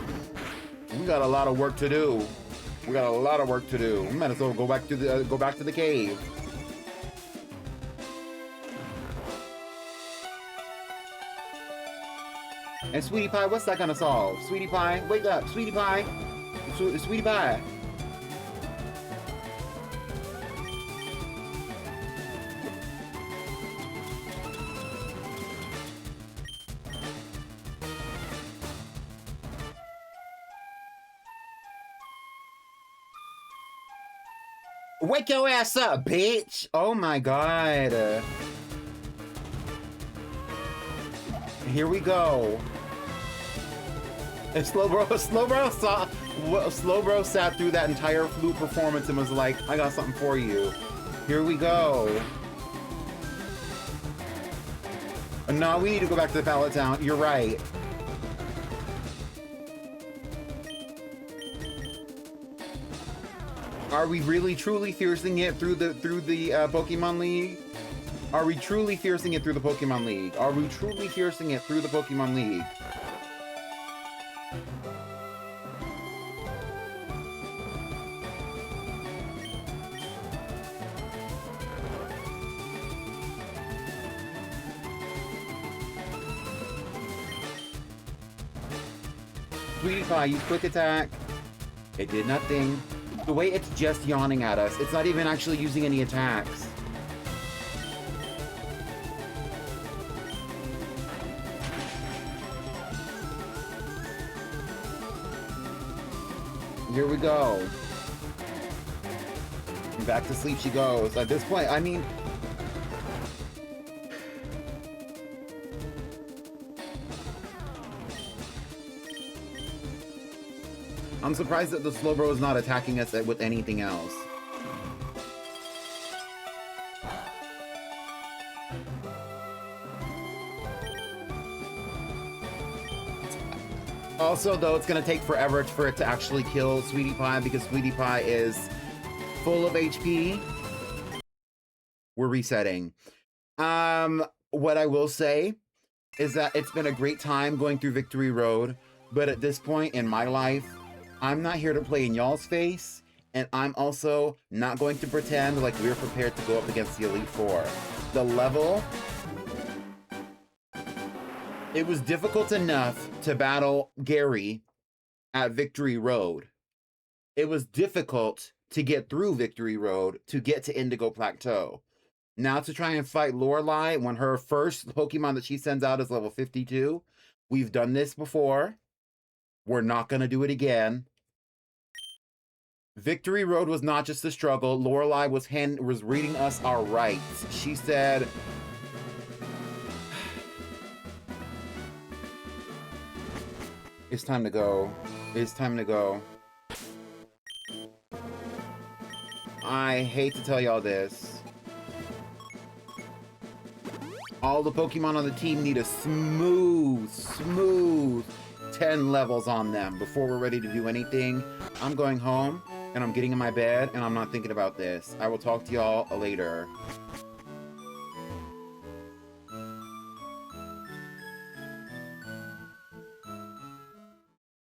We got a lot of work to do. We got a lot of work to do. We might as well go back to the cave. And Sweetie Pie, what's that gonna solve? Sweetie Pie, wake up, Sweetie Pie. Sweetie Pie. Wake your ass up, bitch! Oh my god. Here we go. And Slowbro sat through that entire flute performance and was like, I got something for you. Here we go. No, we need to go back to the Pallet Town. You're right. Are we really truly fiercing it through the Pokemon League? Are we truly fiercing it through the Pokemon League? Are we truly fiercing it through the Pokemon League? Sweetie Pie, use quick attack. It did nothing. The way it's just yawning at us, it's not even actually using any attacks. Here we go. Back to sleep she goes. At this point, I mean... I'm surprised that the Slowbro is not attacking us with anything else. Also, though, it's going to take forever for it to actually kill Sweetie Pie because Sweetie Pie is full of HP. We're resetting. What I will say is that it's been a great time going through Victory Road, but at this point in my life, I'm not here to play in y'all's face, and I'm also not going to pretend like we're prepared to go up against the Elite Four. The level... It was difficult enough to battle Gary at Victory Road. It was difficult to get through Victory Road to get to Indigo Plateau. Now to try and fight Lorelei when her first Pokemon that she sends out is level 52. We've done this before. We're not going to do it again. Victory Road was not just a struggle. Lorelei was reading us our rights. She said... It's time to go. It's time to go. I hate to tell y'all this. All the Pokemon on the team need a smooth 10 levels on them before we're ready to do anything. I'm going home, and I'm getting in my bed, and I'm not thinking about this. I will talk to y'all later.